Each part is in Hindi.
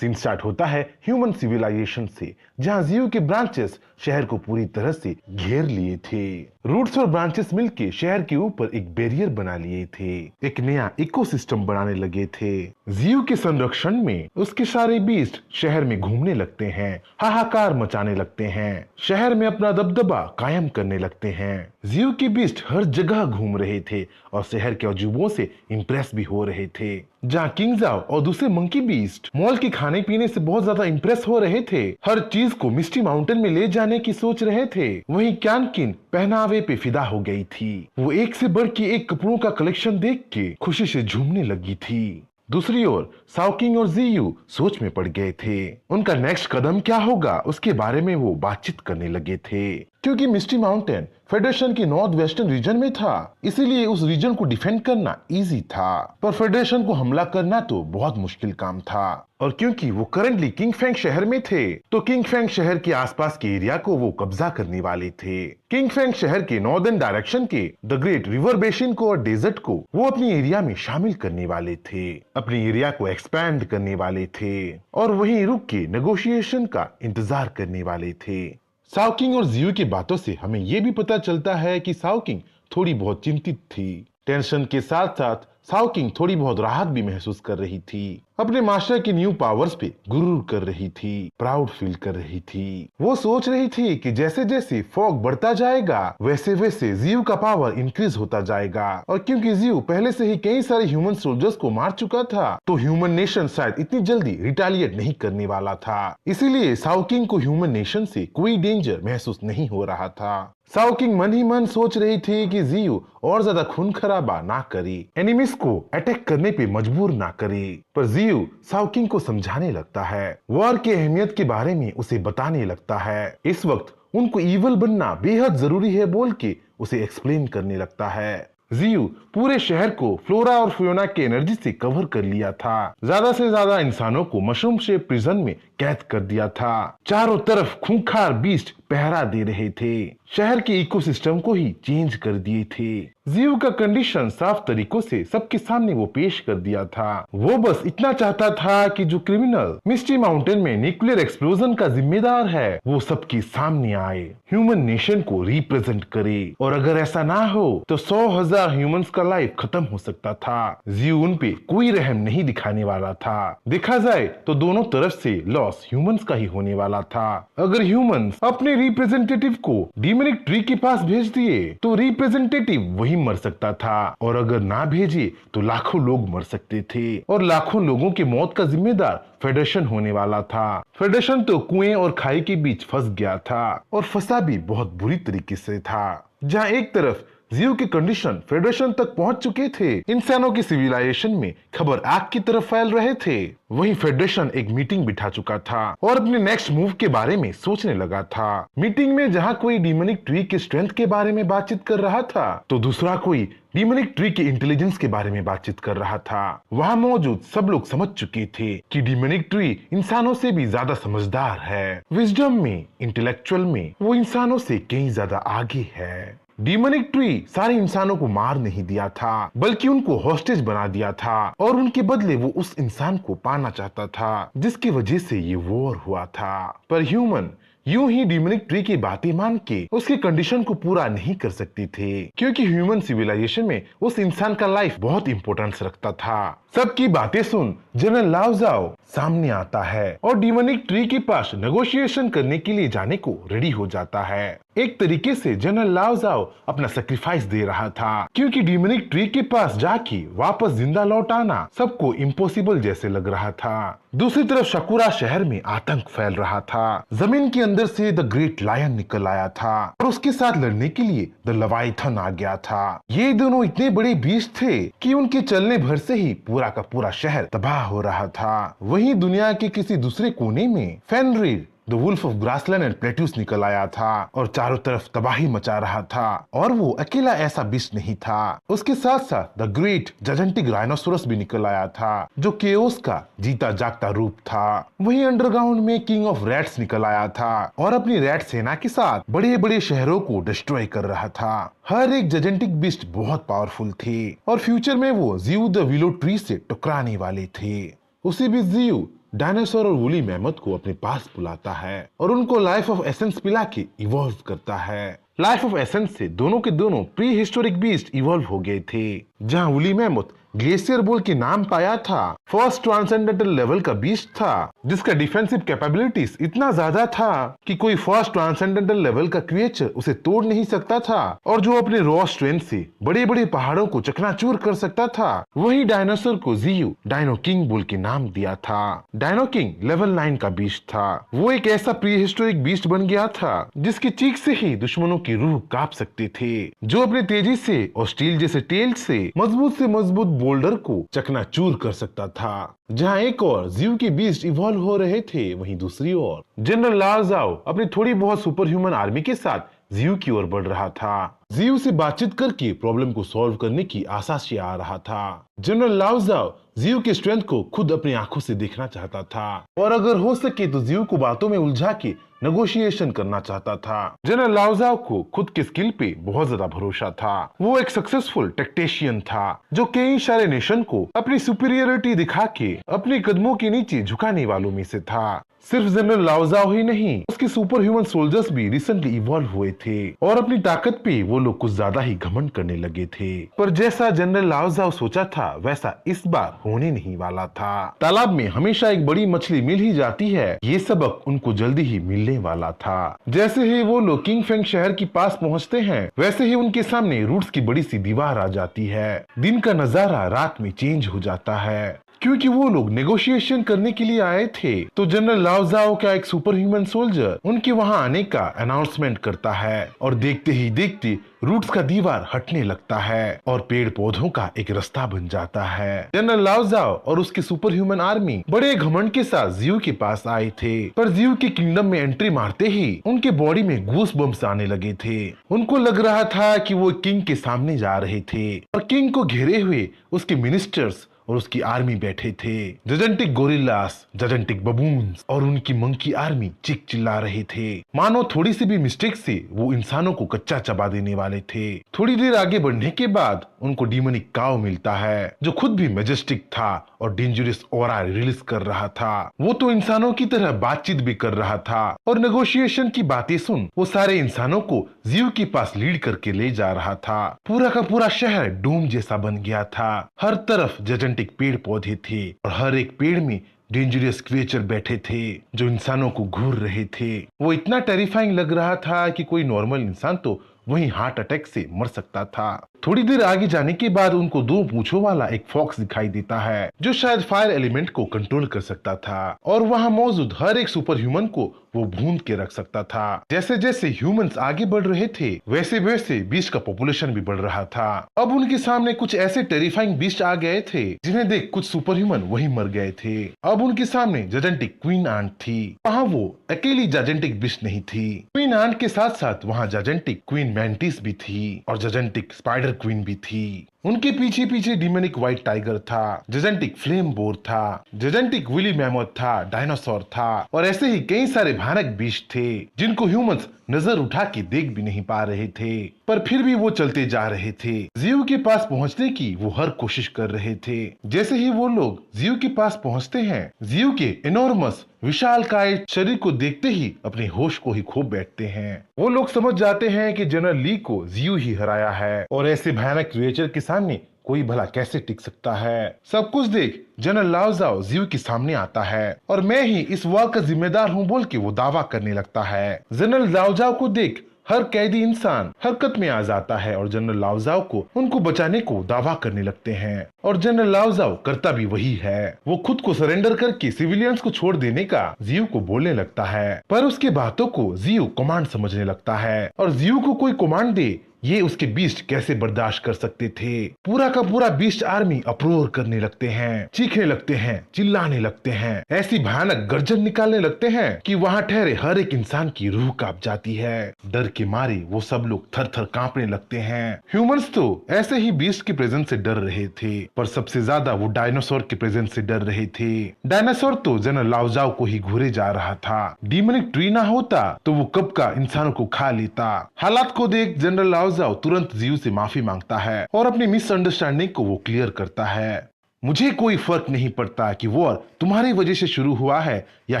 सीन स्टार्ट होता है ह्यूमन सिविलाइजेशन से, जहां जियो के ब्रांचेस शहर को पूरी तरह से घेर लिए थे। रूट्स और ब्रांचेस मिलके शहर के ऊपर एक बैरियर बना लिए थे, एक नया इकोसिस्टम बनाने लगे थे। जियो के संरक्षण में उसके सारे बीस्ट शहर में घूमने लगते हैं, हाहाकार मचाने लगते हैं, शहर में अपना दबदबा कायम करने लगते हैं। जियो के बीस्ट हर जगह घूम रहे थे और शहर के अजूबों से इम्प्रेस भी हो रहे थे। जहाँ किंग जाओ और दूसरे मंकी बीस्ट मॉल के खाने पीने से बहुत ज्यादा इम्प्रेस हो रहे थे, हर चीज को मिस्टी माउंटेन में ले जाने की सोच रहे थे, वहीं क्यानकिन पहनावे पे फिदा हो गई थी। वो एक से बढ़ के एक कपड़ों का कलेक्शन देख के खुशी से झूमने लगी थी। दूसरी ओर साओकिंग और जियू सोच में पड़ गए थे। उनका नेक्स्ट कदम क्या होगा उसके बारे में वो बातचीत करने लगे थे। क्योंकि मिस्टी माउंटेन फेडरेशन के नॉर्थ वेस्टर्न रीजन में था, इसीलिए उस रीजन को डिफेंड करना इजी था, पर फेडरेशन को हमला करना तो बहुत मुश्किल काम था। और क्योंकि वो करंटली किंगफेंग शहर में थे, तो किंगफेंग शहर के आसपास के एरिया को वो कब्जा करने वाले थे। किंगफेंग शहर के नॉर्दर्न डायरेक्शन के द ग्रेट रिवर बेसिन को और डेजर्ट को वो अपनी एरिया में शामिल करने वाले थे, अपने एरिया को एक्सपैंड करने वाले थे और वहीं रुक के नेगोशिएशन का इंतजार करने वाले थे। साओकिंग और जियू की बातों से हमें ये भी पता चलता है कि साओकिंग थोड़ी बहुत चिंतित थी। टेंशन के साथ साथ साओकिंग थोड़ी बहुत राहत भी महसूस कर रही थी। अपने मास्टर की न्यू पावर्स पे गुरूर कर रही थी, प्राउड फील कर रही थी। वो सोच रही थी कि जैसे जैसे फॉग बढ़ता जाएगा वैसे वैसे जियू का पावर इंक्रीज होता जाएगा, और क्योंकि जियू पहले से ही कई सारे ह्यूमन सोल्जर्स को मार चुका था, तो ह्यूमन नेशन शायद इतनी जल्दी रिटेलिएट नहीं करने वाला था। इसीलिए साओकिंग को ह्यूमन नेशन से कोई डेंजर महसूस नहीं हो रहा था। साओकिंग मन ही मन सोच रही थी कि जियू और ज्यादा खून खराबा ना करे, एनिमीज को अटैक करने पे मजबूर ना करे। पर जियू साओकिंग को समझाने लगता है, वॉर की अहमियत के बारे में उसे बताने लगता है। इस वक्त उनको इवल बनना बेहद जरूरी है बोल के उसे एक्सप्लेन करने लगता है। जियू पूरे शहर को फ्लोरा और फियोना के एनर्जी से कवर कर लिया था, ज्यादा से ज्यादा इंसानों को मशरूम शेप प्रिजन में कैद कर दिया था। चारों तरफ खूंखार बीस्ट पहरा दे रहे थे, शहर के इकोसिस्टम को ही चेंज कर दिए थे। जियू का कंडीशन साफ तरीकों से सबके सामने वो पेश कर दिया था। वो बस इतना चाहता था कि जो क्रिमिनल मिस्टी माउंटेन में न्यूक्लियर एक्सप्लोजन का जिम्मेदार है वो सबके सामने आए, ह्यूमन नेशन को रिप्रेजेंट करे, और अगर ऐसा ना हो तो 100,000 ह्यूमंस का लाइफ खत्म हो सकता था। जियू उन पे कोई रहम नहीं दिखाने वाला था। देखा जाए तो दोनों तरफ से लॉस ह्यूमंस का ही होने वाला था। अगर ह्यूमंस अपने रिप्रेजेंटेटिव को डीमोनिक ट्री के पास भेज दिए तो रिप्रेजेंटेटिव वही मर सकता था, और अगर ना भेजे तो लाखों लोग मर सकते थे, और लाखों लोगों की मौत का जिम्मेदार फेडरेशन होने वाला था। फेडरेशन तो कुएं और खाई के बीच फंस गया था, और फंसा भी बहुत बुरी तरीके से था। जहां एक तरफ जियो के कंडीशन फेडरेशन तक पहुंच चुके थे, इंसानों की सिविलाइजेशन में खबर आग की तरफ फैल रहे थे, वहीं फेडरेशन एक मीटिंग बिठा चुका था और अपने नेक्स्ट मूव के बारे में सोचने लगा था। मीटिंग में जहां कोई डीमोनिक ट्री के स्ट्रेंथ के बारे में बातचीत कर रहा था, तो दूसरा कोई डीमोनिक ट्री के इंटेलिजेंस के बारे में बातचीत कर रहा था। वहां मौजूद सब लोग समझ चुके थे कि डीमोनिक ट्री इंसानों से भी ज्यादा समझदार है, विजडम में, इंटेलेक्चुअल में वो इंसानों से कहीं ज्यादा आगे है। डीमोनिक ट्री सारे इंसानों को मार नहीं दिया था, बल्कि उनको हॉस्टेज बना दिया था, और उनके बदले वो उस इंसान को पाना चाहता था जिसकी वजह से ये वॉर हुआ था। पर ह्यूमन यूं ही डीमोनिक ट्री की बातें मान के उसके कंडीशन को पूरा नहीं कर सकते थे, क्योंकि ह्यूमन सिविलाइजेशन में उस इंसान का लाइफ बहुत इंपॉर्टेंस रखता था। सबकी बातें सुन जनरल लाओ जाओ सामने आता है और डीमोनिक ट्री के पास नेगोशिएशन करने के लिए जाने को रेडी हो जाता है। एक तरीके से जनरल लाओ जाओ अपना सेक्रीफाइस दे रहा था, क्योंकि डीमोनिक ट्री के पास जाके वापस जिंदा लौट आना सबको इम्पॉसिबल जैसे लग रहा था। दूसरी तरफ शकुरा शहर में आतंक फैल रहा था। जमीन के अंदर से द ग्रेट लायन निकल आया था और उसके साथ लड़ने के लिए द लवाइथन आ गया था। ये दोनों इतने बड़े बीस्ट थे कि उनके चलने भर से ही पूरा का पूरा शहर तबाह हो रहा था। वहीं दुनिया के किसी दूसरे कोने में Fenrir the wolf of grassland and plateaus निकल आया था और चारों तरफ तबाही मचा रहा था। और वो अकेला ऐसा बीस्ट नहीं था, उसके साथ साथ द ग्रेट जायंटिक राइनोसोरस भी निकल आया था, जो केओस का जीता जागता रूप था। वहीं अंडरग्राउंड में किंग ऑफ रैट्स निकल आया था और अपनी रैट सेना के साथ बड़े बड़े शहरों को डिस्ट्रॉय कर रहा था। हर एक जायंटिक बीस्ट बहुत पावरफुल थे और फ्यूचर में वो जियू द विलो ट्री से टकराने वाले थे। उसी बीच जियू डायनासोर और वूली मैमथ को अपने पास बुलाता है और उनको लाइफ ऑफ एसेंस पिला के इवॉल्व करता है। लाइफ ऑफ एसेंस से दोनों के दोनों प्री हिस्टोरिक बीस्ट इवॉल्व हो गए थे। जहां वूली मैमथ ग्लेशियर बोल के नाम पाया था, फर्स्ट ट्रांसेंडेंटल लेवल का बीस्ट था जिसका डिफेंसिव कैपेबिलिटीज इतना ज्यादा था कि कोई फर्स्ट ट्रांसेंडेंटल लेवल का क्रिएचर उसे तोड़ नहीं सकता था और जो अपने रॉ स्ट्रेंथ से बड़े बड़े पहाड़ों को चकनाचूर कर सकता था। वही डायनासोर को जियू डायनो किंग बोल के नाम दिया था। डायनो किंग लेवल 9 का बीस्ट था। वो एक ऐसा प्री हिस्टोरिक बीस्ट बन गया था जिसकी चीख से ही दुश्मनों की रूह कांप सकते थे, जो अपने तेजी से और स्टील जैसे टेल से मजबूत बोल्डर को चकनाचूर कर सकता था। जहां एक और जियू के बीस्ट इवॉल्व हो रहे थे, वहीं दूसरी ओर जनरल लाओ ज़ाओ अपनी थोड़ी बहुत सुपर ह्यूमन आर्मी के साथ जियू की ओर बढ़ रहा था। जियू से बातचीत करके प्रॉब्लम को सॉल्व करने की आशा से आ रहा था। जनरल लाओ ज़ाओ जियू के स्ट्रेंथ को खुद अपनी आंखों से देखना चाहता था और अगर हो सके तो जियू को बातों में उलझा के नेगोशिएशन करना चाहता था। जनरल लाओ ज़ाओ को खुद के स्किल पे बहुत ज्यादा भरोसा था। वो एक सक्सेसफुल टेक्टेशियन था जो कई सारे नेशन को अपनी सुपीरियरिटी दिखा के अपने कदमों के नीचे झुकाने वालों में से था। सिर्फ जनरल लाओ ज़ाओ ही नहीं, उसके सुपर ह्यूमन सोल्जर्स भी रिसेंटली इवॉल्व हुए थे और अपनी ताकत पे वो लोग कुछ ज्यादा ही घमंड करने लगे थे। पर जैसा जनरल लाओ ज़ाओ सोचा था वैसा इस बार होने नहीं वाला था। तालाब में हमेशा एक बड़ी मछली मिल ही जाती है, ये सबक उनको जल्दी ही मिलने वाला था। जैसे ही वो लोग किंग फेंग शहर के पास पहुँचते हैं वैसे ही उनके सामने रूट्स की बड़ी सी दीवार आ जाती है। दिन का नजारा रात में चेंज हो जाता है क्योंकि वो लोग नेगोशिएशन करने के लिए आए थे। तो जनरल लाओ ज़ाओ का एक सुपर ह्यूमन सोल्जर उनके वहां आने का अनाउंसमेंट करता है और देखते ही देखते रूट्स का दीवार हटने लगता है और पेड़ पौधों का एक रास्ता बन जाता है। जनरल लाओ ज़ाओ और उसकी सुपर ह्यूमन आर्मी बड़े घमंड के साथ जियू के पास आए थे, पर जियू के किंगडम में एंट्री मारते ही उनके बॉडी में गूस बम्स आने लगे थे। उनको लग रहा था कि वो किंग के सामने जा रहे थे और किंग को घेरे हुए उसके मिनिस्टर्स और उसकी आर्मी बैठे थे। जजेंटिक गोरिल्लास, जजेंटिक बबून्स और उनकी मंकी आर्मी चीख चिल्ला रहे थे मानो थोड़ी सी भी मिस्टेक से वो इंसानों को कच्चा चबा देने वाले थे। थोड़ी देर आगे बढ़ने के बाद उनको डीमोनिक काव मिलता है जो खुद भी मैजेस्टिक था और डेंजरस ऑरा रिलीज कर रहा था। वो तो इंसानों की तरह बातचीत भी कर रहा था और नेगोशिएशन की बातें सुन वो सारे इंसानों को जियू के पास लीड करके ले जा रहा था। पूरा का पूरा शहर डूम जैसा बन गया था। हर तरफ जजेंटिक पेड़ पौधे थे और हर एक पेड़ में डेंजरस क्रिएचर बैठे थे जो इंसानों को घूर रहे थे। वो इतना टेरिफाइंग लग रहा था कि कोई नॉर्मल इंसान तो वहीं हार्ट अटैक से मर सकता था। थोड़ी देर आगे जाने के बाद उनको दो पूंछों वाला एक फॉक्स दिखाई देता है जो शायद फायर एलिमेंट को कंट्रोल कर सकता था और वहां मौजूद हर एक सुपर ह्यूमन को वो भून के रख सकता था। जैसे जैसे ह्यूमंस आगे बढ़ रहे थे वैसे वैसे बीस्ट का पॉपुलेशन भी बढ़ रहा था। अब उनके सामने कुछ ऐसे टेरिफाइंग बीस्ट आ गए थे जिन्हें देख कुछ सुपर ह्यूमन वही मर गए थे। अब उनके सामने जजेंटिक क्वीन आंट थी। वहाँ वो अकेली जजेंटिक बीस्ट नहीं थी। क्वीन आंट के साथ साथ वहाँ जजेंटिक क्वीन मैंटिस भी थी और जजेंटिक स्पाइडर क्वीन भी थी। उनके पीछे पीछे डिमोनिक व्हाइट टाइगर था, जजेंटिक फ्लेम बोर था, जजेंटिक विली मैमोथ था, डायनासोर था और ऐसे ही कई सारे भयानक बीस्ट थे जिनको ह्यूमंस नजर उठा के देख भी नहीं पा रहे थे, पर फिर भी वो चलते जा रहे थे। जियू के पास पहुंचने की वो हर कोशिश कर रहे थे। जैसे ही वो लोग जियू के पास पहुंचते हैं, जियू के एनॉर्मस विशालकाय शरीर को देखते ही अपने होश को ही खो बैठते हैं। वो लोग समझ जाते हैं कि जनरल ली को जियू ही हराया है और ऐसे भयानक क्रिएचर के सामने कोई भला कैसे टिक सकता है। सब कुछ देख जनरल लाओ ज़ाओ जियू के सामने आता है और मैं ही इस वार का जिम्मेदार हूँ बोल के वो दावा करने लगता है। जनरल लाओ ज़ाओ को देख हर कैदी इंसान हरकत में आ जाता है और जनरल लाओ ज़ाओ को उनको बचाने को दावा करने लगते हैं और जनरल लाओ ज़ाओ करता भी वही है। वो खुद को सरेंडर करके सिविलियंस को छोड़ देने का जियू को बोलने लगता है, पर उसके बातों को जियू कमांड समझने लगता है और जियू को कोई कमांड दे ये उसके बीस्ट कैसे बर्दाश्त कर सकते थे। पूरा का पूरा बीस्ट आर्मी अप्रोर करने लगते हैं, चीखने लगते हैं, चिल्लाने लगते हैं, ऐसी भयानक गर्जन निकालने लगते हैं कि वहाँ ठहरे हर एक इंसान की रूह कांप जाती है। डर के मारे वो सब लोग थर थर कांपने लगते हैं। ह्यूमंस तो ऐसे ही बीस्ट के प्रेजेंस से डर रहे थे, पर सबसे ज्यादा वो डायनासोर के प्रेजेंस से डर रहे थे। डायनासोर तो जनरल लाओ ज़ाओ को ही घूरे जा रहा था। डीमोनिक ट्री ना होता तो वो कब का इंसानों को खा लेता। हालात को देख जनरल लाओ ज़ाओ तुरंत जियू से माफी मांगता है और अपनी मिसअंडरस्टैंडिंग को वो क्लियर करता है। मुझे कोई फर्क नहीं पड़ता कि वॉर तुम्हारी वजह से शुरू हुआ है या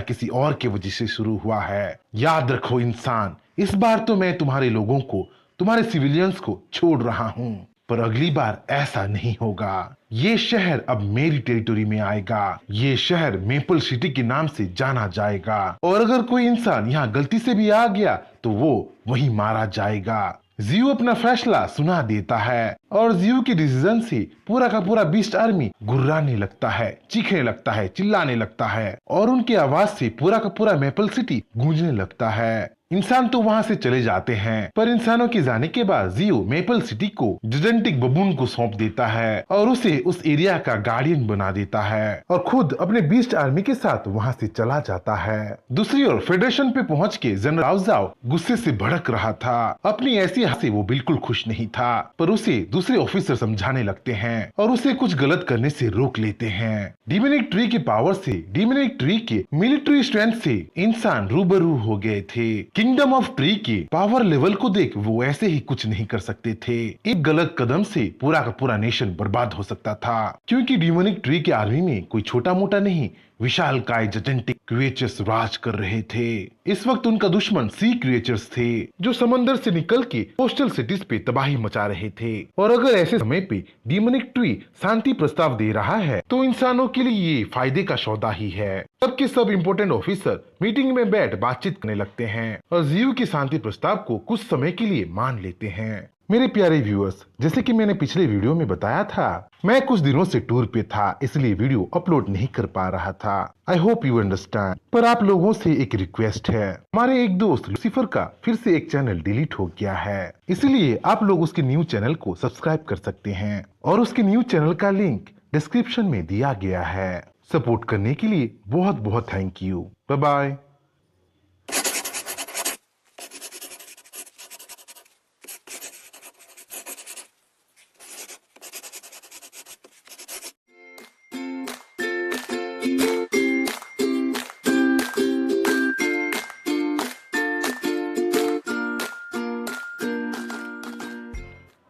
किसी और की वजह से शुरू हुआ है। याद रखो इंसान, इस बार तो मैं तुम्हारे लोगों को, तुम्हारे सिविलियंस को छोड़ रहा हूँ, पर अगली बार ऐसा नहीं होगा। ये शहर अब मेरी टेरिटरी में आएगा। ये शहर मेपल सिटी के नाम से जाना जाएगा और अगर कोई इंसान यहाँ गलती से भी आ गया तो वो वहीं मारा जाएगा। जियो अपना फैसला सुना देता है और जियो के डिसीजन से पूरा का पूरा बीस्ट आर्मी गुर्राने लगता है, चीखने लगता है, चिल्लाने लगता है और उनकी आवाज से पूरा का पूरा मेपल सिटी गूंजने लगता है। इंसान तो वहां से चले जाते हैं, पर इंसानों के जाने के बाद जियो मेपल सिटी को जिजेंटिक बबून को सौंप देता है और उसे उस एरिया का गार्डियन बना देता है और खुद अपने बीस्ट आर्मी के साथ वहां से चला जाता है। दूसरी ओर फेडरेशन पे पहुंच के जनरल रावजाव गुस्से से भड़क रहा था। अपनी ऐसी हार से वो बिल्कुल खुश नहीं था, पर उसे दूसरे ऑफिसर समझाने लगते हैं और उसे कुछ गलत करने से रोक लेते हैं। डिमोनिक ट्री के पावर से, डिमोनिक ट्री के मिलिट्री स्ट्रेंथ से इंसान रूबरू हो गए थे। किंगडम ऑफ ट्री के पावर लेवल को देख वो ऐसे ही कुछ नहीं कर सकते थे। एक गलत कदम से पूरा का पूरा नेशन बर्बाद हो सकता था, क्योंकि डिमोनिक ट्री के आर्मी में कोई छोटा मोटा नहीं, विशालकाय जिजेंटिक क्रिएचर्स राज कर रहे थे। इस वक्त उनका दुश्मन सी क्रिएचर्स थे जो समंदर से निकल के कोस्टल सिटीज पे तबाही मचा रहे थे। और अगर ऐसे समय पे डिमोनिक ट्री शांति प्रस्ताव दे रहा है तो इंसानों के लिए ये फायदे का सौदा ही है। सबके सब इम्पोर्टेंट ऑफिसर मीटिंग में बैठ बातचीत करने लगते हैं और जियो के शांति प्रस्ताव को कुछ समय के लिए मान लेते हैं। मेरे प्यारे व्यूअर्स, जैसे कि मैंने पिछले वीडियो में बताया था, मैं कुछ दिनों से टूर पे था, इसलिए वीडियो अपलोड नहीं कर पा रहा था। आई होप यू अंडरस्टैंड। पर आप लोगों से एक रिक्वेस्ट है, हमारे एक दोस्त लूसीफर का फिर से एक चैनल डिलीट हो गया है, इसलिए आप लोग उसके न्यू चैनल को सब्सक्राइब कर सकते हैं और उसके न्यू चैनल का लिंक डिस्क्रिप्शन में दिया गया है। सपोर्ट करने के लिए बहुत बहुत thank you. Bye bye.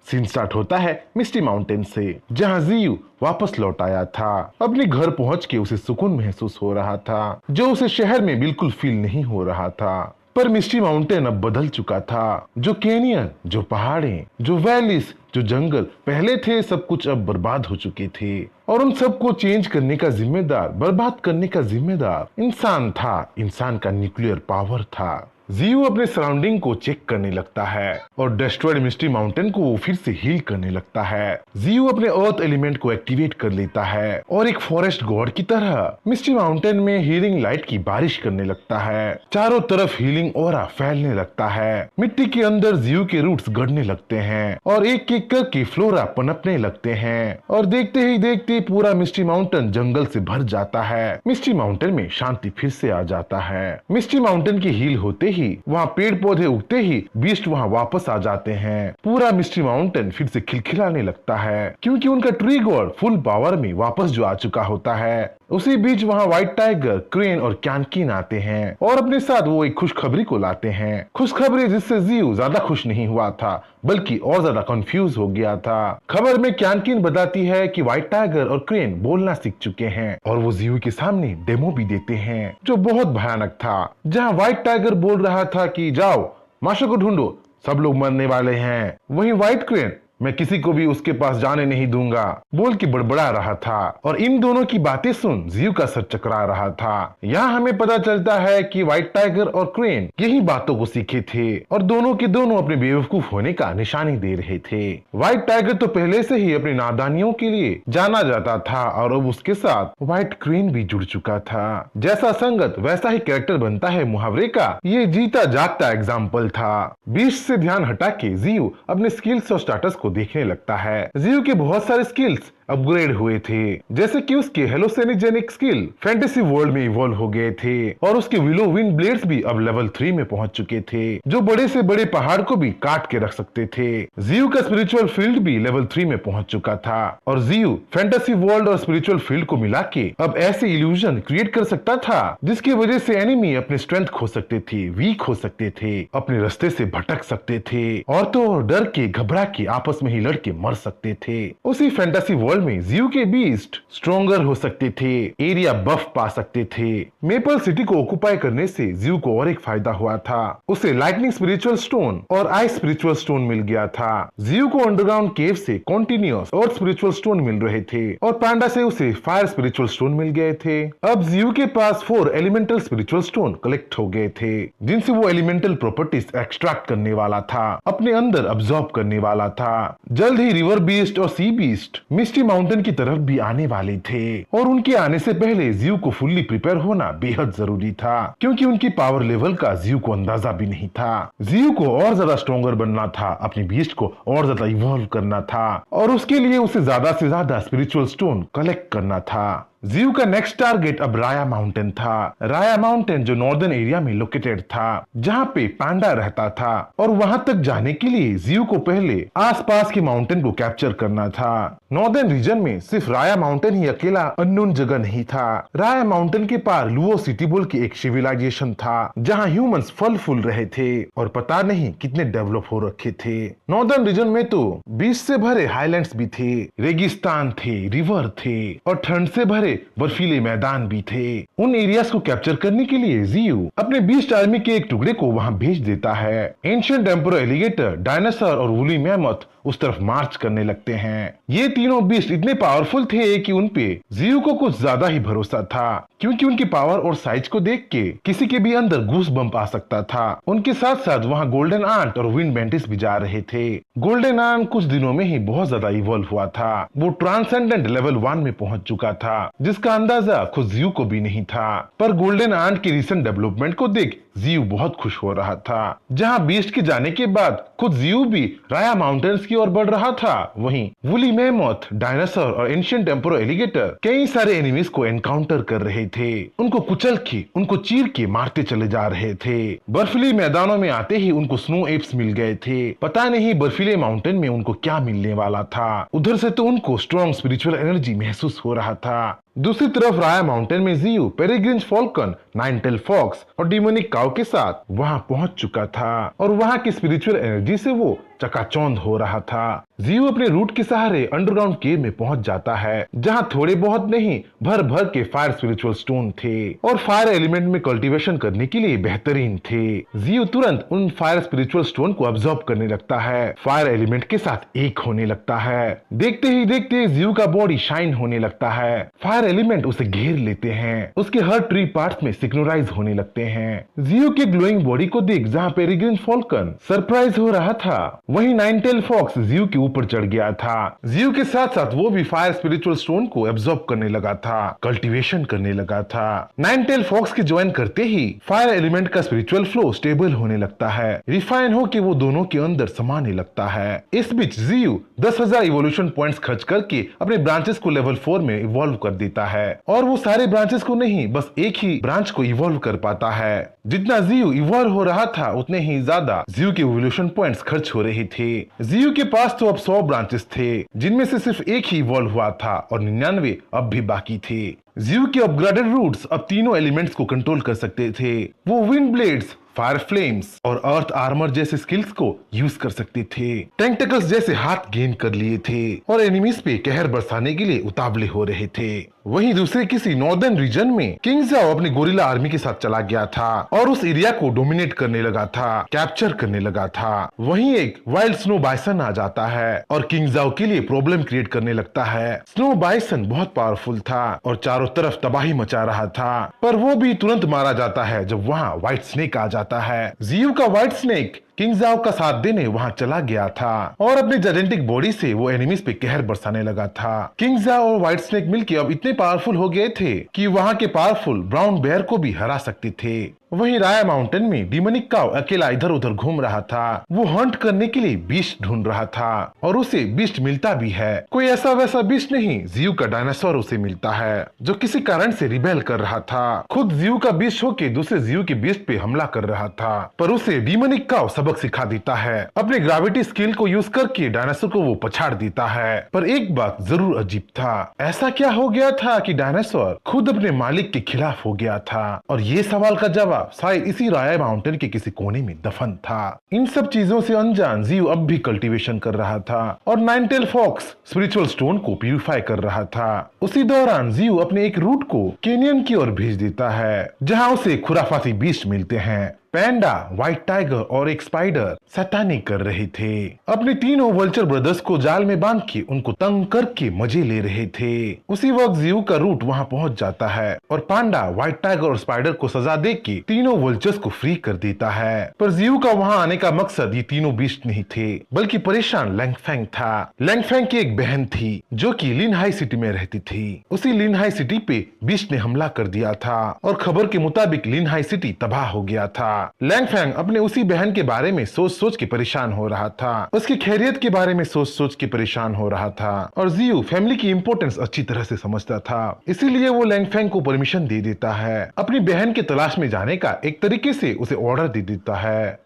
Scene start होता है मिस्टी माउंटेन से, जहां जियो वापस लौट आया था। अपने घर पहुंच के उसे सुकून महसूस हो रहा था, जो उसे शहर में बिल्कुल फील नहीं हो रहा था। पर मिस्टी माउंटेन अब बदल चुका था। जो कैनियन, जो पहाड़ें, जो वैलीज, जो जंगल पहले थे, सब कुछ अब बर्बाद हो चुके थे और उन सबको चेंज करने का जिम्मेदार, बर्बाद करने का जिम्मेदार इंसान था। इंसान का न्यूक्लियर पावर था। जियो अपने सराउंडिंग को चेक करने लगता है और डेस्ट्रॉयड मिस्टी माउंटेन को वो फिर से हील करने लगता है। जियो अपने अर्थ एलिमेंट को एक्टिवेट कर लेता है और एक फॉरेस्ट गॉड की तरह मिस्टी माउंटेन में हीलिंग लाइट की बारिश करने लगता है। चारों तरफ हीलिंग ऑरा फैलने लगता है। मिट्टी के अंदर जियो के रूट्स गड़ने लगते हैं और एक एक करके फ्लोरा पनपने लगते हैं और देखते ही देखते पूरा मिस्टी माउंटेन जंगल से भर जाता है। मिस्टी माउंटेन में शांति फिर से आ जाता है। मिस्टी माउंटेन की हील होते ही वहाँ पेड़ पौधे उगते ही बीस्ट वहाँ वापस आ जाते हैं। पूरा मिस्टी माउंटेन फिर से खिलखिलाने लगता है, क्योंकि उनका ट्री गॉड फुल पावर में वापस जो आ चुका होता है। उसी बीच वहाँ व्हाइट टाइगर, क्रेन और कैनकिन आते हैं और अपने साथ वो एक खुशखबरी को लाते हैं। खुशखबरी जिससे जियो ज्यादा खुश नहीं हुआ था, बल्कि और ज्यादा कंफ्यूज हो गया था। खबर में कैनकिन बताती है कि व्हाइट टाइगर और क्रेन बोलना सीख चुके हैं और वो जियो के सामने डेमो भी देते हैं, जो बहुत भयानक था। जहाँ व्हाइट टाइगर बोल रहा था कि जाओ माशा को ढूंढो, सब लोग मरने वाले हैं, वहीं व्हाइट क्रेन मैं किसी को भी उसके पास जाने नहीं दूंगा बोल के बड़बड़ा रहा था और इन दोनों की बातें सुन जियो का सर चकरा रहा था। यहाँ हमें पता चलता है कि व्हाइट टाइगर और क्रेन यही बातों को सीखे थे और दोनों के दोनों अपने बेवकूफ होने का निशानी दे रहे थे। व्हाइट टाइगर तो पहले से ही अपनी नादानियों के लिए जाना जाता था और अब उसके साथ व्हाइट क्रेन भी जुड़ चुका था। जैसा संगत वैसा ही कैरेक्टर बनता है मुहावरे का ये जीता जागता एग्जाम्पल था। बीच से ध्यान हटा के जियो अपने स्किल्स और स्टेटस को देखने लगता है। जियो के बहुत सारे स्किल्स अपग्रेड हुए थे, जैसे कि उसके हेलोसेनिजेनिक स्किल फैंटेसी वर्ल्ड में इवॉल्व हो गए थे और उसके विलो विंड ब्लेड्स भी अब लेवल 3 में पहुंच चुके थे, जो बड़े से बड़े पहाड़ को भी काट के रख सकते थे। जियो का स्पिरिचुअल फील्ड भी लेवल 3 में पहुंच चुका था और जियो फैंटेसी वर्ल्ड और स्पिरिचुअल फील्ड को मिला के अब ऐसे इल्यूजन क्रिएट कर सकता था जिसकी वजह से एनिमी अपने स्ट्रेंथ खो सकते थे, वीक हो सकते थे, अपने रास्ते से भटक सकते थे और तो और डर के घबरा के आपस आपस में ही लड़के मर सकते थे। उसी फैंटेसी वर्ल्ड में जियो के बीस्ट स्ट्रॉन्गर हो सकते थे, एरिया बफ पा सकते थे। मेपल सिटी को ऑक्युपाई करने से जियो को और एक फायदा हुआ था, उसे लाइटनिंग स्पिरिचुअल स्टोन और आइस स्पिरिचुअल स्टोन मिल गया था। जियो को अंडरग्राउंड केव से कॉन्टिन्यूअस अर्थ स्पिरिचुअल स्टोन मिल रहे थे और पांडा से उसे फायर स्पिरिचुअल स्टोन मिल गए थे। अब जियो के पास 4 एलिमेंटल स्पिरिचुअल स्टोन कलेक्ट हो गए थे, जिनसे वो एलिमेंटल प्रॉपर्टीज एक्सट्रैक्ट करने वाला था, अपने अंदर अब्सॉर्ब करने वाला था। जल्द ही रिवर बीस्ट और सी बीस्ट मिस्टी माउंटेन की तरफ भी आने वाले थे और उनके आने से पहले जियो को फुल्ली प्रिपेयर होना बेहद जरूरी था, क्योंकि उनकी पावर लेवल का जियो को अंदाजा भी नहीं था। जियो को और ज्यादा स्ट्रॉन्गर बनना था, अपने बीस्ट को और ज्यादा इवॉल्व करना था और उसके लिए उसे ज्यादा से ज्यादा स्पिरिचुअल स्टोन कलेक्ट करना था। जियो का नेक्स्ट टारगेट अब राया माउंटेन था। राया माउंटेन जो नॉर्दर्न एरिया में लोकेटेड था, जहाँ पे पांडा रहता था, और वहां तक जाने के लिए जियो को पहले आसपास के माउंटेन को कैप्चर करना था। नॉर्दर्न रीजन में सिर्फ राया माउंटेन ही अकेला अननोन जगह नहीं था। राया माउंटेन के पार लुओ सिटी बोल की एक सिविलाइजेशन था, जहाँ ह्यूमंस फल फूल रहे थे और पता नहीं कितने डेवलप हो रखे थे। नॉर्दर्न रीजन में तो बीच से भरे हाईलैंड्स भी थे, रेगिस्तान थे, रिवर थे और ठंड से भरे बर्फीले मैदान भी थे। उन एरियाज को कैप्चर करने के लिए जियो अपने बीस्ट आर्मी के एक टुकड़े को वहां भेज देता है। एंशिएंट एम्परर एलिगेटर, डायनासोर और वुली मैमथ उस तरफ मार्च करने लगते हैं। ये तीनों बीस्ट इतने पावरफुल थे कि उन पे जियो को कुछ ज्यादा ही भरोसा था, क्योंकि उनकी पावर और साइज को देख के किसी के भी अंदर गूस बम्प आ सकता था। उनके साथ साथ वहाँ गोल्डन आंट और विंड मेंटिस भी जा रहे थे। गोल्डन आंट कुछ दिनों में ही बहुत ज्यादा इवॉल्व हुआ था, वो ट्रांसेंडेंट लेवल 1 में पहुंच चुका था, जिसका अंदाजा खुद जियो को भी नहीं था। पर गोल्डन आंट के रिसेंट डेवलपमेंट को देख जियो बहुत खुश हो रहा था। जहाँ बीस्ट के जाने के बाद खुद जियो भी राया माउंटेन्स की ओर बढ़ रहा था, वहीं वुली मैमथ, डायनासोर और एंशिएंट एम्परर एलिगेटर कई सारे एनिमीज को एनकाउंटर कर रहे थे। उनको कुचल के, उनको चीर के मारते चले जा रहे थे। बर्फीले मैदानों में आते ही उनको स्नो एप्स मिल गए थे। पता नहीं बर्फीले माउंटेन में उनको क्या मिलने वाला था। उधर से तो उनको स्ट्रॉन्ग स्पिरिचुअल एनर्जी महसूस हो रहा था। दूसरी तरफ राया माउंटेन में जियो पेरेग्रिन्स फॉल्कन, नाइन-टेल फॉक्स और डिमोनिक काउ के साथ वहां पहुंच चुका था और वहां की स्पिरिचुअल एनर्जी से वो चकाचौंध हो रहा था। जियो अपने रूट के सहारे अंडरग्राउंड केव में पहुंच जाता है, जहां थोड़े बहुत नहीं भर भर के फायर स्पिरिचुअल स्टोन थे और फायर एलिमेंट में कल्टीवेशन करने के लिए बेहतरीन थे। जियो तुरंत उन फायर स्पिरिचुअल स्टोन को अब्सॉर्ब करने लगता है, फायर एलिमेंट के साथ एक होने लगता है। देखते ही देखते जियो का बॉडी शाइन होने लगता है, फायर एलिमेंट उसे घेर लेते हैं, उसके हर ट्री पार्ट्स में सिग्नलाइज होने लगते हैं। जियो के ग्लोइंग बॉडी को देख जहाँ पेरिग्रिन फॉल्कन सरप्राइज हो रहा था, वहीं नाइन-टेल फॉक्स जियो के ऊपर चढ़ गया था। जियो के साथ साथ वो भी फायर स्पिरिचुअल स्टोन को एब्सॉर्ब करने लगा था, कल्टीवेशन करने लगा था। नाइन-टेल फॉक्स के ज्वाइन करते ही फायर एलिमेंट का स्पिरिचुअल फ्लो स्टेबल होने लगता है, रिफाइन हो के वो दोनों के अंदर समाने लगता है। इस बीच जियो 10,000 इवोल्यूशन पॉइंट्स खर्च करके अपने ब्रांचेस को लेवल 4 में इवॉल्व कर देता है और वो सारे ब्रांचेस को नहीं, बस एक ही ब्रांच को इवॉल्व कर पाता है। जितना जियो इवॉल्व हो रहा था, उतने ही ज्यादा जियो के इवोल्यूशन पॉइंट्स खर्च हो रहे थे। जियो के पास तो अब 100 ब्रांचेस थे, जिनमें से सिर्फ एक ही इवॉल्व हुआ था और 99 अब भी बाकी थे। जियो के अपग्रेडेड रूट्स अब तीनों एलिमेंट्स को कंट्रोल कर सकते थे। वो विंड ब्लेड्स, फायर फ्लेम्स और अर्थ आर्मर जैसे स्किल्स को यूज कर सकते थे। टेंटेकल्स जैसे हाथ गेन कर लिए थे और एनिमीज पे कहर बरसाने के लिए उतावले हो रहे थे। वहीं दूसरे किसी नॉर्दर्न रीजन में किंग ज़ाओ अपनी गोरिल्ला आर्मी के साथ चला गया था और उस एरिया को डोमिनेट करने लगा था, कैप्चर करने लगा था। वहीं एक वाइल्ड स्नो बाइसन आ जाता है और किंग ज़ाओ के लिए प्रॉब्लम क्रिएट करने लगता है। स्नो बाइसन बहुत पावरफुल था और चारों तरफ तबाही मचा रहा था, पर वो भी तुरंत मारा जाता है जब वहाँ व्हाइट स्नेक आ जाता है। जियो का व्हाइट स्नेक किंग ज़ाओ का साथ देने वहां चला गया था और अपने जायंटिक बॉडी से वो एनिमीज पे कहर बरसाने लगा था। किंग ज़ाओ और व्हाइट स्नेक मिलके अब इतने पावरफुल हो गए थे कि वहां के पावरफुल ब्राउन बेयर को भी हरा सकते थे। वहीं राया माउंटेन में डिमोनिक काउ अकेला इधर उधर घूम रहा था। वो हंट करने के लिए बीस्ट ढूंढ रहा था और उसे बीस्ट मिलता भी है। कोई ऐसा वैसा बीस्ट नहीं, जियो का डायनासोर उसे मिलता है जो किसी कारण से रिबेल कर रहा था। खुद जियो का बीस्ट होके दूसरे जियो के बीस्ट पे हमला कर रहा था, पर उसे डिमोनिक काउ सबक सबक सिखा देता है। अपने ग्रेविटी स्किल को यूज करके डायनासोर को वो पछाड़ देता है। पर एक बात जरूर अजीब था, ऐसा क्या हो गया था कि डायनासोर खुद अपने मालिक के खिलाफ हो गया था? और ये सवाल का जवाब शायद इसी राया माउंटेन के किसी कोने में दफन था। इन सब चीजों से अनजान जियो अब भी कल्टीवेशन कर रहा था और nine tail fox spiritual stone को प्यूरिफाई कर रहा था। उसी दौरान जियो अपने एक रूट को केनियन की ओर भेज देता है, जहां उसे खुराफाती बीस्ट मिलते हैं। पैंडा, व्हाइट टाइगर और एक स्पाइडर सैतानी कर रहे थे। अपने तीनों वल्चर ब्रदर्स को जाल में बांध के उनको तंग करके मजे ले रहे थे। उसी वक्त जियो का रूट वहां पहुंच जाता है और पांडा, व्हाइट टाइगर और स्पाइडर को सजा दे के तीनों वल्चर्स को फ्री कर देता है। पर जियो का वहां आने का मकसद ये तीनों बीस्ट नहीं थे, बल्कि परेशान लैंगफेंग था। लैंगफेंग की एक बहन थी जो कि लिनहाई सिटी में रहती थी। उसी लिनहाई सिटी पे बीस्ट ने हमला कर दिया था और खबर के मुताबिक लिनहाई सिटी तबाह हो गया था। लैंगफेंग अपने उसी बहन के बारे में सोच सोच के परेशान हो रहा था, उसकी खैरियत के बारे में सोच सोच के परेशान हो रहा था। और जियो फैमिली की इंपॉर्टेंस अच्छी तरह से समझता था, इसीलिए वो लैंगफेंग को परमिशन दे देता है। अपनी बहन की तलाश में जाने का एक तरीके से उसे ऑर्डर दे देता है।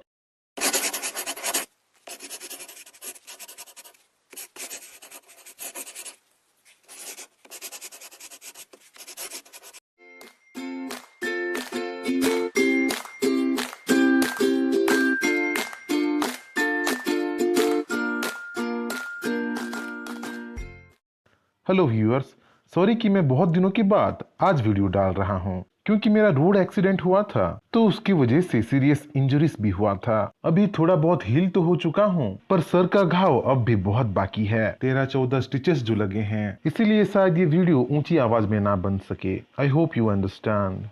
हेलो व्यूअर्स, सॉरी कि मैं बहुत दिनों के बाद आज वीडियो डाल रहा हूं, क्योंकि मेरा रोड एक्सीडेंट हुआ था तो उसकी वजह से सीरियस इंजरीज भी हुआ था। अभी थोड़ा बहुत हील तो हो चुका हूं, पर सर का घाव अब भी बहुत बाकी है। 13-14 स्टिचेस जो लगे हैं, इसीलिए शायद ये वीडियो ऊंची आवाज में ना बन सके। I hope you understand.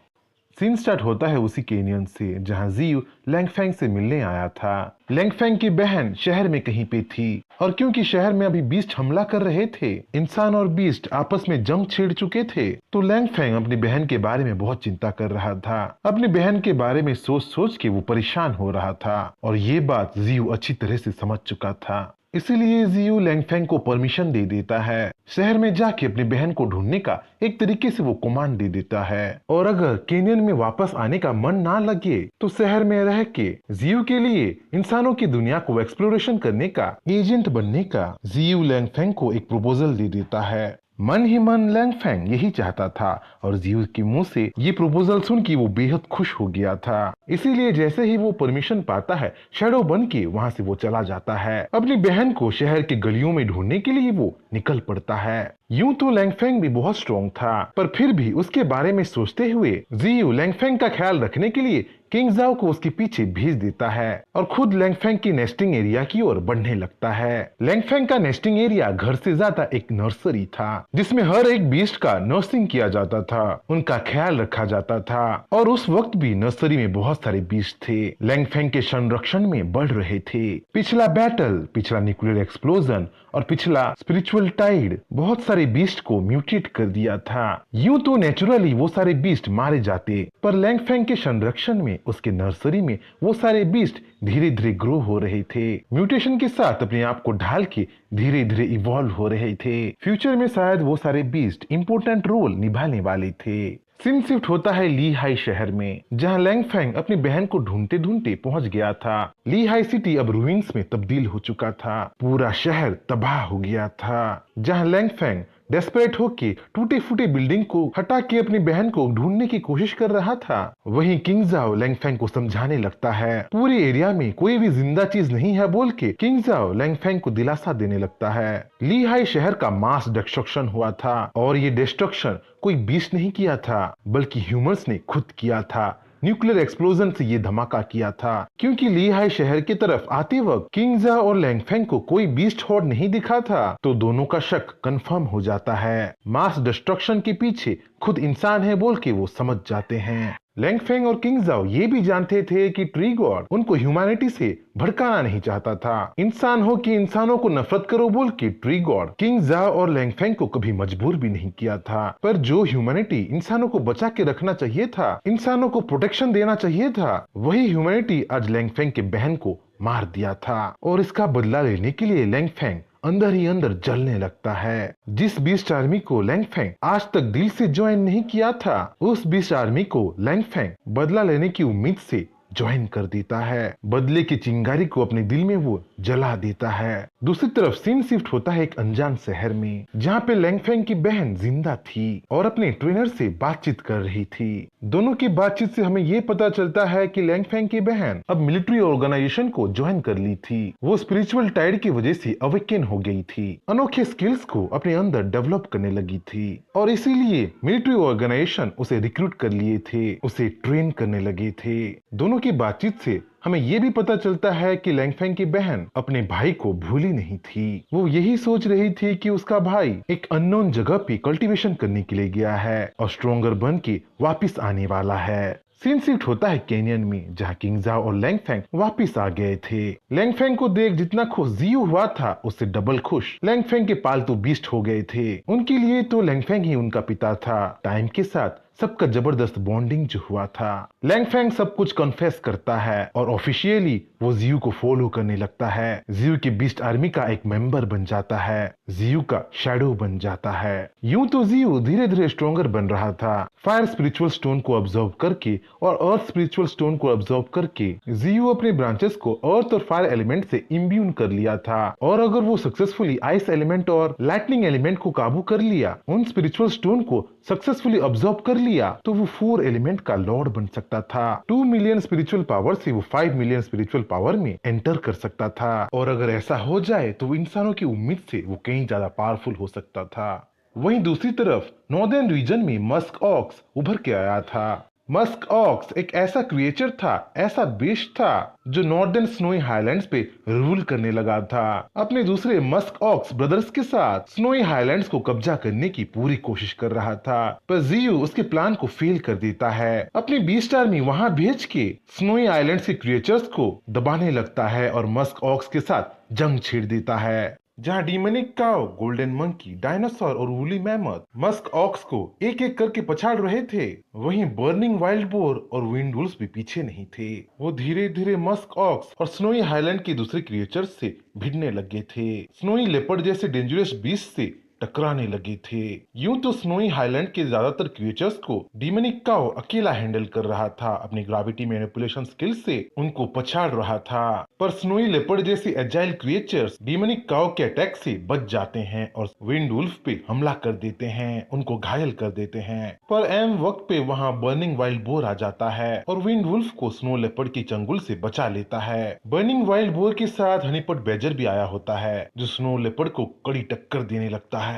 Scene start होता है उसी केनियन से जहां जियो लैंगफेंग से मिलने आया था। लैंगफेंग की बहन शहर में कहीं पे थी और क्योंकि शहर में अभी बीस्ट हमला कर रहे थे, इंसान और बीस्ट आपस में जंग छेड़ चुके थे, तो लैंगफेंग अपनी बहन के बारे में बहुत चिंता कर रहा था। अपनी बहन के बारे में सोच सोच के वो परेशान हो रहा था और ये बात जियो अच्छी तरह से समझ चुका था। इसीलिए जियो लैंगफेंग को परमिशन दे देता है, शहर में जाके अपनी बहन को ढूंढने का एक तरीके से वो कमांड दे देता है। और अगर केनियन में वापस आने का मन ना लगे तो शहर में रह के जियो के लिए इंसानों की दुनिया को एक्सप्लोरेशन करने का एजेंट बनने का जियो लैंगफेंग को एक प्रपोजल दे देता है। मन ही मन लैंगफेंग यही चाहता था और जियो के मुंह से ये प्रपोजल सुन के वो बेहद खुश हो गया था। इसीलिए जैसे ही वो परमिशन पाता है, शैडो बन के वहाँ से वो चला जाता है। अपनी बहन को शहर के गलियों में ढूंढने के लिए वो निकल पड़ता है। यूं तो लैंगफेंग भी बहुत स्ट्रॉन्ग था, पर फिर भी उसके बारे में सोचते हुए जियो लैंगफेंग का ख्याल रखने के लिए किंग जाओ को उसके पीछे भेज देता है और खुद लैंगफेंग की नेस्टिंग एरिया की ओर बढ़ने लगता है। लैंगफेंग का नेस्टिंग एरिया घर से ज्यादा एक नर्सरी था, जिसमें हर एक बीस्ट का नर्सिंग किया जाता था, उनका ख्याल रखा जाता था। और उस वक्त भी नर्सरी में बहुत सारे बीस्ट थे, लैंगफेंग के संरक्षण में बढ़ रहे थे। पिछला बैटल, पिछला न्यूक्लियर एक्सप्लोजन और पिछला स्पिरिचुअल टाइड बहुत सारे बीस्ट को म्यूटेट कर दिया था। यूं तो नेचुरली वो सारे बीस्ट मारे जाते, पर लैंगफेंग के संरक्षण में उसके नर्सरी में वो सारे बीस्ट धीरे धीरे ग्रो हो रहे थे, म्यूटेशन के साथ अपने आप को ढाल के धीरे धीरे इवॉल्व हो रहे थे। फ्यूचर में शायद वो सारे बीस्ट इंपॉर्टेंट रोल निभाने वाले थे। सीन शिफ्ट होता है ली हाई शहर में, जहां लैंगफेंग अपनी बहन को ढूंढते ढूंढते पहुंच गया था। ली हाई सिटी अब रूइंस में तब्दील हो चुका था, पूरा शहर तबाह हो गया था। जहां लैंगफेंग डेस्परेट होके टूटे फूटे बिल्डिंग को हटा के अपनी बहन को ढूंढने की कोशिश कर रहा था, वहीं किंग जाओ लैंगफेंग को समझाने लगता है पूरे एरिया में कोई भी जिंदा चीज नहीं है बोल के किंग जाओ लैंगफेंग को दिलासा देने लगता है। ली हाई शहर का मास डिस्ट्रक्शन हुआ था और ये डिस्ट्रक्शन कोई बीस्ट नहीं किया था, बल्कि ह्यूमंस ने खुद किया था। न्यूक्लियर एक्सप्लोजन से ये धमाका किया था, क्योंकि ली हाई शहर की तरफ आते वक्त किंग जा और लैंगफेंग को कोई बीस्ट हॉर्ड नहीं दिखा था, तो दोनों का शक कंफर्म हो जाता है। मास डिस्ट्रक्शन के पीछे खुद इंसान है बोल के वो समझ जाते हैं। लैंगफेंग और किंग जाओ ये भी जानते थे कि ट्री गॉड उनको ह्यूमैनिटी से भड़काना नहीं चाहता था। इंसान हो कि इंसानों को नफरत करो बोल के ट्री गॉड किंग जाओ और लैंगफेंग को कभी मजबूर भी नहीं किया था। पर जो ह्यूमैनिटी इंसानों को बचा के रखना चाहिए था, इंसानों को प्रोटेक्शन देना चाहिए था, वही ह्यूमैनिटी आज लैंगफेंग के बहन को मार दिया था। और इसका बदला लेने के लिए लैंगफेंग अंदर ही अंदर जलने लगता है। जिस बीस्ट आर्मी को लैंगफेंग आज तक दिल से ज्वाइन नहीं किया था, उस बीस्ट आर्मी को लैंगफेंग बदला लेने की उम्मीद से ज्वाइन कर देता है। बदले की चिंगारी को अपने दिल में वो जला देता है। दूसरी तरफ सीन शिफ्ट होता है एक अनजान शहर में, जहाँ पे लैंगफेंग की बहन जिंदा थी और अपने ट्रेनर से बातचीत कर रही थी। दोनों की बातचीत से हमें ये पता चलता है कि लैंगफेंग की बहन अब मिलिट्री ऑर्गेनाइजेशन को ज्वाइन कर ली थी। वो स्पिरिचुअल टाइड की वजह से अवेकन हो गई थी, अनोखे स्किल्स को अपने अंदर डेवलप करने लगी थी और इसीलिए मिलिट्री ऑर्गेनाइजेशन उसे रिक्रूट कर लिए थे, उसे ट्रेन करने लगे थे। दोनों की बातचीत से हमें ये भी पता चलता है कि लैंगफेंग की बहन अपने भाई को भूली नहीं थी। वो यही सोच रही थी कि उसका भाई एक अननोन जगह पे कल्टीवेशन करने के लिए गया है और स्ट्रोंगर बन के वापिस आने वाला है। सीन शिफ्ट होता है कैनियन में, जहाँ किंगजाओ और लैंगफेंग वापिस आ गए थे। लैंगफेंग को देख जितना खुश जियू हुआ था, उससे डबल खुश लैंगफेंग के पालतू बीस्ट हो गए थे। उनके लिए तो लैंगफेंग ही उनका पिता था। टाइम के साथ सबका जबरदस्त बॉन्डिंग जो हुआ था। लैंगफेंग सब कुछ कन्फेस करता है और ऑफिशियली वो जियू को फॉलो करने लगता है। जियू की बीस्ट आर्मी का एक मेंबर बन जाता है, जियू का शैडो बन जाता है। यूं तो जियू धीरे धीरे स्ट्रोंगर बन रहा था। फायर स्पिरिचुअल स्टोन को ऑब्जर्व करके और अर्थ स्पिरिचुअल स्टोन को ऑब्जर्व करके जियू अपने ब्रांचेस को अर्थ और फायर एलिमेंट से इम्ब्यून कर लिया था। और अगर वो सक्सेसफुली आइस एलिमेंट और लाइटनिंग एलिमेंट को काबू कर लिया, उन स्पिरिचुअल स्टोन को सक्सेसफुली ऑब्जर्व कर लिया, तो वो 4 एलिमेंट का लॉर्ड बन सकता था। 2 मिलियन स्पिरिचुअल पावर से वो 5 मिलियन स्पिरिचुअल पावर में एंटर कर सकता था। और अगर ऐसा हो जाए तो वो इंसानों की उम्मीद से वो कहीं ज्यादा पावरफुल हो सकता था। वहीं दूसरी तरफ नॉर्दर्न रीजन में मस्क ऑक्स उभर के आया था। मस्क ऑक्स एक ऐसा क्रिएचर था, ऐसा बेस्ट था जो नॉर्दर्न स्नोई हाईलैंड्स पे रूल करने लगा था। अपने दूसरे मस्क ऑक्स ब्रदर्स के साथ स्नोई हाईलैंड्स को कब्जा करने की पूरी कोशिश कर रहा था, पर जियू उसके प्लान को फेल कर देता है। अपनी बीस्ट आर्मी वहां भेज के स्नोई आइलैंड्स के क्रिएचर्स को दबाने लगता है और मस्क ऑक्स के साथ जंग छेड़ देता है। जहाँ demonic cow, golden monkey, dinosaur और वूली मैमथ मस्क ऑक्स को एक एक करके पछाड़ रहे थे, वहीं बर्निंग वाइल्ड बोर और विंड वुल्फ भी पीछे नहीं थे। वो धीरे धीरे मस्क ऑक्स और स्नोई हाईलैंड के दूसरे क्रिएचर्स से भिड़ने लगे थे। स्नोई लेपर्ड जैसे डेंजरस बीस्ट से टकराने लगे थे। यूं तो स्नोई हाईलैंड के ज्यादातर क्रिएचर्स को डीमनिक काउ अकेला हैंडल कर रहा था। अपनी ग्रेविटी मैनिपुलेशन स्किल से उनको पछाड़ रहा था, पर स्नोई लेपर्ड जैसे एजाइल क्रिएचर्स डीमनिक काउ के अटैक से बच जाते हैं और विंड वुल्फ पे हमला कर देते हैं, उनको घायल कर देते हैं। पर एम वक्त पे वहाँ बर्निंग वाइल्ड बोर आ जाता है और विंड वुल्फ को स्नो लेपर्ड की चंगुल से बचा लेता है। बर्निंग वाइल्ड बोर के साथ हनीपट बैजर भी आया होता है, जो स्नो लेपर्ड को कड़ी टक्कर देने लगता है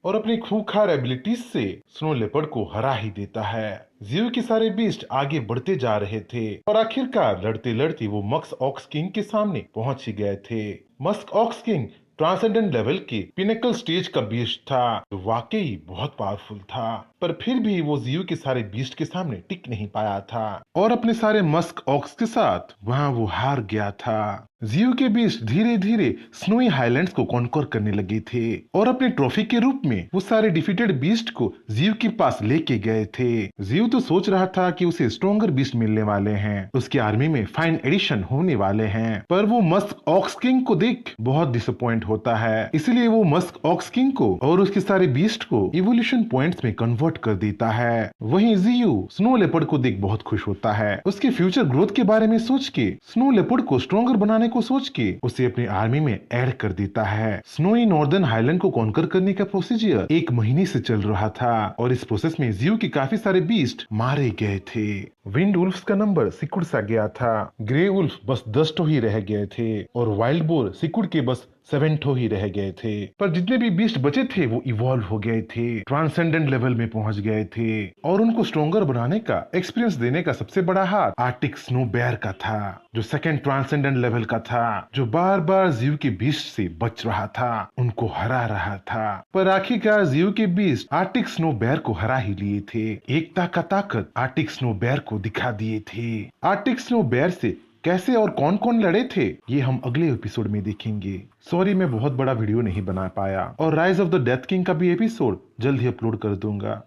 और अपनी खूंखार एबिलिटीज से स्नो लेपर्ड को हरा ही देता है। जियो के सारे बीस्ट आगे बढ़ते जा रहे थे और आखिरकार लड़ते लड़ते वो मस्क ऑक्स किंग के सामने पहुंच ही गए थे। Musk ox king transcendent level के पिनेकल स्टेज का बीस्ट था, जो वाकई बहुत पावरफुल था, पर फिर भी वो जियो के सारे बीस्ट के सामने टिक नहीं पाया था और अपने सारे मस्क ऑक्स के साथ वहां वो हार गया था। जियो के बीस्ट धीरे धीरे स्नोई हाईलैंड्स को कॉन्कर करने लगे थे और अपने ट्रॉफी के रूप में वो सारे डिफीटेड बीस्ट को जियो के पास लेके गए थे। जियो तो सोच रहा था कि उसे स्ट्रॉन्गर बीस्ट मिलने वाले हैं, उसकी आर्मी में फाइन एडिशन होने वाले हैं, पर वो मस्क ऑक्स किंग को देख बहुत डिसअपॉइंट होता है। इसलिए वो मस्क ऑक्स किंग को और उसके सारे बीस्ट को इवोल्यूशन पॉइंट्स में कन्वर्ट कर देता है। वहीं जियो स्नो लेपर्ड को देख बहुत खुश होता है। उसके फ्यूचर ग्रोथ के बारे में सोच के, स्नो लेपर्ड को स्ट्रॉन्गर बनाने को सोच के उसे अपनी आर्मी में ऐड कर देता है। स्नोई नॉर्दर्न हाईलैंड को कॉन्कर करने का प्रोसीजर 1 महीने से चल रहा था और इस प्रोसेस में जियो के काफी सारे बीस्ट मारे गए थे। विंड वुल्फ्स का नंबर सिकुड़ सा गया था, ग्रे वुल्फ बस 10 ठो ही रह गए थे और वाइल्ड बोर सिकुड़ के बस 7 ठो ही रह गए थे। पर जितने भी बीस्ट बचे थे वो इवॉल्व हो गए थे, ट्रांसेंडेंट लेवल में पहुंच गए थे और उनको स्ट्रॉन्गर बनाने का एक्सपीरियंस देने का सबसे बड़ा हाथ आर्टिक स्नो बेयर का था, जो सेकंड ट्रांसेंडेंट लेवल का था, जो बार बार जियो के बीस्ट से बच रहा था, उनको हरा रहा था। पर आखिरकार जियो के बीस्ट आर्टिक स्नो बेयर को हरा ही लिए थे। एकता का ताकत आर्टिक स्नो बेयर को दिखा दिए थे। आर्टिक स्नो बेयर से कैसे और कौन कौन लड़े थे ये हम अगले एपिसोड में देखेंगे। सॉरी मैं बहुत बड़ा वीडियो नहीं बना पाया और rise of the death king का भी एपिसोड जल्द ही अपलोड कर दूंगा।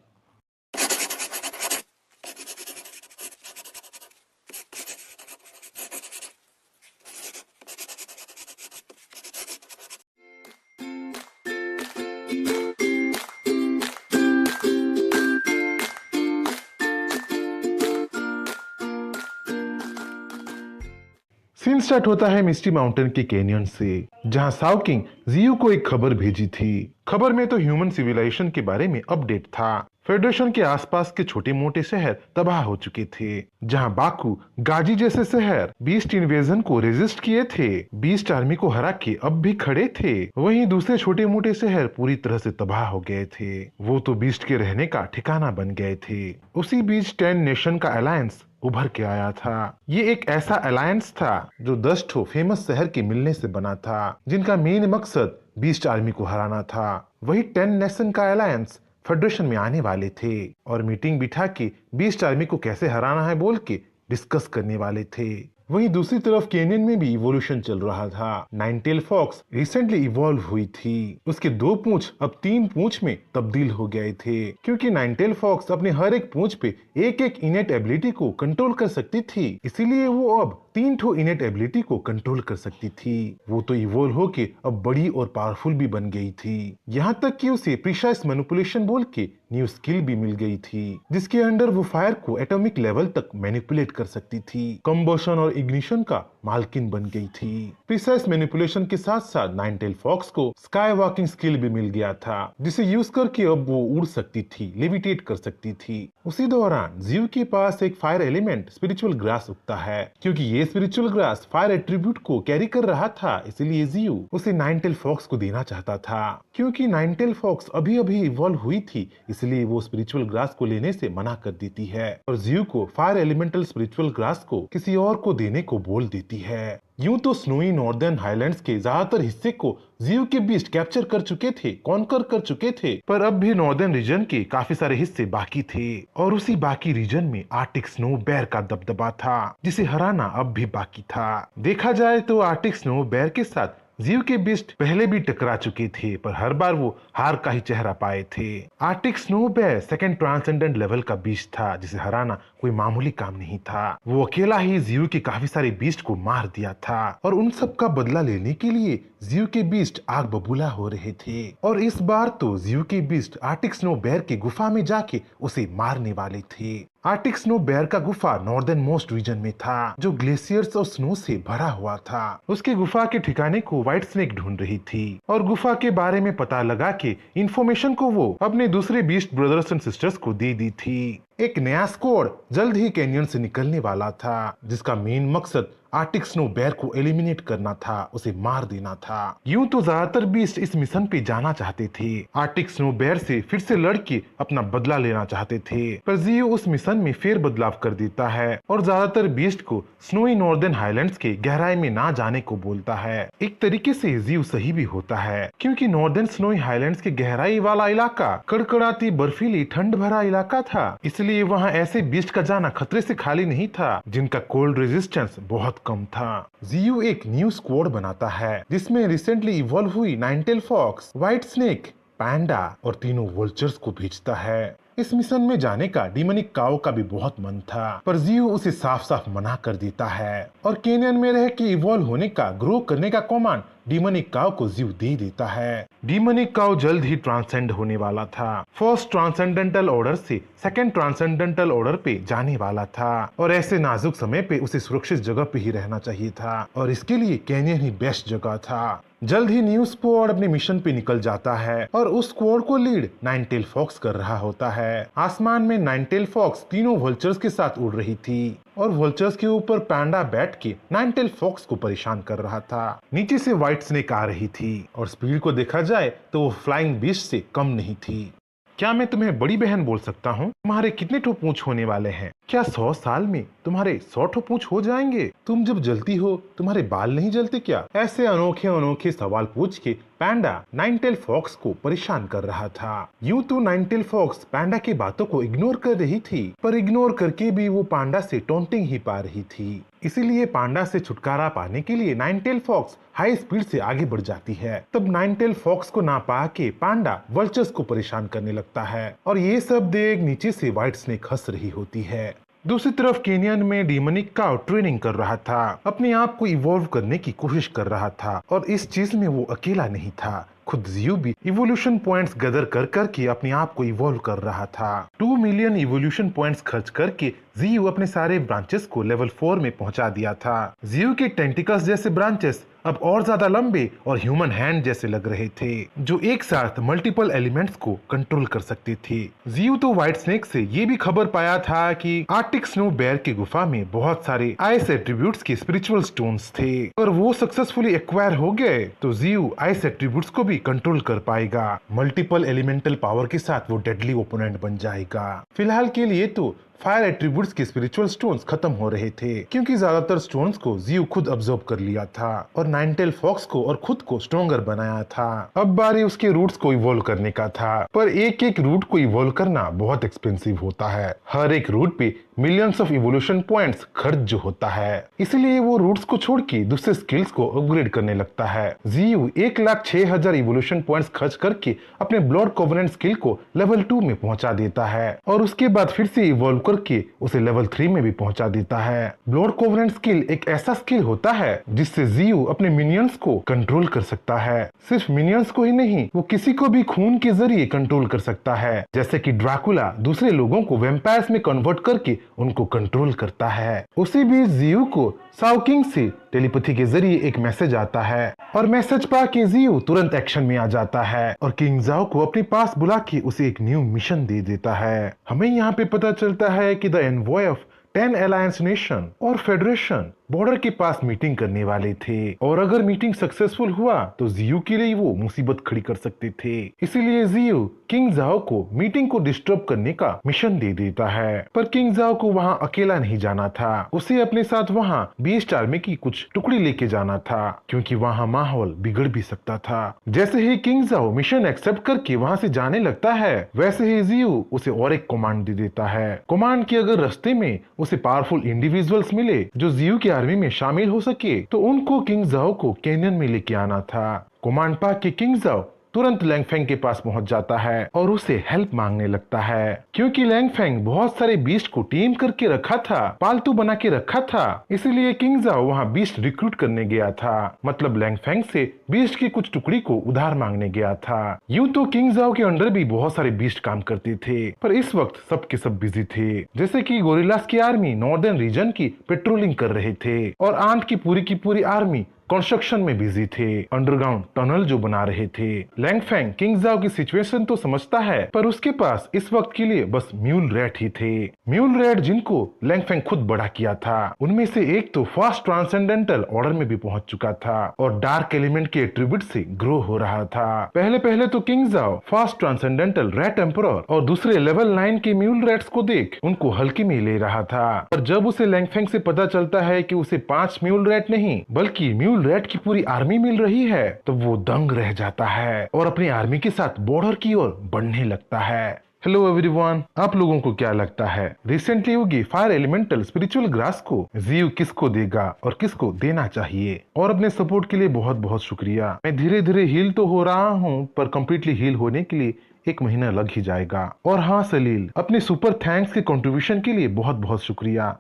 सीन स्टार्ट होता है मिस्टी माउंटेन के कैनियन से, जहां साओ किंग जियू को एक खबर भेजी थी। खबर में तो ह्यूमन सिविलाइजेशन के बारे में अपडेट था। फेडरेशन के आसपास के छोटे मोटे शहर तबाह हो चुके थे, जहां बाकू, गाजी जैसे शहर बीस्ट इन्वेजन को रेजिस्ट किए थे, बीस्ट आर्मी को हरा के अब भी खड़े थे। वहीं दूसरे छोटे मोटे शहर पूरी तरह से तबाह हो गए थे। वो तो बीस्ट के रहने का ठिकाना बन गए थे। उसी बीच 10 नेशन का अलायंस उभर के आया था। ये एक ऐसा अलायंस था जो 10 ठो फेमस शहर के मिलने से बना था, जिनका मेन मकसद बीस्ट आर्मी को हराना था। वही 10 नेशन का अलायंस फेडरेशन में आने वाले थे और मीटिंग बिठा के बीस्ट आर्मी को कैसे हराना है बोल के डिस्कस करने वाले थे। वहीं दूसरी तरफ कैनियन में भी इवोल्यूशन चल रहा था। नाइनटेल फॉक्स रिसेंटली इवॉल्व हुई थी। उसके 2 पूंछ अब 3 पूंछ में तब्दील हो गए थे, क्योंकि नाइनटेल फॉक्स अपने हर एक पूंछ पे एक एक इनेट एबिलिटी को कंट्रोल कर सकती थी। इसीलिए वो अब 3 ठो इनेट एबिलिटी को कंट्रोल कर सकती थी। वो तो इवॉल्व होके अब बड़ी और पावरफुल भी बन गई थी। यहाँ तक कि उसे प्रिसाइज मैनिपुलेशन बोल के न्यू स्किल भी मिल गई थी, जिसके अंडर वो फायर को एटॉमिक लेवल तक मैनिपुलेट कर सकती थी। कंबशन और इग्निशन का मालकिन बन गई थी। प्रिसाइज मैनिपुलेशन के साथ साथ नाइनटेल फॉक्स को स्काई वॉकिंग स्किल भी मिल गया था, जिसे यूज करके अब वो उड़ सकती थी, लेविटेट कर सकती थी। उसी दौरान जियू के पास एक फायर एलिमेंट स्पिरिचुअल ग्रास उगता है। क्योंकि ये स्पिरिचुअल ग्रास फायर एट्रीब्यूट को कैरी कर रहा था, इसलिए जियू उसे नाइनटेल फॉक्स को देना चाहता था। क्योंकि नाइनटेल फॉक्स अभी अभी इवॉल्व हुई थी, इसलिए वो स्पिरिचुअल ग्रास को लेने से मना कर देती है और जियू को फायर एलिमेंटल स्पिरिचुअल ग्रास को किसी और को देने को बोल देती है। यूं तो स्नोई नॉर्दर्न हाईलैंड्स के ज्यादातर हिस्से को जियू के बीस्ट कैप्चर कर चुके थे, कॉन्कर कर चुके थे, पर अब भी नॉर्दर्न रीजन के काफी सारे हिस्से बाकी थे और उसी बाकी रीजन में आर्टिक स्नो बेयर का दबदबा था, जिसे हराना अब भी बाकी था। देखा जाए तो आर्टिक स्नो बेयर के साथ जियू के बीस्ट पहले भी टकरा चुके थे, पर हर बार वो हार का ही चेहरा पाए थे। Arctic snow bear second transcendent level का बीस्ट था, जिसे हराना कोई मामूली काम नहीं था। वो अकेला ही जियू के काफी सारे बीस्ट को मार दिया था और उन सब का बदला लेने के लिए जियू के बीस्ट आग बबूला हो रहे थे। और इस बार तो जियू के बीस्ट आर्टिक स्नो बेयर की गुफा में जाके उसे मारने वाले थे। आर्टिक स्नो बेयर का गुफा नॉर्दर्न मोस्ट रीजन में था, जो ग्लेशियर्स और स्नो से भरा हुआ था। उसकी गुफा के ठिकाने को व्हाइट स्नेक ढूंढ रही थी और गुफा के बारे में पता लगा के इंफॉर्मेशन को वो अपने दूसरे बीस्ट ब्रदर्स एंड सिस्टर्स को दे दी थी। एक नया स्क्वाड जल्द ही कैनियन से निकलने वाला था, जिसका मेन मकसद आर्टिक स्नो बेयर को एलिमिनेट करना था, उसे मार देना था। यूं तो ज्यादातर बीस्ट इस मिशन पे जाना चाहते थे, आर्टिक स्नो बेयर से फिर से लड़के अपना बदला लेना चाहते थे, पर जियो उस मिशन में फेर बदलाव कर देता है और ज्यादातर बीस्ट को स्नोई नॉर्दर्न हाईलैंड्स के गहराई में ना जाने को बोलता है। एक तरीके से जियो सही भी होता है, क्योंकि नॉर्दर्न स्नोई हाईलैंड्स के गहराई वाला इलाका कड़कड़ाती बर्फीली ठंड भरा इलाका था, इसलिए वहाँ ऐसे बीस्ट का जाना खतरे से खाली नहीं था जिनका कोल्ड रेजिस्टेंस बहुत कम था। जियो एक न्यू स्क्वाड बनाता है, जिसमें रिसेंटली इवॉल्व हुई नाइनटेल फॉक्स, व्हाइट स्नेक, पैंडा और तीनों वोल्चर्स को भेजता है। इस मिशन में जाने का डीमनिक काओ का भी बहुत मन था, पर जियो उसे साफ साफ मना कर देता है और कैनियन में रह के इवॉल्व होने का, ग्रो करने का कमांड डीमनिक काओ को जियो दे देता है। डीमनिक काओ जल्द ही ट्रांसेंड होने वाला था। फर्स्ट ट्रांसेंडेंटल ऑर्डर से सेकंड ट्रांसेंडेंटल ऑर्डर पे जाने वाला था और ऐसे नाजुक समय पे उसे सुरक्षित जगह पे ही रहना चाहिए था और इसके लिए कैनियन ही बेस्ट जगह था। जल्द ही न्यू स्क्वाड अपने मिशन पे निकल जाता है और उस स्क्वाड को लीड नाइनटेल फॉक्स कर रहा होता है। आसमान में नाइनटेल फॉक्स तीनों वोल्चर्स के साथ उड़ रही थी और वोल्चर्स के ऊपर पैंडा बैठ के नाइनटेल फॉक्स को परेशान कर रहा था। नीचे से व्हाइट स्नेक आ रही थी और स्पीड को देखा जाए तो वो फ्लाइंग बीस्ट से कम नहीं थी। क्या मैं तुम्हें बड़ी बहन बोल सकता हूँ? तुम्हारे कितने ठो पूंछ होने वाले हैं? क्या 100 साल में तुम्हारे 100 ठो पूंछ हो जाएंगे? तुम जब जलती हो तुम्हारे बाल नहीं जलते क्या? ऐसे अनोखे अनोखे सवाल पूछ के पैंडा नाइनटेल फॉक्स को परेशान कर रहा था। यूं तो नाइनटेल फॉक्स पैंडा की बातों को इग्नोर कर रही थी, पर इग्नोर करके भी वो पांडा से टॉन्टिंग ही पा रही थी। इसीलिए पांडा से छुटकारा पाने के लिए नाइनटेल फॉक्स हाई स्पीड से आगे बढ़ जाती है। तब नाइनटेल फॉक्स को ना पा के पांडा वल्चर्स को परेशान करने लगता है और ये सब देख नीचे से व्हाइट स्नेक हंस रही होती है। दूसरी तरफ कैनियन में डीमनिक काओ ट्रेनिंग कर रहा था, अपने आप को इवॉल्व करने की कोशिश कर रहा था और इस चीज में वो अकेला नहीं था। खुद जियो भी इवोल्यूशन पॉइंट्स गदर कर करके अपने आप को इवॉल्व कर रहा था। 2 मिलियन इवोल्यूशन पॉइंट्स खर्च करके जियू अपने सारे ब्रांचेस को लेवल 4 में पहुंचा दिया था। जियू के टेंटिकल्स जैसे ब्रांचेस अब और ज्यादा लंबे और ह्यूमन हैंड जैसे लग रहे थे, जो एक साथ मल्टीपल एलिमेंट्स को कंट्रोल कर सकते थे। जियू तो व्हाइट स्नेक से ये भी खबर पाया था कि आर्टिक स्नो बेयर की गुफा में बहुत सारे आइस एट्रीब्यूट्स के स्पिरिचुअल स्टोन्स थे, और वो सक्सेसफुली एक्वायर हो गए तो जियू आइस एट्रीब्यूट्स को भी कंट्रोल कर पाएगा। मल्टीपल एलिमेंटल पावर के साथ वो डेडली ओपोनेंट बन जाएगा। फिलहाल के लिए तो फायर एट्रीब्यूट्स के स्पिरिचुअल स्टोन्स खत्म हो रहे थे, क्योंकि ज्यादातर स्टोन्स को जियू खुद अब्सॉर्ब कर लिया था और नाइनटेल फॉक्स को और खुद को स्ट्रॉन्गर बनाया था। अब बारी उसके रूट्स को इवॉल्व करने का था, पर एक एक रूट को इवॉल्व करना बहुत एक्सपेंसिव होता है। हर एक रूट पे मिलियंस ऑफ इवोल्यूशन पॉइंट्स खर्च जो होता है, इसलिए वो रूट्स को छोड़ के दूसरे स्किल्स को अपग्रेड करने लगता है। जियू 1,06,000 इवोल्यूशन पॉइंट्स खर्च करके अपने ब्लड कोवेनेंट स्किल को लेवल 2 में पहुंचा देता है, और उसके बाद फिर से इवॉल्व करके उसे लेवल 3 में भी पहुंचा देता है। ब्लड कोवेनेंट स्किल एक ऐसा स्किल होता है जिससे जियू अपने मिनियंस को कंट्रोल कर सकता है। सिर्फ मिनियंस को ही नहीं, वो किसी को भी खून के जरिए कंट्रोल कर सकता है, जैसे कि ड्रैकुला दूसरे लोगों को वैम्पायर्स में कन्वर्ट करके उनको कंट्रोल करता है। उसी बीच जियू को साओ किंग से टेलीपैथी के जरिए एक मैसेज आता है, और मैसेज पा के जियू तुरंत एक्शन में आ जाता है और किंग जाओ को अपने पास बुला के उसे एक न्यू मिशन दे देता है। हमें यहाँ पे पता चलता है कि the envoy of 10 alliance nation और फेडरेशन बॉर्डर के पास मीटिंग करने वाले थे, और अगर मीटिंग सक्सेसफुल हुआ तो जियू के लिए वो मुसीबत खड़ी कर सकते थे। इसीलिए जियू किंग जाओ को मीटिंग को डिस्टर्ब करने का मिशन दे देता है, पर किंग जाओ को वहाँ अकेला नहीं जाना था, उसे अपने साथ वहाँ बीस्ट आर्मी की कुछ टुकड़ी लेके जाना था, क्योंकि वहाँ माहौल बिगड़ भी सकता था। जैसे ही किंग जाओ मिशन एक्सेप्ट करके वहाँ से जाने लगता है, वैसे ही जियू उसे और एक कमांड दे देता है। कमांड की अगर रास्ते में उसे पावरफुल इंडिविजुअल्स मिले जो जियू के आर्मी में शामिल हो सके, तो उनको किंग जाओ को कैनियन में लेके आना था। कमांड पा के किंग जाओ तुरंत लैंगफेंग के पास पहुंच जाता है और उसे हेल्प मांगने लगता है, क्योंकि लैंगफेंग बहुत सारे बीस्ट को टीम करके रखा था, पालतू बना के रखा था, इसीलिए किंग जाओ वहाँ बीस्ट रिक्रूट करने गया था, मतलब लैंगफेंग से बीस्ट की कुछ टुकड़ी को उधार मांगने गया था। यूं तो किंग जाओ के अंडर भी बहुत सारे बीस्ट काम करते थे, पर इस वक्त सब के सब बिजी थे, जैसे कि गोरिल्लास की आर्मी नॉर्दर्न रीजन की पेट्रोलिंग कर रहे थे, और आंट की पूरी आर्मी कंस्ट्रक्शन में बिजी थे, अंडरग्राउंड टनल जो बना रहे थे। लैंगफेंग किंग जाओ की सिचुएशन तो समझता है, पर उसके पास इस वक्त के लिए बस म्यूल रैट ही थे। म्यूल रैट जिनको लैंगफेंग खुद बड़ा किया था, उनमें से एक तो फास्ट ट्रांसेंडेंटल ऑर्डर में भी पहुंच चुका था और डार्क एलिमेंट के एट्रीब्यूट से ग्रो हो रहा था। पहले तो किंग जाओ फास्ट ट्रांसेंडेंटल रैट एम्परर और दूसरे लेवल 9 के म्यूल रैट्स को देख उनको हल्के में ले रहा था, पर जब उसे लैंगफेंग से पता चलता है कि उसे 5 म्यूल रैट नहीं बल्कि म्यूल रैट की पूरी आर्मी मिल रही है, तो वो दंग रह जाता है और अपनी आर्मी के साथ बॉर्डर की ओर बढ़ने लगता है। हेलो एवरीवन, आप लोगों को क्या लगता है रिसेंटली होगी फायर एलिमेंटल स्पिरिचुअल ग्रास को जियू किसको देगा और किसको देना चाहिए? और अपने सपोर्ट के लिए बहुत बहुत शुक्रिया। मैं धीरे धीरे हील तो हो रहा हूँ, पर कम्प्लीटली हील होने के लिए 1 महीना लग ही जाएगा। और हाँ सलील, अपने सुपर थैंक्स के कंट्रीब्यूशन के लिए बहुत बहुत शुक्रिया।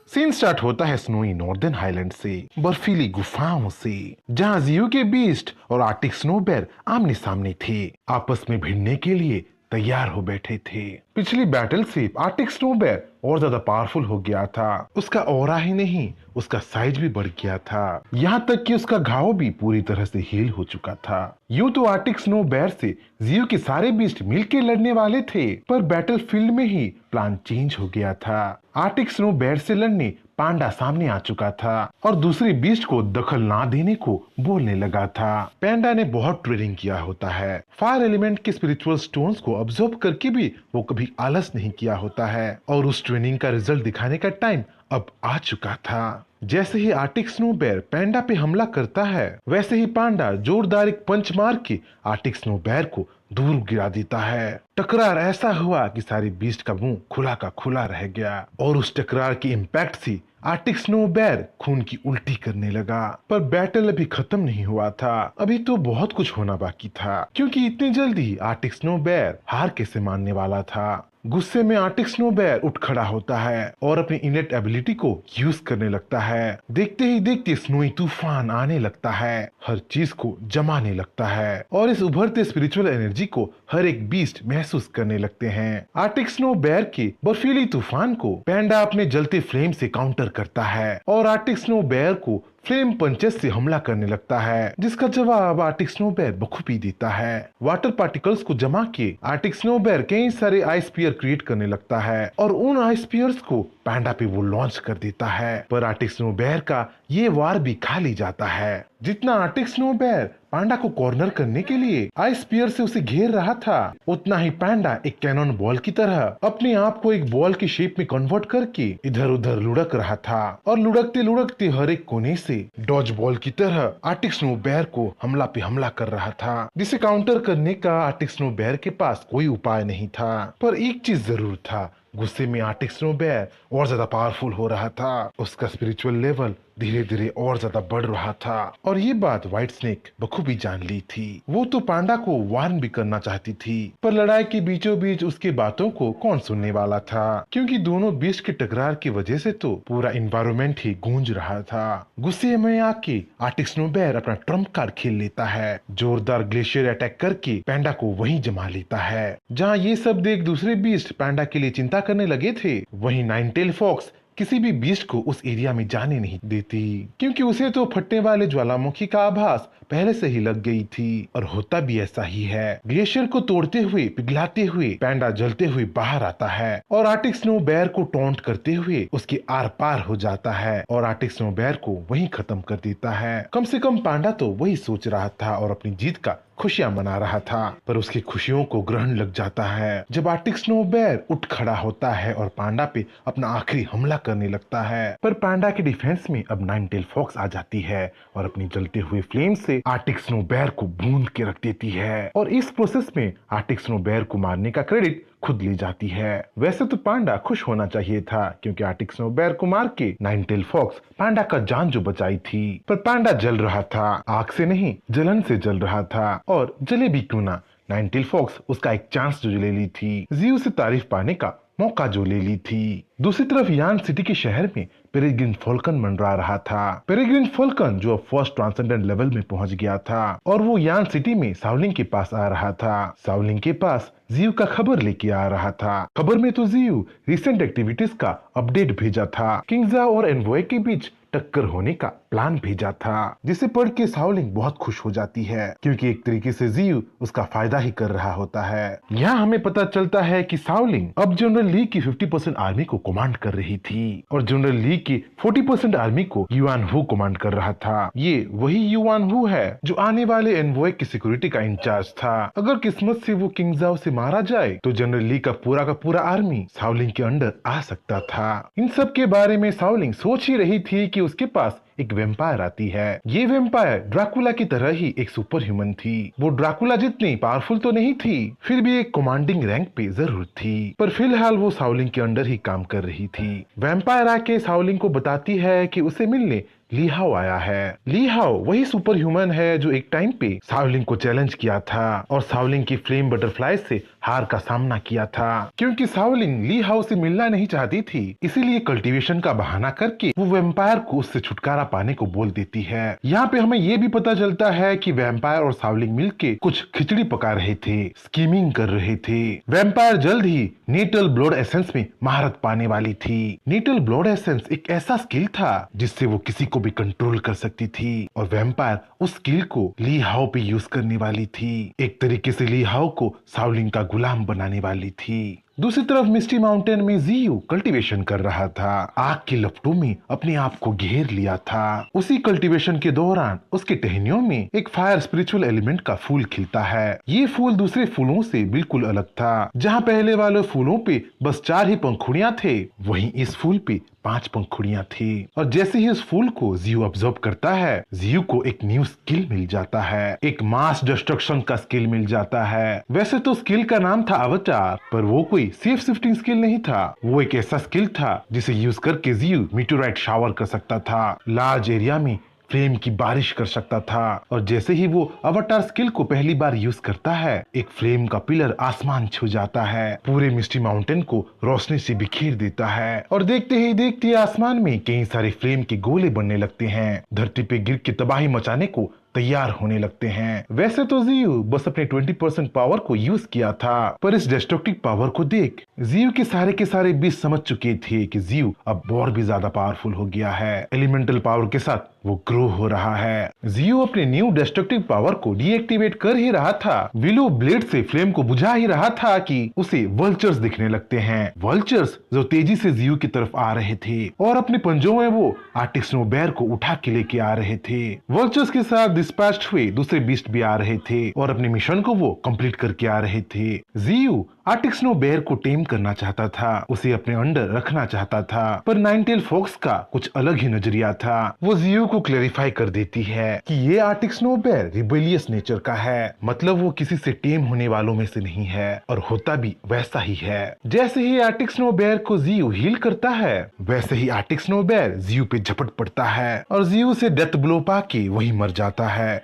सीन स्टार्ट होता है स्नोई नॉर्दर्न हाईलैंड से, बर्फीली गुफाओं से, जहां जियू के बीस्ट और आर्टिक स्नो बेयर आमने सामने थे, आपस में भिड़ने के लिए तैयार हो बैठे थे। पिछली बैटल से आर्टिक स्नो बेयर और ज्यादा पावरफुल हो गया था, उसका ऑरा ही नहीं उसका साइज भी बढ़ गया था, यहाँ तक कि उसका घाव भी पूरी तरह से हील हो चुका था। यूं तो आर्टिक स्नो बेयर से जियू के सारे बीस्ट मिलकर लड़ने वाले थे, पर बैटल फील्ड में ही प्लान चेंज हो गया था। आर्टिक स्नो बेयर से लड़ने पांडा सामने आ चुका था और दूसरे बीस्ट को दखल ना देने को बोलने लगा था। पांडा ने बहुत ट्रेनिंग किया होता है, फायर एलिमेंट के स्पिरिचुअल स्टोन्स को ऑब्जर्व करके भी वो कभी आलस नहीं किया होता है, और उस ट्रेनिंग का रिजल्ट दिखाने का टाइम अब आ चुका था। जैसे ही आर्टिक स्नो बेयर पांडा पे हमला करता है, वैसे ही पांडा जोरदार एक पंच मार के आर्टिक स्नो बेयर को दूर गिरा देता है। टकरार ऐसा हुआ कि सारे बीस्ट का मुंह खुला का खुला रह गया और उस टकरार की इम्पैक्ट से आर्टिक स्नो बेयर खून की उल्टी करने लगा। पर बैटल अभी खत्म नहीं हुआ था, अभी तो बहुत कुछ होना बाकी था, क्योंकि इतनी जल्दी आर्टिक स्नो बेयर हार कैसे मानने वाला था। गुस्से में आर्टिक स्नो बेयर उठ खड़ा होता है और अपनी इनेट एबिलिटी को यूज करने लगता है। देखते ही देखते स्नोई तूफान आने लगता है, हर चीज को जमाने लगता है और इस उभरते स्पिरिचुअल एनर्जी को हर एक बीस्ट महसूस करने लगते हैं। आर्टिक स्नो बेयर के बर्फीली तूफान को पैंडा अपने जलते फ्लेम से काउंटर करता है और आर्टिक स्नो बेयर को फ्लेम पंचेस से हमला करने लगता है, जिसका जवाब आर्टिक स्नो बेयर बखूबी देता है। वाटर पार्टिकल्स को जमा के आर्टिक स्नो बेयर कई सारे आइस स्पीयर क्रिएट करने लगता है और उन आइस स्पीयर्स को पैंडा पे वो लॉन्च कर देता है। पर आर्टिक स्नो बेयर का ये वार भी खा ली जाता है। जितना आर्टिक स्नो बेयर पांडा को कॉर्नर करने के लिए आइस स्पीयर से उसे घेर रहा था, उतना ही पांडा एक कैनन बॉल की तरह अपने आप को एक बॉल की शेप में कन्वर्ट करके इधर उधर लुढ़क रहा था और लुढ़कते लुढ़कते हर एक कोने से डॉज बॉल की तरह आर्टिक स्नो बेयर को हमला पे हमला कर रहा था, जिसे काउंटर करने का आर्टिक स्नो बेयर के पास कोई उपाय नहीं था। पर एक चीज जरूर था, गुस्से में आर्टिक स्नो बेयर और ज्यादा पावरफुल हो रहा था, उसका स्पिरिचुअल लेवल धीरे धीरे और ज्यादा बढ़ रहा था और ये बात व्हाइट स्नेक बखूबी जान ली थी। वो तो पांडा को वार्न भी करना चाहती थी, पर लड़ाई के बीचों बीच उसके बातों को कौन सुनने वाला था, क्योंकि दोनों बीस्ट के टकरार की वजह से तो पूरा इन्वायरमेंट ही गूंज रहा था। गुस्से में आके आर्टिक स्नो बेयर अपना ट्रम्प कार्ड खेल लेता है, जोरदार ग्लेशियर अटैक करके पैंडा को वहीं जमा लेता है। जहाँ ये सब देख दूसरे बीस्ट पैंडा के लिए चिंता करने लगे थे, वहीं नाइन टेल फॉक्स किसी भी बीस्ट को उस एरिया में जाने नहीं देती, क्योंकि उसे तो फटने वाले ज्वालामुखी का आभास पहले से ही लग गई थी और होता भी ऐसा ही है। ग्लेशियर को तोड़ते हुए पिघलाते हुए पैंडा जलते हुए बाहर आता है और आर्टिक स्नो बेयर को टॉन्ट करते हुए उसके आर पार हो जाता है और आर्टिक स्नो बेयर को वहीं खत्म कर देता है। कम से कम पांडा तो वही सोच रहा था और अपनी जीत का खुशियां मना रहा था, पर उसकी खुशियों को ग्रहण लग जाता है जब आर्टिक स्नो बेयर उठ खड़ा होता है और पांडा पे अपना आखिरी हमला करने लगता है। पर पांडा के डिफेंस में अब नाइन टेल फॉक्स आ जाती है और अपनी जलते हुए फ्लेम से आर्टिक स्नो बेयर को भून के रख देती है और इस प्रोसेस में आर्टिक स्नो बेयर को मारने का क्रेडिट खुद ली जाती है। वैसे तो पांडा खुश होना चाहिए था, क्योंकि आर्टिक स्नो बेयर को मार के नाइन टेल फॉक्स पांडा का जान जो बचाई थी, पर पांडा जल रहा था, आग से नहीं जलन से जल रहा था और जले भी क्यों ना, नाइन टेल फॉक्स उसका एक चांस जो ले ली थी, जियो से तारीफ पाने का मौका जो ले ली थी। दूसरी तरफ यान सिटी के शहर में पेरेग्रिन फॉल्कन मंडरा रहा था। पेरेग्रिन फॉल्कन जो अब फर्स्ट ट्रांसेंडेंट लेवल में पहुंच गया था और वो यान सिटी में सावलिंग के पास आ रहा था। सावलिंग के पास जियो का खबर लेके आ रहा था। खबर में तो जियो रिसेंट एक्टिविटीज का अपडेट भेजा था, किंगजा और एनवॉय के बीच टक्कर होने का प्लान भेजा था, जिसे पढ़ के सावलिंग बहुत खुश हो जाती है, क्योंकि एक तरीके से जियो उसका फायदा ही कर रहा होता है। यहाँ हमें पता चलता है कि सावलिंग अब जनरल ली की 50% आर्मी को कमांड कर रही थी और जनरल ली की 40% आर्मी को युआन हू कमांड कर रहा था। ये वही युआन हू है जो आने वाले एनवॉय की सिक्योरिटी का इंचार्ज था। अगर किस्मत से वो किंगजाओ से मारा जाए तो जनरल ली का पूरा आर्मी सावलिंग के अंडर आ सकता था। इन सब के बारे में सावलिंग सोच ही रही थी कि उसके पास एक वेम्पायर आती है। ये वेम्पायर ड्राकुला की तरह ही एक सुपर ह्यूमन थी। वो ड्राकुला जितनी पावरफुल तो नहीं थी, फिर भी एक कमांडिंग रैंक पे जरूर थी, पर फिलहाल वो सावलिंग के अंडर ही काम कर रही थी। वेम्पायर आके सावलिंग को बताती है कि उसे मिलने ली हाओ आया है। ली हाओ वही सुपर ह्यूमन है जो एक टाइम पे सावलिंग को चैलेंज किया था और सावलिंग की फ्लेम बटरफ्लाई से हार का सामना किया था। क्योंकि सावलिंग ली हाओ से मिलना नहीं चाहती थी, इसीलिए कल्टीवेशन का बहाना करके वो वेम्पायर को उससे छुटकारा पाने को बोल देती है। यहाँ पे हमें ये भी पता चलता है कि वेम्पायर और सावलिंग मिलके कुछ खिचड़ी पका रहे थे, स्कीमिंग कर रहे थे। वेम्पायर जल्द ही नेटल ब्लड एसेंस में महारत पाने वाली थी। नेटल ब्लड एसेंस एक ऐसा स्किल था जिससे वो किसी को भी कंट्रोल कर सकती थी और वेम्पायर उस स्किल को ली हाओ पे यूज करने वाली थी। एक तरीके से ली हाओ को सावलिंग का गुलाम बनाने वाली थी। दूसरी तरफ मिस्टी माउंटेन में जियू कल्टीवेशन कर रहा था। आग की लपटों में अपने आप को घेर लिया था। उसी कल्टीवेशन के दौरान उसके टहनियों में एक फायर स्पिरिचुअल एलिमेंट का फूल खिलता है। ये फूल दूसरे फूलों से बिल्कुल अलग था। जहाँ पहले वाले फूलों पे बस 4 ही पंखुड़ियां थे, वहीं इस फूल पे 5 पंखुड़ियां थी। और जैसे ही इस फूल को जियू ऑब्जर्व करता है, जियू को एक न्यू स्किल मिल जाता है। एक मास डिस्ट्रक्शन का स्किल मिल जाता है। वैसे तो स्किल का नाम था अवतार, पर वो कोई सेफ शिफ्टिंग स्किल नहीं था। वो एक ऐसा स्किल था जिसे यूज करके जियू मीटोराइट शावर कर सकता था, लार्ज एरिया में फ्लेम की बारिश कर सकता था। और जैसे ही वो अवतार स्किल को पहली बार यूज करता है, एक फ्लेम का पिलर आसमान छू जाता है, पूरे मिस्टी माउंटेन को रोशनी से बिखेर देता है। और देखते ही देखते आसमान में कई सारे फ्लेम के गोले बनने लगते हैं, धरती पे गिर के तबाही मचाने को तैयार होने लगते हैं। वैसे तो जियू बस अपने 20% पावर को यूज किया था, पर इस डिस्ट्रक्टिव पावर को देख जियू के सारे बीच समझ चुके थे कि जियू अब और भी ज्यादा पावरफुल हो गया है। एलिमेंटल पावर के साथ वो ग्रो हो रहा है। जियू अपने न्यू डिस्ट्रक्टिव पावर को डीएक्टिवेट कर ही रहा था। विलो ब्लेड से फ्लेम को बुझा ही रहा था कि उसे वल्चर्स दिखने लगते हैं। वल्चर्स जो तेजी से जियू की तरफ आ रहे थे और अपने पंजों में वो आर्टिक स्नो बेयर को उठा के लेके आ रहे थे। वल्चर्स के साथ डिस्पैच्ड हुए दूसरे बीस्ट भी आ रहे थे और अपने मिशन को वो कंप्लीट करके आ रहे थे। जियू आर्टिक स्नो बेयर को टेम करना चाहता था, उसे अपने अंडर रखना चाहता था, पर नाइनटेल फॉक्स का कुछ अलग ही नजरिया था। वो जियू को क्लैरिफाई कर देती है कि ये arctic snow bear rebellious nature का है, मतलब वो किसी से टेम होने वालों में से नहीं है और होता भी वैसा ही है। जैसे ही आर्टिक स्नो बेयर को जियू हील करता है, वैसे ही आर्टिक स्नो बेयर जियू पे झपट पड़ता है और जियू से डेथ ब्लो पाके वही मर जाता है।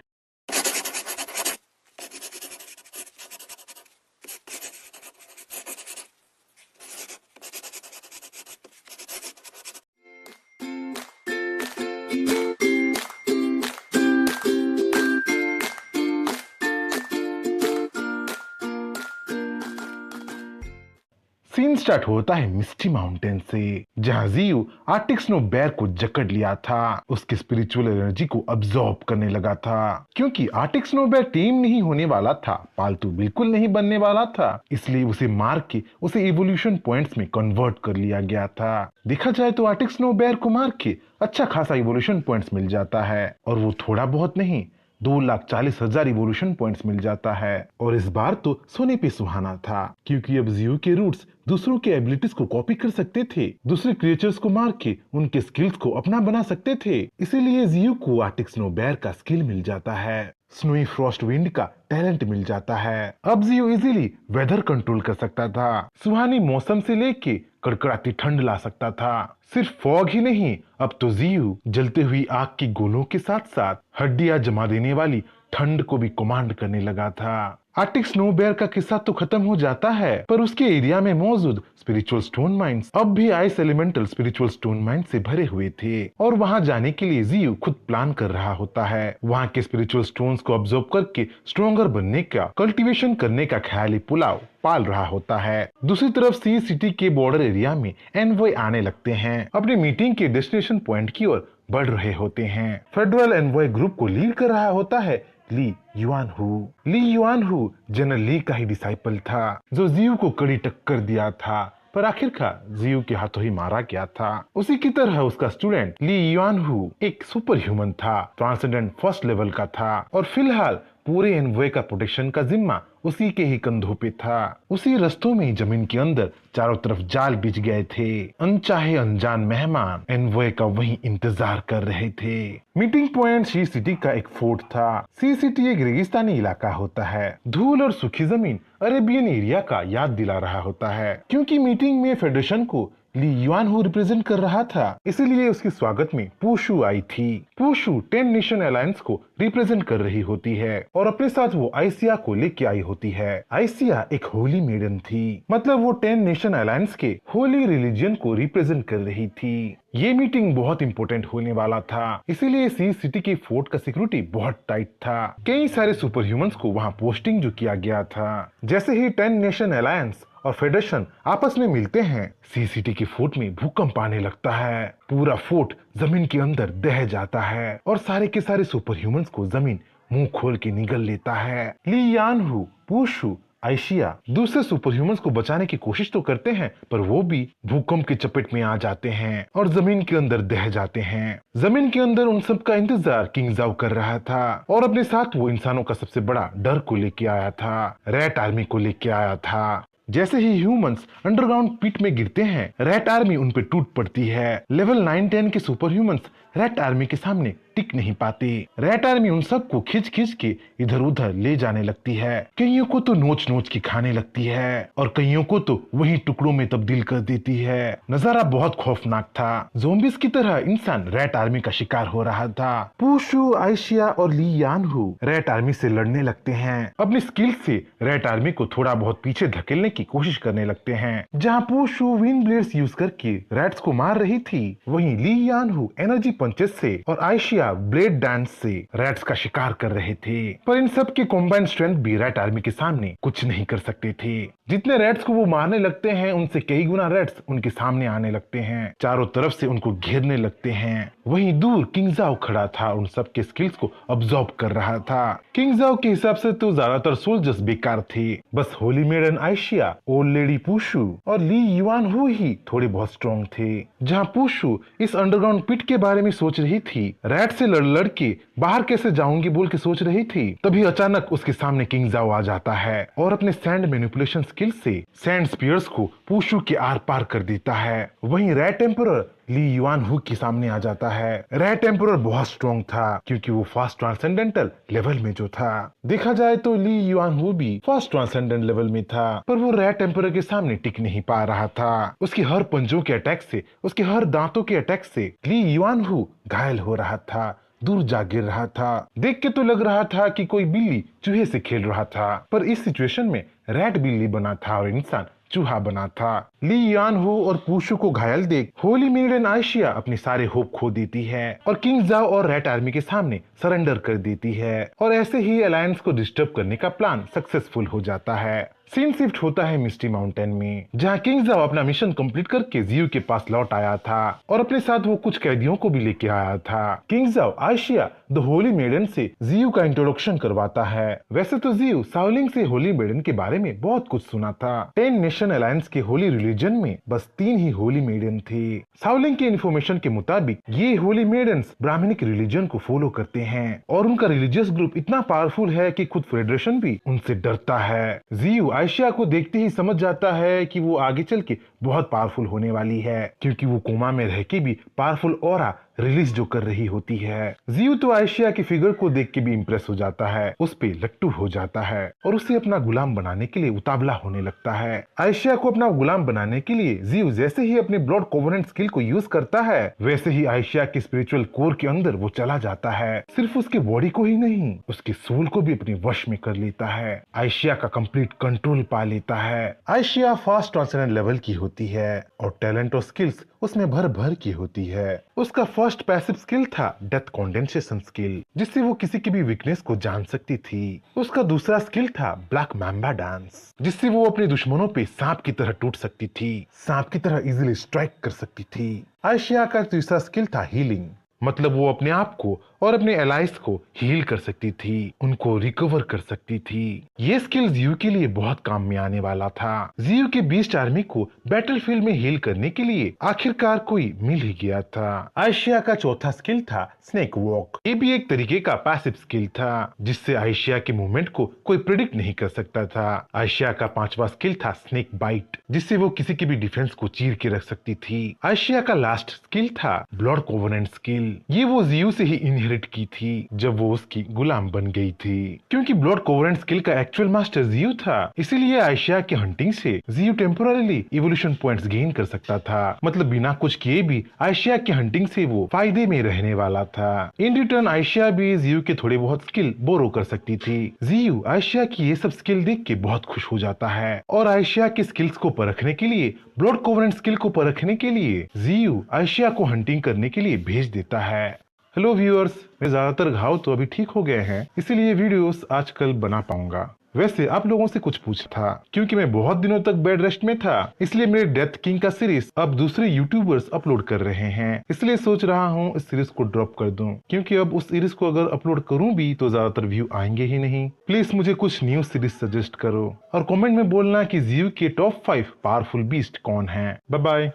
सीन स्टार्ट होता है मिस्टी माउंटेन से, जहां जियू आर्टिक स्नो बेयर को जकड़ लिया था, उसकी स्पिरिचुअल एनर्जी को अब्सॉर्ब करने लगा था। क्योंकि आर्टिक स्नो बेयर टीम नहीं होने वाला था, पालतू बिल्कुल नहीं बनने वाला था, इसलिए उसे मार के उसे इवोल्यूशन पॉइंट्स में कन्वर्ट कर लिया गया था। देखा जाए तो आर्टिक स्नो बेयर को मार के अच्छा खासा इवोल्यूशन पॉइंट्स मिल जाता है, और वो थोड़ा बहुत नहीं, 2,40,000 इवोल्यूशन पॉइंट्स मिल जाता है। और इस बार तो सोने पे सुहाना था, क्योंकि अब जियू के रूट्स दूसरों के एबिलिटीज को कॉपी कर सकते थे, दूसरे क्रिएचर्स को मार के उनके स्किल्स को अपना बना सकते थे। इसीलिए जियू को आर्टिक स्नो बेयर का स्किल मिल जाता है, स्नोई फ्रॉस्ट विंड का टैलेंट मिल जाता है। अब जियू इजीली वेदर कंट्रोल कर सकता था, सुहानी मौसम से लेके कड़कड़ाती ठंड ला सकता था। सिर्फ फॉग ही नहीं, अब तो जियू जलते हुई आग की गोलों के साथ साथ हड्डियां जमा देने वाली ठंड को भी कमांड करने लगा था। आर्टिक स्नो बेयर का किस्सा तो खत्म हो जाता है, पर उसके एरिया में मौजूद स्पिरिचुअल स्टोन माइंस अब भी ice elemental spiritual stone mines से भरे हुए थे, और वहां जाने के लिए जियू खुद प्लान कर रहा होता है। वहां के स्पिरिचुअल स्टोन्स को ऑब्जर्व करके स्ट्रॉन्गर बनने का, कल्टीवेशन करने का ख्याली पुलाव पाल रहा होता है। दूसरी तरफ सी सिटी के बॉर्डर एरिया में एनवॉय आने लगते हैं, अपने मीटिंग के डेस्टिनेशन पॉइंट की ओर बढ़ रहे होते हैं। फेडरल एनवॉय ग्रुप को लीड कर रहा होता है Li Yuan Hu. Li Yuan Hu general Li का ही डिसाइपल था, जो जियू को कड़ी टक्कर दिया था, पर आखिरकार जियू के हाथों ही मारा गया था। उसी की तरह उसका स्टूडेंट ली युआन हु एक सुपर ह्यूमन था, ट्रांसेंडेंट फर्स्ट लेवल का था, और फिलहाल पूरे एनवॉय का प्रोटेक्शन का जिम्मा उसी के ही कंधों पे था। उसी रस्तों में जमीन के अंदर चारों तरफ जाल बिछ गए थे, अनचाहे अनजान मेहमान एनवॉय का वहीं इंतजार कर रहे थे। मीटिंग पॉइंट सी सिटी का एक फोर्ट था। सी सिटी एक रेगिस्तानी इलाका होता है, धूल और सूखी जमीन अरेबियन एरिया का याद दिला रहा होता है। क्योंकि मीटिंग में फेडरेशन को ली युआन हु रिप्रेजेंट कर रहा था, इसीलिए उसके स्वागत में पूशु आई थी। पूशु 10 नेशन अलायंस को रिप्रेजेंट कर रही होती है, और अपने साथ वो आइसिया को लेके आई होती है। आइसिया एक होली मेडन थी, मतलब वो 10 नेशन अलायंस के होली रिलीजन को रिप्रेजेंट कर रही थी। ये मीटिंग बहुत इंपॉर्टेंट होने वाला था, इसीलिए सी सिटी के फोर्ट का सिक्योरिटी बहुत टाइट था। कई सारे सुपर ह्यूमंस को वहाँ पोस्टिंग जो किया गया था। जैसे ही 10 नेशन अलायंस और फेडरेशन आपस में मिलते हैं, सी सिटी के फोर्ट में भूकंप आने लगता है। पूरा फोर्ट जमीन के अंदर दह जाता है, और सारे के सारे सुपर ह्यूमंस को जमीन मुंह खोल के निगल लेता है। ली यान हु, पूशु, आयशिया दूसरे सुपर ह्यूमंस को बचाने की कोशिश तो करते हैं, पर वो भी भूकंप की चपेट में आ जाते हैं और जमीन के अंदर दह जाते हैं। जमीन के अंदर उन सब का इंतजार किंग जाओ कर रहा था और अपने साथ वो इंसानों का सबसे बड़ा डर को लेके आया था, रैट आर्मी को लेके आया था। जैसे ही ह्यूमंस अंडरग्राउंड पिट में गिरते हैं, रैट आर्मी उन पे टूट पड़ती है। लेवल 9-10 के सुपर ह्यूमंस रैट आर्मी के सामने टिक नहीं पाते। रैट आर्मी उन सबको खींच खींच के इधर उधर ले जाने लगती है। कईयों को तो नोच नोच के खाने लगती है और कईयों को तो वही टुकड़ों में तब्दील कर देती है। नजारा बहुत खौफनाक था। ज़ोंबीज की तरह इंसान रैट आर्मी का शिकार हो रहा था। पूशु, आयशिया और ली यानहू रैट आर्मी से लड़ने लगते हैं। अपनी स्किल से रैट आर्मी को थोड़ा बहुत पीछे धकेलने की कोशिश करने लगते हैं। जहाँ पूशु विंड ब्लेड्स यूज करके रैट्स को मार रही थी, वहीं ली यानहू एनर्जी पंचेस से और आयशिया ब्लेड डांस से रैट्स का शिकार कर रहे थे। पर इन सब की कॉम्बाइंड स्ट्रेंथ भी रैट आर्मी के सामने कुछ नहीं कर सकते थे। जितने रैट्स को वो मारने लगते हैं, उनसे कई गुना रैट्स उनके सामने आने लगते हैं, चारों तरफ से उनको घेरने लगते हैं। वहीं दूर किंग जाओ खड़ा था, उन सब के स्किल्स को ऑब्जर्व कर रहा था। किंग जाओ के हिसाब से तो ज्यादातर सोल्जर्स बेकार थे, बस होली मेडन आयशिया, ओल्ड लेडी पूशु और ली युआनहू ही थोड़े बहुत स्ट्रॉन्ग थे। जहाँ पूशु इस अंडरग्राउंड पिट के बारे में सोच रही थी, रैट से लड़ लड़ के बाहर कैसे जाऊंगी बोल के सोच रही थी, तभी अचानक उसके सामने किंग जाओ आ जाता है और अपने सैंड मैनिपुलेशन स्किल से सैंड स्पीयर्स को पूशु के आर पार कर देता है। वहीं रैट एम्परर ली युआनहू के सामने आ जाता है। रैट एम्परर बहुत स्ट्रॉन्ग था क्योंकि वो फर्स्ट ट्रांसेंडेंटल लेवल में जो था। देखा जाए तो ली युआनहू भी फर्स्ट ट्रांसेंडेंट लेवल में था, पर वो रैट एम्परर के सामने टिक नहीं पा रहा था। उसके हर पंजों के अटैक से, उसके हर दांतों के अटैक से ली युआनहू घायल हो रहा था, दूर जा गिर रहा था। देख के तो लग रहा था कि कोई बिल्ली चूहे से खेल रहा था, पर इस सिचुएशन में रैट बिल्ली बना था और इंसान चूहा बना था। ली यानहू और पूशु को घायल देख होली मेडन आयशिया अपने सारे होप खो देती है और किंग जाओ और रैट आर्मी के सामने सरेंडर कर देती है और ऐसे ही अलायंस को डिस्टर्ब करने का प्लान सक्सेसफुल हो जाता है। सीन शिफ्ट होता है मिस्टी माउंटेन में, जहाँ किंग जाओ अपना मिशन कंप्लीट करके जियो के पास लौट आया था और अपने साथ वो कुछ कैदियों को भी लेके आया था। किंग जाओ आयशिया द होली मेडन से जियो का इंट्रोडक्शन करवाता है। वैसे तो जियो शाओलिंग से होली मेडन के बारे में बहुत कुछ सुना था। 10 नेशन अलायंस के होली रिलीजन में बस 3 ही होली मेडन थे। शाओलिंग के इन्फॉर्मेशन के मुताबिक ये होली मेडन्स ब्राह्मणिक रिलीजन को फॉलो करते हैं और उनका रिलीजियस ग्रुप इतना पावरफुल है कि खुद फेडरेशन भी उनसे डरता है। जियो आयशिया को देखते ही समझ जाता है कि वो आगे चल के बहुत पावरफुल होने वाली है, क्योंकि वो कोमा में रह के भी पावरफुल ऑरा रिलीज जो कर रही होती है। जियो तो आयशिया की फिगर को देख के भी इम्प्रेस हो जाता है, उस पे लट्टू हो जाता है और उसे अपना गुलाम बनाने के लिए उतावला होने लगता है। आयशिया को अपना गुलाम बनाने के लिए जियो जैसे ही अपने ब्लड कोवेनेंट स्किल को यूज करता है, वैसे ही आयशिया के स्पिरिचुअल कोर के अंदर वो चला जाता है। सिर्फ उसके बॉडी को ही नहीं, उसके सोल को भी अपने वश में कर लेता है। आयशिया का कंप्लीट कंट्रोल पा लेता है। आयशिया फास्ट ट्रांसेंडेंट लेवल की होती है और टैलेंट और स्किल्स उसमें भर भर की होती है। उसका फर्स्ट पैसिव स्किल था डेथ कंडेंसेशन स्किल, जिससे वो किसी की भी वीकनेस को जान सकती थी। उसका दूसरा स्किल था ब्लैक मैम्बा डांस, जिससे वो अपने दुश्मनों पे सांप की तरह टूट सकती थी, सांप की तरह इजीली स्ट्राइक कर सकती थी। आयशिया का तीसरा स्किल था हीलिंग, मतलब वो अपने आप को और अपने एलाइज को हील कर सकती थी, उनको रिकवर कर सकती थी। ये स्किल जियो के लिए बहुत काम में आने वाला था। जियो के बीस्ट आर्मी को बैटलफील्ड में हील करने के लिए आखिरकार कोई मिल ही गया था। आयशिया का चौथा स्किल था स्नेक वॉक। ये भी एक तरीके का पैसिव स्किल था, जिससे आयशिया के मूवमेंट को कोई प्रिडिक्ट नहीं कर सकता था। आयशिया का पांचवा स्किल था स्नेक बाइट, जिससे वो किसी की भी डिफेंस को चीर के रख सकती थी। आयशिया का लास्ट स्किल था ब्लड कोवेनेंट स्किल। ये वो जियो से ही इनहेरिट की थी जब वो उसकी गुलाम बन गई थी। क्योंकि ब्लड कोवेनेंट स्किल का एक्चुअल मास्टर जियो था, इसीलिए आयशिया की हंटिंग से जियो टेम्पोररीली इवोल्यूशन पॉइंट्स गेन कर सकता था। मतलब बिना कुछ किए भी आयशिया की हंटिंग से वो फायदे में रहने वाला था। इन रिटर्न आयशिया भी जियो के थोड़े बहुत स्किल बोरो कर सकती थी। जियो आयशिया की ये सब स्किल देख के बहुत खुश हो जाता है और आयशिया की स्किल्स को परखने के लिए, ब्लड कोवेनेंट स्किल को परखने के लिए जियो आयशिया को हंटिंग करने के लिए भेज देता है। हेलो व्यूअर्स, मेरे ज्यादातर घाव तो अभी ठीक हो गए हैं, इसीलिए वीडियोस आजकल बना पाऊंगा। वैसे आप लोगों से कुछ पूछा था, क्योंकि मैं बहुत दिनों तक बेड रेस्ट में था, इसलिए मेरे डेथ किंग का सीरीज अब दूसरे यूट्यूबर्स अपलोड कर रहे हैं, इसलिए सोच रहा हूँ इस सीरीज को ड्रॉप कर दूं, क्योंकि अब उस सीरीज को अगर अपलोड करूं भी तो ज्यादातर व्यू आएंगे ही नहीं। प्लीज मुझे कुछ न्यू सीरीज सजेस्ट करो और कमेंट में बोलना कि जियो के टॉप 5 पावरफुल बीस्ट कौन है। Bye bye.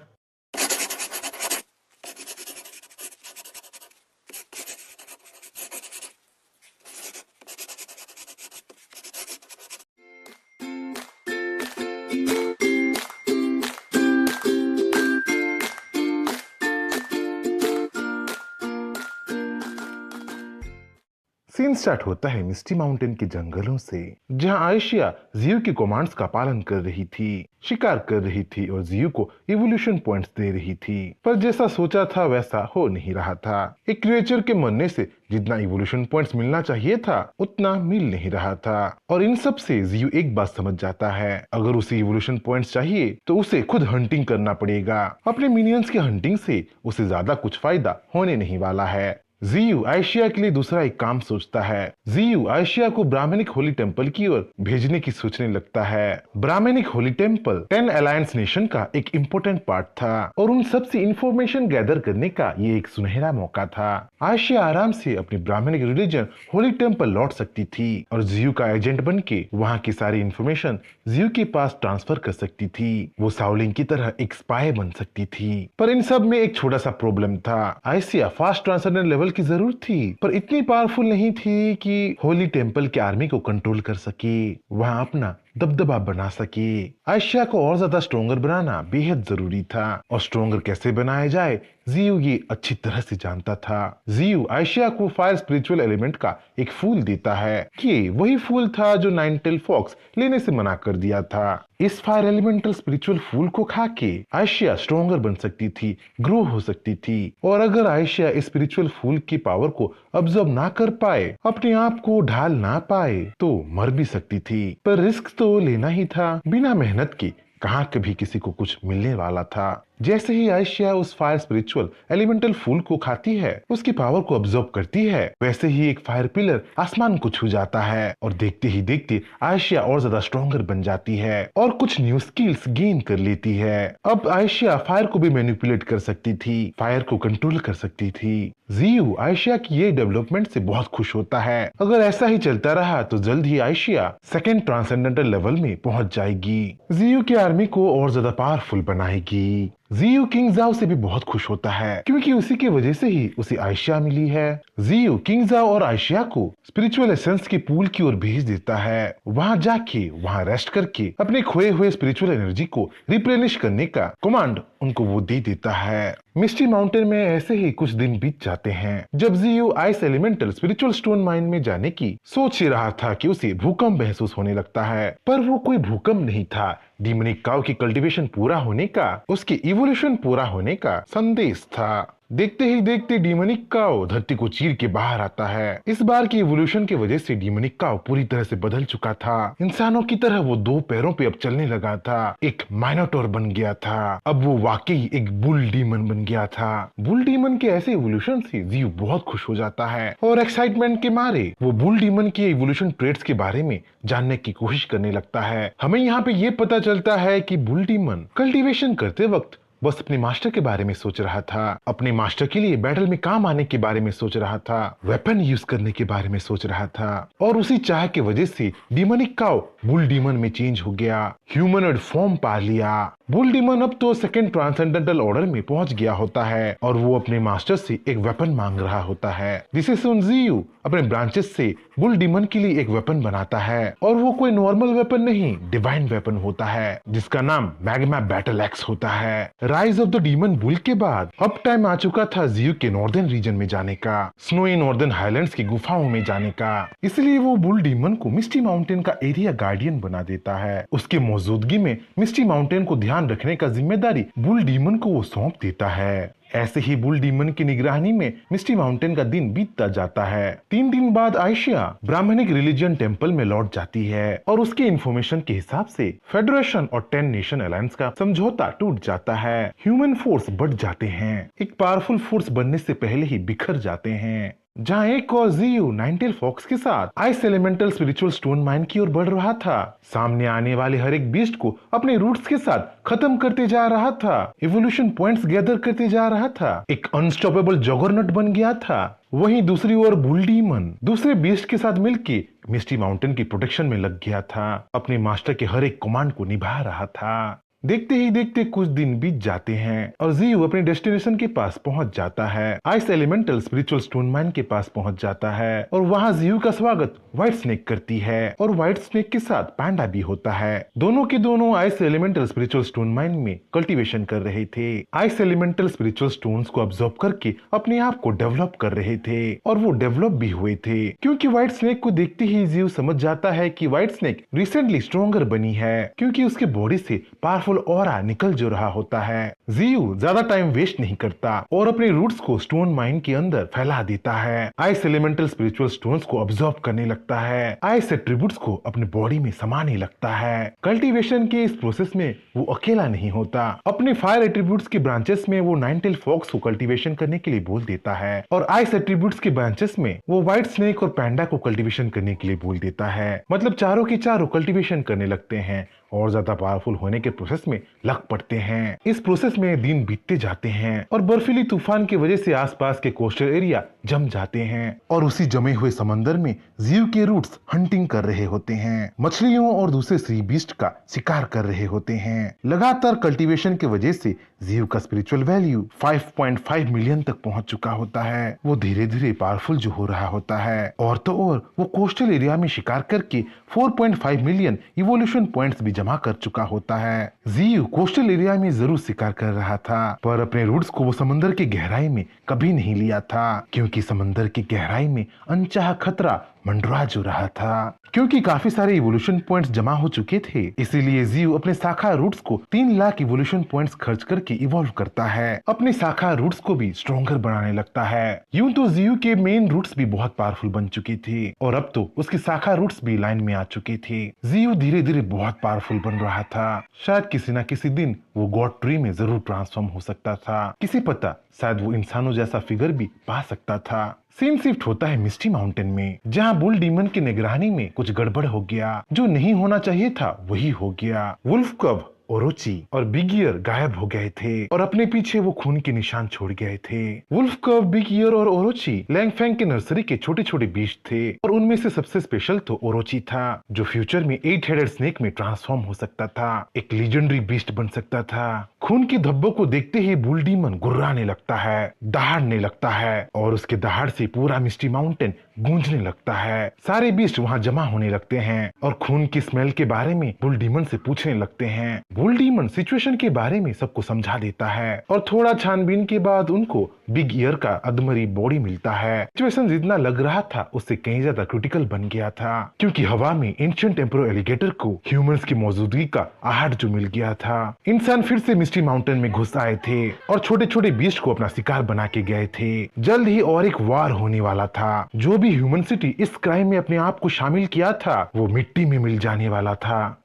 सीन स्टार्ट होता है मिस्टी माउंटेन के जंगलों से, जहां आयशिया जियो के कमांड्स का पालन कर रही थी, शिकार कर रही थी और जियो को इवोल्यूशन पॉइंट्स दे रही थी। पर जैसा सोचा था वैसा हो नहीं रहा था। एक क्रिएचर के मरने से जितना इवोल्यूशन पॉइंट्स मिलना चाहिए था उतना मिल नहीं रहा था। और इन सब से जियो एक बात समझ जाता है, अगर उसे इवोल्यूशन पॉइंट्स चाहिए तो उसे खुद हंटिंग करना पड़ेगा। अपने मिनियंस के हंटिंग से उसे ज्यादा कुछ फायदा होने नहीं वाला है। जियो आयशिया के लिए दूसरा एक काम सोचता है। जियो आयशिया को ब्राह्मणिक होली टेम्पल की ओर भेजने की सोचने लगता है। Brahmanic Holi temple 10 alliance nation का एक इम्पोर्टेंट पार्ट था और उन सब से इंफॉर्मेशन गैदर करने का ये एक सुनहरा मौका था। आयशिया आराम से अपनी ब्राह्मणिक रिलीजन होली टेम्पल लौट सकती थी और जियो का एजेंट बन के वहाँ की सारी इंफॉर्मेशन जियो के पास ट्रांसफर कर सकती थी। वो साउलिंग की तरह एक स्पाई बन सकती थी। पर इन सब में एक छोटा सा प्रॉब्लम था। आयशिया फास्ट ट्रांसेंडेंट लेवल की जरूरत थी, पर इतनी पावरफुल नहीं थी कि होली टेम्पल के आर्मी को कंट्रोल कर सके, वहां अपना दबदबा बना सके। आयशिया को और ज्यादा स्ट्रोंगर बनाना बेहद जरूरी था और स्ट्रोंगर कैसे बनाया जाए जियो ये अच्छी तरह से जानता था। जियो आयशिया को फायर स्पिरिचुअल एलिमेंट का एक फूल देता है। ये वही फूल था जो नाइन टेल फॉक्स लेने से मना कर दिया था। इस फायर एलिमेंटल स्पिरिचुअल फूल को खा के आयशिया स्ट्रोंगर बन सकती थी, ग्रो हो सकती थी। और अगर आयशिया इस स्पिरिचुअल फूल की पावर को ऑब्जर्व ना कर पाए, अपने आप को ढाल ना पाए, तो मर भी सकती थी। पर रिस्क तो लेना ही था। बिना मेहनत के कहाँ कभी किसी को कुछ मिलने वाला था। जैसे ही आयशिया उस फायर स्पिरिचुअल एलिमेंटल फूल को खाती है, उसकी पावर को ऑब्जर्व करती है, वैसे ही एक फायर पिलर आसमान को छू जाता है और देखते ही देखते आयशिया और ज्यादा स्ट्रॉन्गर बन जाती है और कुछ न्यू स्किल्स गेन कर लेती है। अब आयशिया फायर को भी मैनिपुलेट कर सकती थी, फायर को कंट्रोल कर सकती थी। जियो आयशिया की ये डेवलपमेंट से बहुत खुश होता है। अगर ऐसा ही चलता रहा तो जल्द ही आयशिया सेकेंड ट्रांसेंडेंटल लेवल में पहुंच जाएगी, जियो की आर्मी को और ज्यादा पावरफुल बनाएगी। जियो किंग जाओ से भी बहुत खुश होता है, क्योंकि उसी की वजह से ही उसे आयशिया मिली है। जियो किंग जाओ और आयशिया को स्पिरिचुअल एसेंस के पूल की ओर भेज देता है। वहां जाके वहां रेस्ट करके अपने खोए हुए स्पिरिचुअल एनर्जी को रिप्लेनिश करने का कमांड उनको वो दे देता है। मिस्टी माउंटेन में ऐसे ही कुछ दिन बीत जाते हैं, जब Geo ice elemental spiritual stone mine में जाने की सोच ही रहा था कि उसे भूकंप महसूस होने लगता है। पर वो कोई भूकंप नहीं था, डीमनिक काउ की कल्टीवेशन पूरा होने का, उसके इवोल्यूशन पूरा होने का संदेश था। देखते ही देखते डीमनिक काउ धरती को चीर के बाहर आता है। इस बार की इवोल्यूशन की वजह से डीमनिक काउ पूरी तरह से बदल चुका था। इंसानों की तरह वो दो पैरों पे अब चलने लगा था, एक माइनोटोर बन गया था। अब वो वाकई एक बुल डीमन बन गया था। बुल डीमन के ऐसे इवोल्यूशन से जियो बहुत खुश हो जाता है और एक्साइटमेंट के मारे वो बुल डीमन के इवोल्यूशन ट्रेड्स के बारे में जानने की कोशिश करने लगता है। हमें यहाँ पे ये पता चलता है कि बुल डीमन कल्टीवेशन करते वक्त बस अपने मास्टर के बारे में सोच रहा था, अपने मास्टर के लिए बैटल में काम आने के बारे में सोच रहा था, वेपन यूज करने के बारे में सोच रहा था। और उसी चाह की वजह से डीमनिक काउ बुल डीमन में चेंज हो गया, ह्यूमनॉइड फॉर्म पा लिया। बुल डीमन अब तो सेकंड ट्रांसेंडेंटल ऑर्डर में पहुंच गया होता है और वो अपने मास्टर से एक वेपन मांग रहा होता है, जिसे सुन जियो अपने ब्रांचेस से बुल डीमन के लिए एक वेपन बनाता है। और वो कोई नॉर्मल वेपन नहीं, डिवाइन वेपन होता है, जिसका नाम मैग्मा बैटल एक्स होता है। Rise of the demon bull के बाद अब टाइम आ चुका था जियो के नॉर्दर्न रीजन में जाने का, स्नोई नॉर्दर्न हाईलैंड्स की गुफाओं में जाने का। इसलिए वो बुल डीमन को मिस्टी माउंटेन का एरिया गार्डियन बना देता है। उसके मौजूदगी में मिस्टी माउंटेन को ध्यान रखने का जिम्मेदारी बुल डीमन को वो सौंप देता है। ऐसे ही बुल डीमन की निगरानी में मिस्टी माउंटेन का दिन बीतता जाता है। 3 दिन बाद आयशिया ब्राह्मणिक रिलीजियन टेम्पल में लौट जाती है और उसके इन्फॉर्मेशन के हिसाब से फेडरेशन और 10 नेशन अलायंस का समझौता टूट जाता है। ह्यूमन फोर्स बढ़ जाते हैं, एक पावरफुल फोर्स बनने से पहले ही बिखर जाते हैं। जहां एक और जीयू नाइनटेल फॉक्स के साथ ice elemental spiritual stone mine की ओर बढ़ रहा था, सामने आने वाले हर एक बीस्ट को अपने रूट्स के साथ खत्म करते जा रहा था, इवोल्यूशन पॉइंट्स गैदर करते जा रहा था, एक अनस्टॉपेबल जॉगरनट बन गया था। वहीं दूसरी ओर बुल डीमन दूसरे बीस्ट के साथ मिलके मिस्टी माउंटेन की प्रोटेक्शन में लग गया था, अपने मास्टर के हर एक कमांड को निभा रहा था। देखते ही देखते कुछ दिन बीत जाते हैं और जीयू अपने डेस्टिनेशन के पास पहुंच जाता है, ice elemental spiritual stone mine के पास पहुंच जाता है और वहां जीयू का स्वागत व्हाइट स्नेक करती है और व्हाइट स्नेक के साथ पैंडा भी होता है। दोनों के दोनों ice elemental spiritual stone mine में कल्टीवेशन कर रहे थे, आइस एलिमेंटल स्पिरिचुअल स्टोन्स को ऑब्जर्व करके अपने आप को डेवलप कर रहे थे और वो डेवलप भी हुए थे, क्योंकि व्हाइट स्नेक को देखते ही जीयू समझ जाता है कि व्हाइट स्नेक रिसेंटली स्ट्रॉन्गर बनी है, क्योंकि उसके बॉडी से पावरफुल ऑरा निकल जो रहा होता है। जीयू ज्यादा टाइम वेस्ट नहीं करता और अपने रूट्स को स्टोन माइन के अंदर फैला देता है, आइस एलिमेंटल स्पिरिचुअल स्टोन्स को ऑब्जर्व करने लगता है, आइस एट्रीब्यूट्स को अपने बॉडी में समाने लगता है। कल्टीवेशन के इस प्रोसेस में वो अकेला नहीं होता, अपने फायर एट्रीब्यूट्स के ब्रांचेस में वो नाइनटेल फॉक्स को कल्टीवेशन करने के लिए बोल देता है और आइस एट्रीब्यूट्स के ब्रांचेस में वो व्हाइट स्नेक और पैंडा को कल्टीवेशन करने के लिए बोल देता है। मतलब चारों के चारों कल्टीवेशन करने लगते हैं और ज्यादा पावरफुल होने के प्रोसेस में लग पड़ते हैं। इस प्रोसेस में दिन बीतते जाते हैं और बर्फीली तूफान की वजह से आसपास के कोस्टल एरिया जम जाते हैं और उसी जमे हुए समंदर में जीव के रूट्स हंटिंग कर रहे होते हैं, मछलियों और दूसरे सी बीस्ट का शिकार कर रहे होते हैं। लगातार कल्टीवेशन की वजह से जीव का स्पिरिचुअल वैल्यू 5.5 मिलियन तक पहुंच चुका होता है। वो धीरे धीरे पावरफुल जो हो रहा होता है और तो और वो कोस्टल एरिया में शिकार करके 4.5 मिलियन इवोल्यूशन पॉइंट्स भी जमा कर चुका होता है। जीव कोस्टल एरिया में जरूर शिकार कर रहा था, पर अपने रूट्स को वो समंदर की गहराई में कभी नहीं लिया था, क्योंकि समंदर की गहराई में अनचाहा खतरा मंडरा जो रहा था। क्योंकि काफी सारे इवोल्यूशन पॉइंट्स जमा हो चुके थे, इसीलिए जीव अपने शाखा रूट्स को 3 लाख इवोल्यूशन पॉइंट्स खर्च करके इवॉल्व करता है, अपने शाखा रूट्स को भी स्ट्रॉन्गर बनाने लगता है। यूं तो जीव के मेन रूट्स भी बहुत पावरफुल बन चुके थे और अब तो उसकी शाखा रूट्स भी लाइन में आ चुके थे। जीव धीरे धीरे बहुत पावरफुल बन रहा था, शायद किसी न किसी दिन वो गॉड ट्री में जरूर ट्रांसफॉर्म हो सकता था, किसी पता शायद वो इंसानों जैसा फिगर भी पा सकता था। सीन शिफ्ट होता है मिस्टी माउंटेन में, जहां बुल डीमन की निगरानी में कुछ गड़बड़ हो गया, जो नहीं होना चाहिए था वही हो गया। वुल्फ कब, ओरोची और बिग ईयर गायब हो गए थे और अपने पीछे वो खून के निशान छोड़ गए थे। वुल्फ कब, बिग ईयर और ओरोची लैंगफैंग के नर्सरी के छोटे छोटे बीस्ट थे और उनमें से सबसे स्पेशल तो ओरोची था, जो फ्यूचर में 8 हेडेड स्नेक में ट्रांसफॉर्म हो सकता था, एक लीजेंडरी बीस्ट बन सकता था। खून के धब्बों को देखते ही बुल डीमन गुर्राने लगता है, दहाड़ने लगता है और उसके दहाड़ से पूरा मिस्टी माउंटेन गूंजने लगता है। सारे बीस्ट वहां जमा होने लगते हैं और खून की स्मेल के बारे में बुल डीमन से पूछने लगते हैं। बुल डीमन सिचुएशन के बारे में सबको समझा देता है और थोड़ा छानबीन के बाद उनको बिग ईयर का अधमरी बॉडी मिलता है। सिचुएशन जितना लग रहा था उससे कहीं ज्यादा क्रिटिकल बन गया था, क्योंकि हवा में एंशिएंट एम्परर एलिगेटर को ह्यूमंस की मौजूदगी का आहट जो मिल गया था। इंसान फिर से मिस्टी माउंटेन में घुस आए थे और छोटे छोटे बीस्ट को अपना शिकार बना के गए थे। जल्द ही और एक वार होने वाला था। जो भी ह्यूमन सिटी इस क्राइम में अपने आप को शामिल किया था वो मिट्टी में मिल जाने वाला था।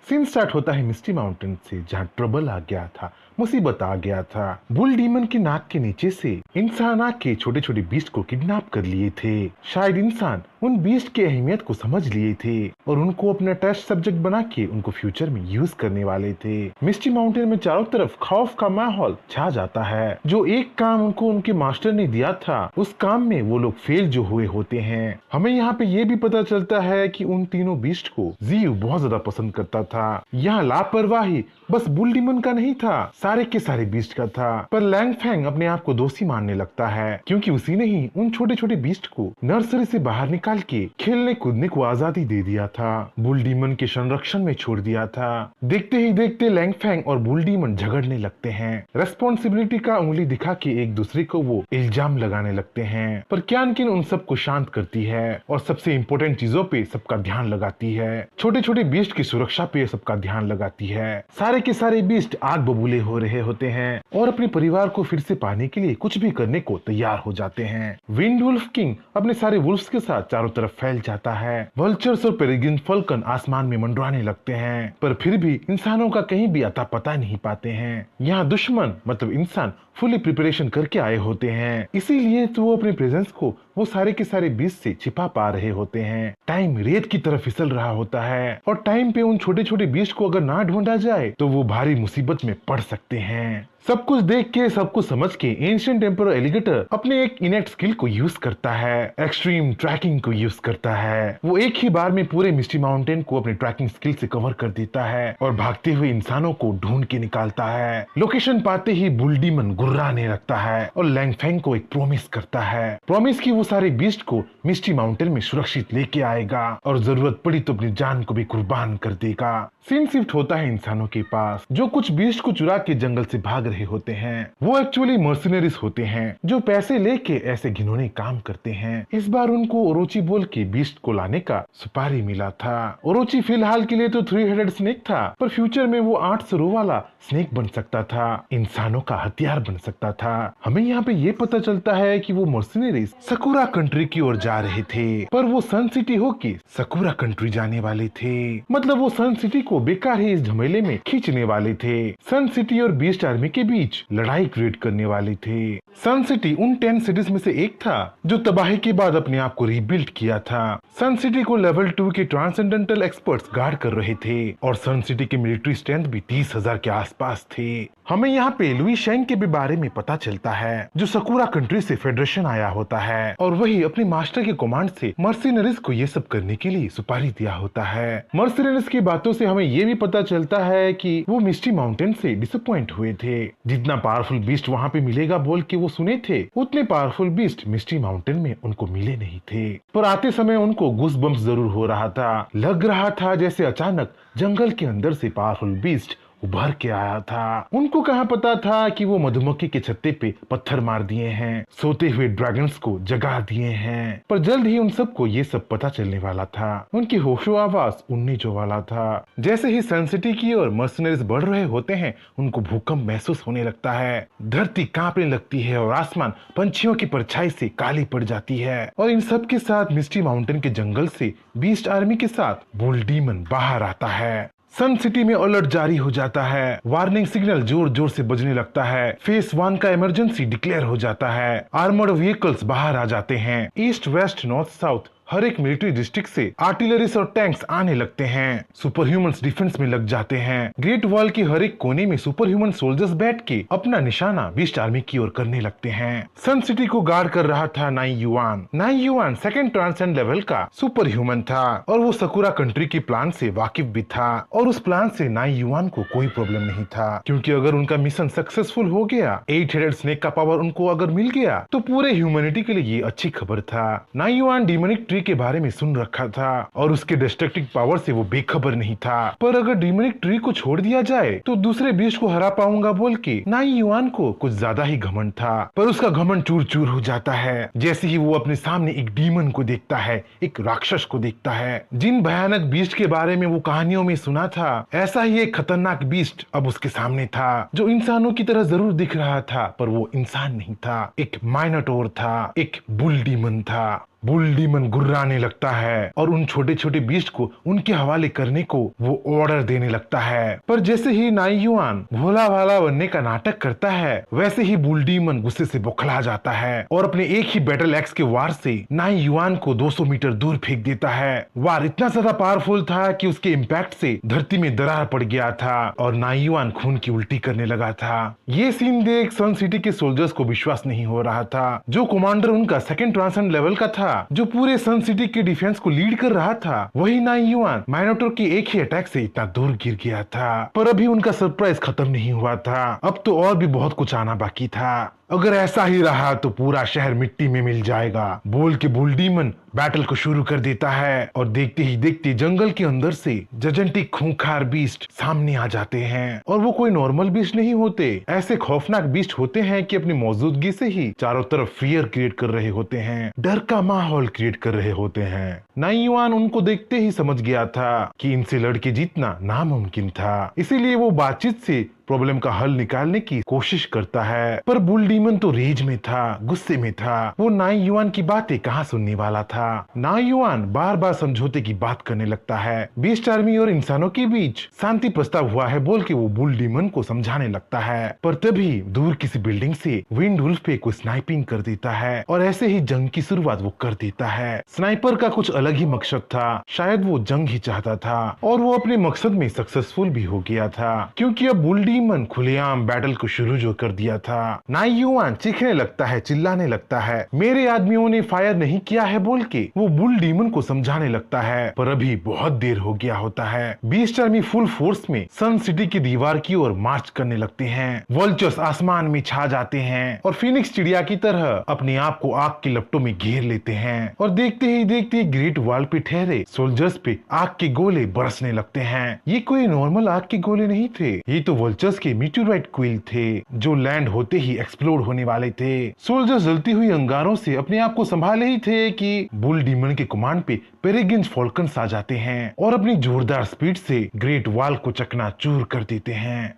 सीन स्टार्ट होता है मिस्टी माउंटेन से, जहां ट्रबल आ गया था, मुसीबत आ गया था। बुल डीमन की नाक के नीचे से इंसान आके छोटे छोटे बीस्ट को किडनैप कर लिए थे। शायद इंसान उन बीस्ट की अहमियत को समझ लिए थे और उनको अपना टेस्ट सब्जेक्ट बना के उनको फ्यूचर में यूज करने वाले थे। मिस्टी माउंटेन में चारों तरफ खौफ का माहौल छा जाता है। जो एक काम उनको उनके मास्टर ने दिया था, उस काम में वो लोग फेल जो हुए होते हैं। हमें यहाँ पे ये भी पता चलता है कि उन तीनों बीस्ट को जीव बहुत ज्यादा पसंद करता था। यहाँ लापरवाही बस बुल डीमन का नहीं था, सारे के सारे बीस्ट का था। पर लैंग फेंग अपने आप को दोषी मानने लगता है, क्योंकि उसी ने ही उन छोटे छोटे बीस्ट को नर्सरी से बाहर निकाल के खेलने कूदने को आजादी दे दिया था, बुल डीमन के संरक्षण में छोड़ दिया था। देखते ही देखते लैंग फेंग और बुल डीमन झगड़ने लगते हैं। रेस्पॉन्सिबिलिटी का उंगली दिखा के एक दूसरे को वो इल्जाम लगाने लगते हैं। पर क्यानकिन उन सबको शांत करती है और सबसे इम्पोर्टेंट चीजों पे सबका ध्यान लगाती है। छोटे छोटे बीस्ट की सुरक्षा पे सबका ध्यान लगाती है। सारे के सारे बीस्ट आग बबूले हो रहे होते हैं और अपने परिवार को फिर से पाने के लिए कुछ भी करने को तैयार हो जाते हैं। विंड वुल्फ किंग अपने सारे वुल्फ्स के साथ चारों तरफ फैल जाता है। वल्चर्स और पेरेग्रिन फल्कन आसमान में मंडराने लगते हैं, पर फिर भी इंसानों का कहीं भी अता पता नहीं पाते हैं। यहाँ दुश्मन मतलब इंसान फुली प्रिपरेशन करके आए होते हैं, इसीलिए तो वो अपने प्रेजेंस को वो सारे के सारे बीच से छिपा पा रहे होते हैं। टाइम रेत की तरफ फिसल रहा होता है और टाइम पे उन छोटे छोटे बीच को अगर ना ढूंढा जाए तो वो भारी मुसीबत में पड़ सकते हैं। सब कुछ देख के सब कुछ समझ के एंशिएंट एम्परर एलिगेटर अपने एक इनेट स्किल को यूज करता है, एक्सट्रीम ट्रैकिंग को यूज करता है। वो एक ही बार में पूरे मिस्टी माउंटेन को अपने ट्रैकिंग स्किल से कवर कर देता है और भागते हुए इंसानों को ढूंढ के निकालता है। लोकेशन पाते ही बुल डीमन गुर्राने लगता है और लैंग फेंग को एक प्रॉमिस करता है, प्रॉमिस की वो सारे बीस्ट को मिस्टी माउंटेन में सुरक्षित लेके आएगा और जरूरत पड़ी तो अपनी जान को भी कुर्बान कर देगा। सीन शिफ्ट होता है इंसानों के पास, जो कुछ बीस्ट को चुरा के जंगल से भाग रहे होते हैं। वो एक्चुअली मर्सिनरीज होते हैं जो पैसे लेके ऐसे घिनौने काम करते हैं। इस बार उनको ओरोची बोल के बीस्ट को लाने का सुपारी मिला था। ओरोची फिलहाल के लिए तो 3 हेडेड स्नेक था, पर फ्यूचर में वो 8 सरों वाला स्नेक बन सकता था, इंसानों का हथियार बन सकता था। हमें यहाँ पे ये पता चलता है कि वो मर्सिनरीज सकुरा कंट्री की ओर जा रहे थे, पर वो सन सिटी होके सकुरा कंट्री जाने वाले थे। मतलब वो सन सिटी को बेकार ही इस झमेले में खींचने वाले थे। सन सिटी और बीस्ट आर्मी के बीच लड़ाई क्रिएट करने वाले थे। सन सिटी उन 10 सिटीज में से एक था जो तबाही के बाद अपने आप को रीबिल्ड किया था। सन सिटी को लेवल 2 के ट्रांसेंडेंटल एक्सपर्ट्स गार्ड कर रहे थे और सन सिटी की मिलिट्री स्ट्रेंथ भी 30,000 के आसपास थे। हमें यहाँ पे लुई शेंग के भी बारे में पता चलता है, जो सकुरा कंट्री से फेडरेशन आया होता है और वही अपने मास्टर के कमांड से मर्सिनरीज को ये सब करने के लिए सुपारी दिया होता है। मर्सिनरीज की बातों से हमें ये भी पता चलता है कि वो मिस्टी माउंटेन से डिसअपॉइंट हुए थे। जितना पावरफुल बीस्ट वहाँ पे मिलेगा बोल के वो सुने थे, उतने पावरफुल बीस्ट मिस्टी माउंटेन में उनको मिले नहीं थे। पर आते समय उनको गूस बम्प्स जरूर हो रहा था। लग रहा था जैसे अचानक जंगल के अंदर से पावरफुल बीस्ट उभर के आया था। उनको कहाँ पता था कि वो मधुमक्खी के छत्ते पे पत्थर मार दिए हैं, सोते हुए ड्रैगन्स को जगा दिए हैं। पर जल्द ही उन सबको ये सब पता चलने वाला था। उनकी होशो आवाज उड़ने जो वाला था। जैसे ही सन सिटी की ओर मर्सिनरीज बढ़ रहे होते हैं, उनको भूकंप महसूस होने लगता है। धरती कांपने लगती है और आसमान पंछियों की परछाई से काली पड़ जाती है। और इन सब के साथ मिस्टी माउंटेन के जंगल से बीस्ट आर्मी के साथ बुल डीमन बाहर आता है। सन सिटी में अलर्ट जारी हो जाता है। वार्निंग सिग्नल जोर जोर से बजने लगता है। फेज 1 का इमरजेंसी डिक्लेयर हो जाता है। आर्मर्ड व्हीकल्स बाहर आ जाते हैं। ईस्ट वेस्ट नॉर्थ साउथ हर एक मिलिट्री डिस्ट्रिक्ट से आर्टिलरीज और टैंक्स आने लगते हैं। सुपर ह्यूमंस डिफेंस में लग जाते हैं। ग्रेट वॉल की हर एक कोने में सुपर ह्यूमन सोल्जर्स बैठ के अपना निशाना बीस्ट आर्मी की ओर करने लगते हैं। सन सिटी को गार्ड कर रहा था नाई युआन। नाई युआन सेकंड ट्रांसेंड लेवल का सुपर ह्यूमन था और वो सकुरा कंट्री की प्लान से वाकिफ भी था। और उस प्लान से नाई युआन को कोई प्रॉब्लम नहीं था, क्योंकि अगर उनका मिशन सक्सेसफुल हो गया, 8 हेडेड स्नेक का पावर उनको अगर मिल गया, तो पूरे ह्यूमैनिटी के लिए ये अच्छी खबर था। नाई युआन डीमोनिक ट्री के बारे में सुन रखा था और उसके डिस्ट्रक्टिव पावर से वो बेखबर नहीं था। पर अगर डीमोनिक ट्री को छोड़ दिया जाए तो दूसरे बीस्ट को हरा पाऊंगा बोल के नाई युआन को कुछ ज्यादा ही घमंड था। पर उसका घमंड चूर चूर हो जाता है जैसे ही वो अपने सामने एक डीमन को देखता है, एक राक्षस को देखता है। जिन भयानक बीस्ट के बारे में वो कहानियों में सुना था, ऐसा ही एक खतरनाक बीस्ट अब उसके सामने था, जो इंसानों की तरह जरूर दिख रहा था, पर वो इंसान नहीं था। एक माइनोटोर था, एक बुल डीमन था। बुल डीमन गुर्राने लगता है और उन छोटे छोटे बीस्ट को उनके हवाले करने को वो ऑर्डर देने लगता है। पर जैसे ही नाई युआन भोला भाला बनने का नाटक करता है, वैसे ही बुल डीमन गुस्से से बौखला जाता है और अपने एक ही बैटल एक्स के वार से नाई युआन को 200 मीटर दूर फेंक देता है। वार इतना ज्यादा पावरफुल था कि उसके इम्पैक्ट से धरती में दरार पड़ गया था और नाई युआन खून की उल्टी करने लगा था। ये सीन देख सन सिटी के सोल्जर्स को विश्वास नहीं हो रहा था। जो कमांडर उनका सेकंड ट्रांसेंड लेवल का था, था जो पूरे सन सिटी के डिफेंस को लीड कर रहा था, वही नाई युआन माइनोटोर के एक ही अटैक से इतना दूर गिर गया था। पर अभी उनका सरप्राइज खत्म नहीं हुआ था, अब तो और भी बहुत कुछ आना बाकी था। अगर ऐसा ही रहा तो पूरा शहर मिट्टी में मिल जाएगा, बोल के बुल डीमन बैटल को शुरू कर देता है और देखते ही देखते जंगल के अंदर से जजंटिक खूंखार बीस्ट सामने आ जाते हैं। और वो कोई नॉर्मल बीस्ट नहीं होते, ऐसे खौफनाक बीस्ट होते हैं कि अपनी मौजूदगी से ही चारों तरफ फियर क्रिएट कर रहे होते हैं, डर का माहौल क्रिएट कर रहे होते हैं। नाई युआन उनको देखते ही समझ गया था कि इनसे लड़के जीतना नामुमकिन था, इसीलिए वो बातचीत से प्रॉब्लम का हल निकालने की कोशिश करता है। पर बुल डीमन तो रेज में था, गुस्से में था, वो नाई युआन की बातें कहाँ सुनने वाला था। नाई युआन बार बार समझौते की बात करने लगता है, बीस्ट आर्मी और इंसानों के बीच शांति प्रस्ताव हुआ है बोल के वो बुल डीमन को समझाने लगता है। पर तभी दूर किसी बिल्डिंग से विंड वुल्फ पे कोई स्नाइपिंग कर देता है और ऐसे ही जंग की शुरुआत वो कर देता है। स्नाइपर का कुछ अलग ही मकसद था, शायद वो जंग ही चाहता था और वो अपने मकसद में सक्सेसफुल भी हो गया था, क्योंकि अब बुल डीमन खुलेआम बैटल को शुरू जो कर दिया था। नाई युआन चीखने लगता है, चिल्लाने लगता है, मेरे आदमियों ने फायर नहीं किया है बोल के वो बुल डीमन को समझाने लगता है। पर अभी बहुत देर हो गया होता है। बीस्ट आर्मी फुल फोर्स में सन सिटी की दीवार की ओर मार्च करने लगते हैं। वल्चर्स आसमान में छा जाते हैं और फिनिक्स चिड़िया की तरह अपने आप को आग की लपटों में घेर लेते हैं और देखते ही देखते ग्रेट वॉल पे ठहरे सोल्जर्स पे आग के गोले बरसने लगते हैं। ये कोई नॉर्मल आग के गोले नहीं थे, ये तो वल्चर्स के मीटेओराइट क्विल थे जो लैंड होते ही एक्सप्लोड होने वाले थे। सोल्जर्स जलती हुई अंगारों से अपने आप को संभाले ही थे कि बुल डीमन के कमांड पे पेरेग्रिन्स फॉल्कन्स आ जाते हैं और अपनी जोरदार स्पीड से ग्रेट वॉल को चकनाचूर कर देते हैं।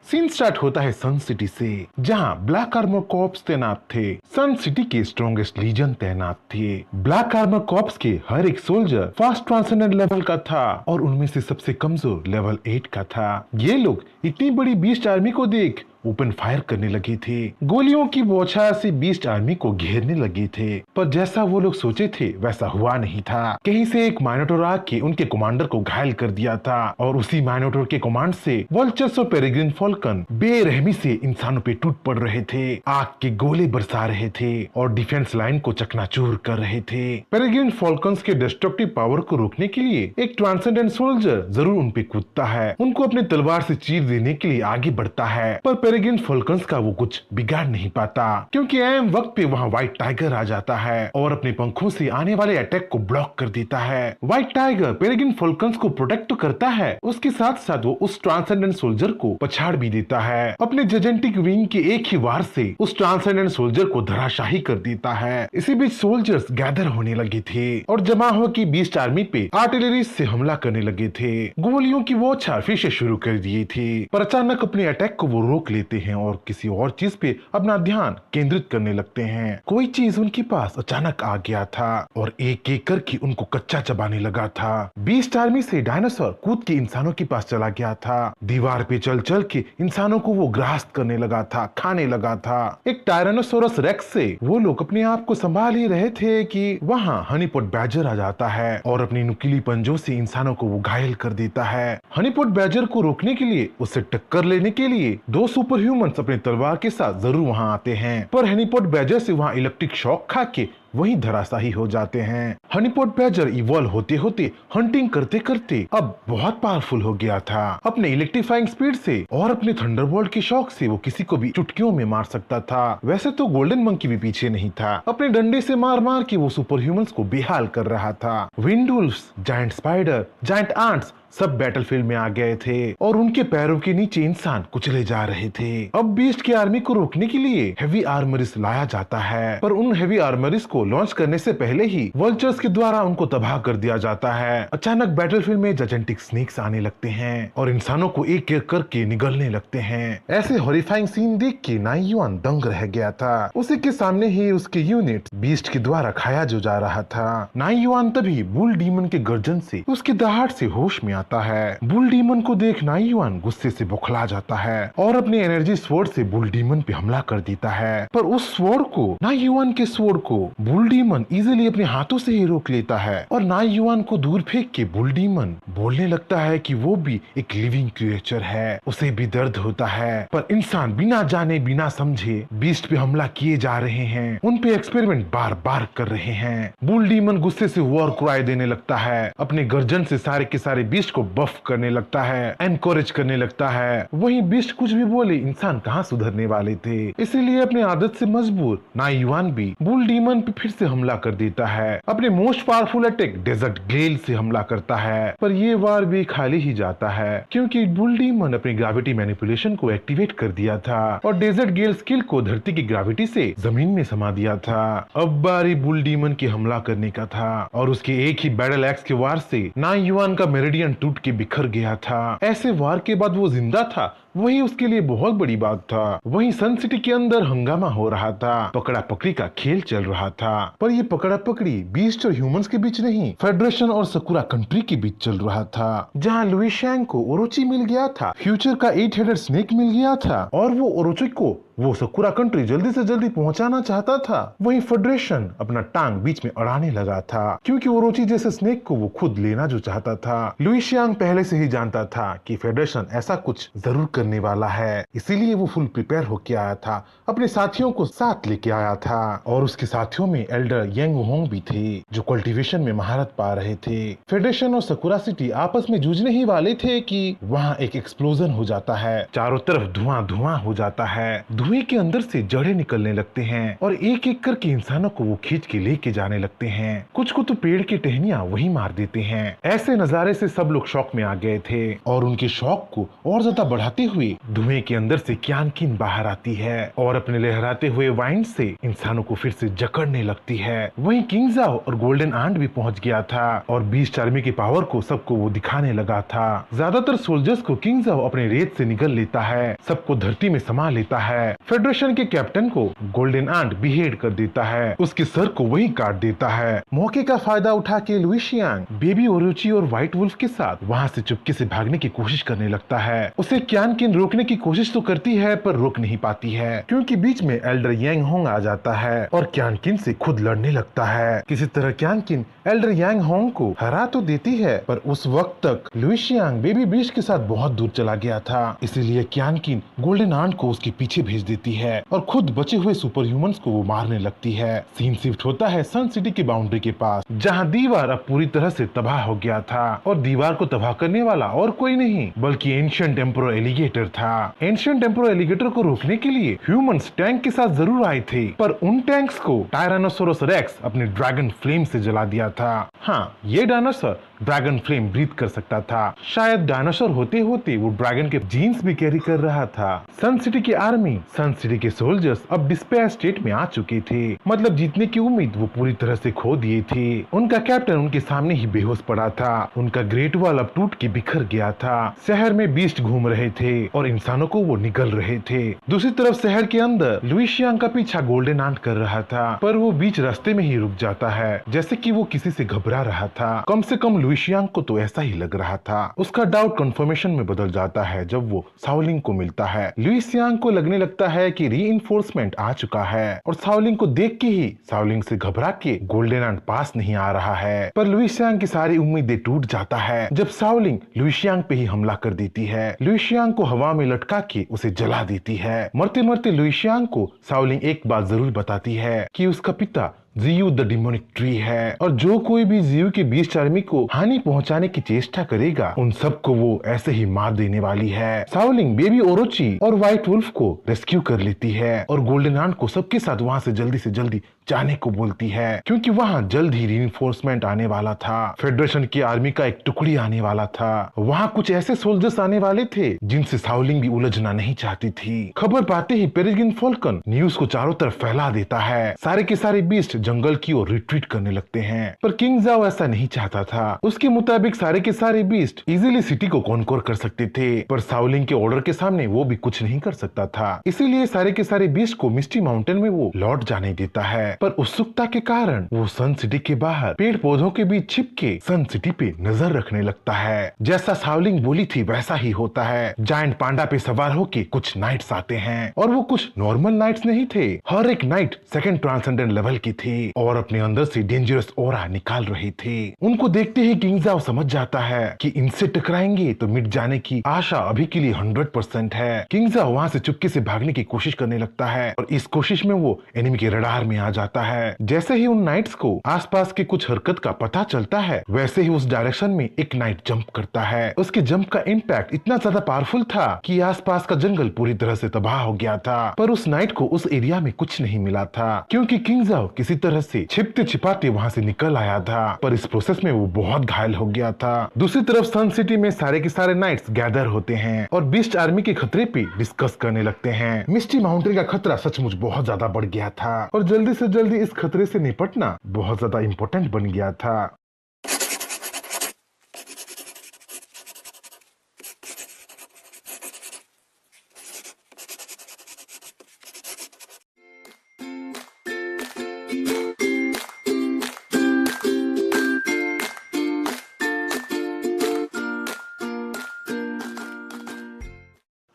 सीन स्टार्ट होता है सन सिटी से, जहां ब्लैक आर्मर कॉर्प्स तैनात थे। सन सिटी के स्ट्रॉन्गेस्ट लीजन तैनात थे। ब्लैक आर्मर कॉर्प्स के हर एक सोल्जर फास्ट ट्रांसेंडेंट लेवल का था और उनमें से सबसे कमजोर लेवल 8 का था। ये लोग इतनी बड़ी बीस्ट आर्मी को देख ओपन फायर करने लगे थे, गोलियों की बौछार से बीस्ट आर्मी को घेरने लगे थे। पर जैसा वो लोग सोचे थे वैसा हुआ नहीं था। कहीं से एक माइनोटोर आके उनके कमांडर को घायल कर दिया था और उसी माइनोटोर के कमांड से वल्चर्स और पेरेग्रिन फॉल्कन बेरहमी से इंसानों पे टूट पड़ रहे थे, आग के गोले बरसा रहे थे और डिफेंस लाइन को चकनाचूर कर रहे थे। पेरेग्रिन फॉल्कन्स के डिस्ट्रक्टिव पावर को रोकने के लिए एक ट्रांसेंडेंट सोल्जर जरूर उन पे कूदता है, उनको अपने तलवार से चीर देने के लिए आगे बढ़ता है। पर पेरेग्रिन फॉल्कन्स का वो कुछ बिगाड़ नहीं पाता, क्योंकि ऐन वक्त पे वहाँ व्हाइट टाइगर आ जाता है और अपने पंखों से आने वाले अटैक को ब्लॉक कर देता है। व्हाइट टाइगर पेरेग्रिन फॉल्कन्स को प्रोटेक्ट तो करता है, उसके साथ साथ वो उस ट्रांसेंडेंट सोल्जर को पछाड़ भी देता है। अपने जजेंटिक विंग के एक ही वार से उस ट्रांसेंडेंट सोल्जर को धराशाही कर देता है। इसी बीच सोल्जर्स गैदर होने लगे थे और जमा होकर बीस्ट आर्मी पे आर्टिलरी से हमला करने लगे थे। गोलियों की बौछार फिर से शुरू कर दिए थे, पर अचानक अपने अटैक को वो रोक लेते हैं और किसी और चीज पे अपना ध्यान केंद्रित करने लगते हैं। कोई चीज उनके पास अचानक आ गया था और एक एक करके उनको कच्चा चबाने लगा था। बीस्ट आर्मी से डायनासोर कूद के इंसानों के पास चला गया था। दीवार पे चल चल के इंसानों को वो ग्रास करने लगा था, खाने लगा था। एक टायरानोसोरस रेक्स से वो लोग अपने आप को संभाल ही रहे थे कि वहाँ हनीपॉट बैजर आ जाता है और अपनी नुकीली पंजों से इंसानों को वो घायल कर देता है। हनीपॉट बैजर को रोकने के लिए, उससे टक्कर लेने के लिए दो सुपर ह्यूमंस अपने तलवार के साथ जरूर वहाँ आते हैं, पर हनीपॉट बैजर से वहाँ इलेक्ट्रिक शॉक खा के वही धराशाही हो जाते हैं। हनीपॉट बैजर इवॉल्व होते होते हंटिंग करते करते अब बहुत पावरफुल हो गया था। अपने इलेक्ट्रीफाइंग स्पीड से और अपने थंडरबोल्ट के शॉक से वो किसी को भी चुटकियों में मार सकता था। वैसे तो गोल्डन मंकी भी पीछे नहीं था, अपने डंडे से मार मार के वो सुपर ह्यूमंस को बेहाल कर रहा था। Wind wolfs, giant spider, giant ants सब बैटलफील्ड में आ गए थे और उनके पैरों के नीचे इंसान कुचले जा रहे थे। अब बीस्ट की आर्मी को रोकने के लिए हेवी आर्मरिस लाया जाता है, पर उन हेवी आर्मरिस को को लॉन्च करने से पहले ही वल्चर्स के द्वारा उनको तबाह कर दिया जाता है। अचानक बैटलफील्ड में जायंटिक स्नेक्स आने लगते हैं और इंसानों को एक एक करके निगलने लगते हैं। ऐसे हॉरिफाइंग सीन देख के नाई युआन दंग रह गया था। उसी के सामने ही उसके यूनिट बीस्ट के द्वारा खाया जो जा रहा था। नाई युआन तभी बुल डीमन के गर्जन से उसके दहाड़ से होश में आता है। बुल डीमन को देख नाई युआन गुस्से से बौखला जाता है और अपनी एनर्जी स्वॉर्ड से बुल डीमन पे हमला कर देता है। पर उस स्वॉर्ड को नाई युआन के स्वॉर्ड को बुल डीमन इजीली अपने हाथों से ही रोक लेता है और नाई युआन को दूर फेंक के बुल डीमन बोलने लगता है कि वो भी एक लिविंग क्रिएचर है, उसे भी दर्द होता है। पर इंसान बिना जाने बिना समझे बीस्ट पे हमला किए जा रहे हैं, उन पे एक्सपेरिमेंट बार बार कर रहे हैं। बुल डीमन गुस्से से वॉर क्राई देने लगता है, अपने गर्जन से सारे के सारे बीस्ट को बफ करने लगता है, एनकरेज करने लगता है। वहीं बीस्ट कुछ भी बोले इंसान कहाँ सुधरने वाले थे, इसीलिए अपने आदत से मजबूर नाई युआन भी बुल डीमन पे फिर से हमला कर देता है। अपने most powerful attack desert gale से हमला करता है, पर ये वार भी खाली ही जाता है क्योंकि बुल डीमन अपनी ग्रेविटी मैनिपुलेशन को एक्टिवेट कर दिया था और डेजर्ट गेल स्किल को धरती की ग्रेविटी से जमीन में समा दिया था। अब बारी बुल डीमन की हमला करने का था और उसके एक ही बैटल एक्स के वार से नाई युआन का मेरिडियन टूट के बिखर गया था। ऐसे वार के बाद वो जिंदा था, वही उसके लिए बहुत बड़ी बात था। वहीं सन सिटी के अंदर हंगामा हो रहा था, पकड़ा पकड़ी का खेल चल रहा था। पर ये पकड़ा पकड़ी बीस्ट और ह्यूमंस के बीच नहीं, फेडरेशन और सकुरा कंट्री के बीच चल रहा था, जहां लुई शैंग को ओरोची मिल गया था, फ्यूचर का 8 हेडेड स्नेक मिल गया था और वो ओरोची को वो सकुरा कंट्री जल्दी से जल्दी पहुंचाना चाहता था। वहीं फेडरेशन अपना टांग बीच में अड़ाने लगा था क्योंकि ओरोची जैसे स्नेक को वो खुद लेना जो चाहता था। लुई शियांग पहले से ही जानता था कि फेडरेशन ऐसा कुछ जरूर करने वाला है, इसीलिए वो फुल प्रिपेयर होके आया था, अपने साथियों को साथ लेके आया था और उसके साथियों में एल्डर यंग होंग भी थे जो कल्टीवेशन में महारत पा रहे थे। फेडरेशन और सकुरा सिटी आपस में जूझने ही वाले थे कि वहाँ एक एक्सप्लोजन हो जाता है, चारों तरफ धुआं धुआं हो जाता है, धुएं के अंदर से जड़ें निकलने लगते हैं और एक एक करके इंसानों को वो खींच के लेके जाने लगते हैं। कुछ को तो पेड़ की टहनियां वही मार देते हैं। ऐसे नजारे से सब लोग शॉक में आ गए थे और उनके शॉक को और ज्यादा बढ़ाते हुए धुएं के अंदर से क्यानकिन बाहर आती है और अपने लहराते हुए वाइन से इंसानों को फिर से जकड़ने लगती है। वहीं किंग जाओ और गोल्डन आंट भी पहुंच गया था और बीस्ट आर्मी की पावर को सबको वो दिखाने लगा था। ज्यादातर सोल्जर्स को किंग जाओ अपने रेत से निगल लेता है, सबको धरती में समा लेता है। फेडरेशन के कैप्टन को गोल्डन आंट बिहेड कर देता है, उसके सर को वही काट देता है। मौके का फायदा उठा के लुई शियांग बेबी ओरोची और व्हाइट वुल्फ के साथ वहाँ से चुपके से भागने की कोशिश करने लगता है। उसे क्यानकिन रोकने की कोशिश तो करती है पर रोक नहीं पाती है क्योंकि बीच में एल्डर यांग होंग आ जाता है और क्यानकिन से खुद लड़ने लगता है। किसी तरह क्यानकिन एल्डर यांग होंग को हरा तो देती है पर उस वक्त तक लुई शियांग बेबी बीस्ट के साथ बहुत दूर चला गया था, इसीलिए क्यानकिन गोल्डन आंट को उसके पीछे भेज देती है और खुद बचे हुए सुपर ह्यूमंस को वो मारने लगती है। सीन शिफ्ट होता है सन सिटी की बाउंड्री के पास, जहां दीवार अब पूरी तरह से तबाह हो गया था और दीवार को तबाह करने वाला और कोई नहीं बल्कि एंशिएंट एम्परर एलिगेटर था। एंशिएंट एम्परर एलिगेटर को रोकने के लिए ह्यूमंस टैंक के साथ जरूर आए थे पर उन टैंक्स को टायरानोसोरस रेक्स अपने ड्रैगन फ्लेम से जला दिया था। हाँ, ये डायनासोर ड्रैगन फ्लेम ब्रीथ कर सकता था, शायद डायनासोर होते होते वो ड्रैगन के जीन्स भी कैरी कर रहा था। सन सिटी की आर्मी, सन सिटी के सोल्जर्स अब डिस्पेयर स्टेट में आ चुके थे, मतलब जीतने की उम्मीद वो पूरी तरह से खो दिए थे। उनका कैप्टन उनके सामने ही बेहोश पड़ा था, उनका ग्रेट वॉल अब टूट के बिखर गया था। शहर में बीस्ट घूम रहे थे और इंसानों को वो निगल रहे थे। दूसरी तरफ शहर के अंदर लुई शियांग का पीछा गोल्डन आंट कर रहा था पर वो बीच रास्ते में ही रुक जाता है, जैसे कि वो किसी से घबरा रहा था। कम से कम लुई शियांग को तो ऐसा ही लग रहा था। उसका डाउट कंफर्मेशन में बदल जाता है जब वो शाओलिंग को मिलता है। लुई शियांग को लगने लगता है कि रीइंफोर्समेंट आ चुका है और शाओलिंग को देख के ही शाओलिंग से घबरा के गोल्डन आंट पास नहीं आ रहा है। पर लुई शियांग की सारी उम्मीदें टूट जाता है जब शाओलिंग लुई शियांग पे ही हमला कर देती है। लुई शियांग को हवा में लटका के उसे जला देती है। मरते मरते लुई शियांग को शाओलिंग एक बात जरूर बताती है कि उसका पिता जियू द डिमोनिक ट्री है और जो कोई भी जियू के बीस्ट आर्मी को हानि पहुंचाने की चेष्टा करेगा उन सबको वो ऐसे ही मार देने वाली है। शाओलिंग बेबी ओरोची और व्हाइट वुल्फ को रेस्क्यू कर लेती है और गोल्डन आंट को सबके साथ वहां से जल्दी जाने को बोलती है, क्योंकि वहाँ जल्द ही रीइंफोर्समेंट आने वाला था। फेडरेशन की आर्मी का एक टुकड़ी आने वाला था। वहाँ कुछ ऐसे सोल्जर्स आने वाले थे जिनसे साउलिंग भी उलझना नहीं चाहती थी। खबर पाते ही पेरेग्रिन फाल्कन न्यूज को चारों तरफ फैला देता है। सारे के सारे बीस्ट जंगल की ओर रिट्रीट करने लगते हैं, पर किंग जाओ ऐसा नहीं चाहता था। उसके मुताबिक सारे के सारे बीस्ट इजीली सिटी को कॉन्कोर कर सकते थे, पर साउलिंग के ऑर्डर के सामने वो भी कुछ नहीं कर सकता था। इसीलिए सारे के सारे बीस्ट को मिस्टी माउंटेन में वो लौट जाने देता है। पर उत्सुकता के कारण वो सन सिटी के बाहर पेड़ पौधों के बीच छिप के सन सिटी पे नजर रखने लगता है। जैसा साउलिंग बोली थी वैसा ही होता है। जायंट पांडा पे सवार होके कुछ नाइट्स आते हैं, और वो कुछ नॉर्मल नाइट्स नहीं थे। हर एक नाइट सेकंड ट्रांसेंडेंट लेवल की थी और अपने अंदर से डेंजरस ऑरा निकाल रही थी। उनको देखते ही किंग जाओ समझ जाता है कि इनसे टकराएंगे तो मिट जाने की आशा अभी के लिए 100% है। किंग जाओ वहाँ से चुपके से भागने की कोशिश करने लगता है, और इस कोशिश में वो एनिमी के रडार में आ जाता है। जैसे ही उन नाइट्स को आसपास के कुछ हरकत का पता चलता है, वैसे ही उस डायरेक्शन में एक नाइट जंप करता है। उसके जंप का इम्पैक्ट इतना ज्यादा पावरफुल था कि आसपास का जंगल पूरी तरह से तबाह हो गया था। पर उस नाइट को उस एरिया में कुछ नहीं मिला था, क्योंकि किंग जाओ किसी तरह से छिपते छिपाते वहाँ से निकल आया था। पर इस प्रोसेस में वो बहुत घायल हो गया था। दूसरी तरफ सन सिटी में सारे के सारे नाइट्स गैदर होते हैं और बीस्ट आर्मी के खतरे पे डिस्कस करने लगते हैं। मिस्टी माउंटेन का खतरा सचमुच बहुत ज्यादा बढ़ गया था, और जल्दी से जल्दी इस खतरे से निपटना बहुत ज्यादा इम्पोर्टेंट बन गया था।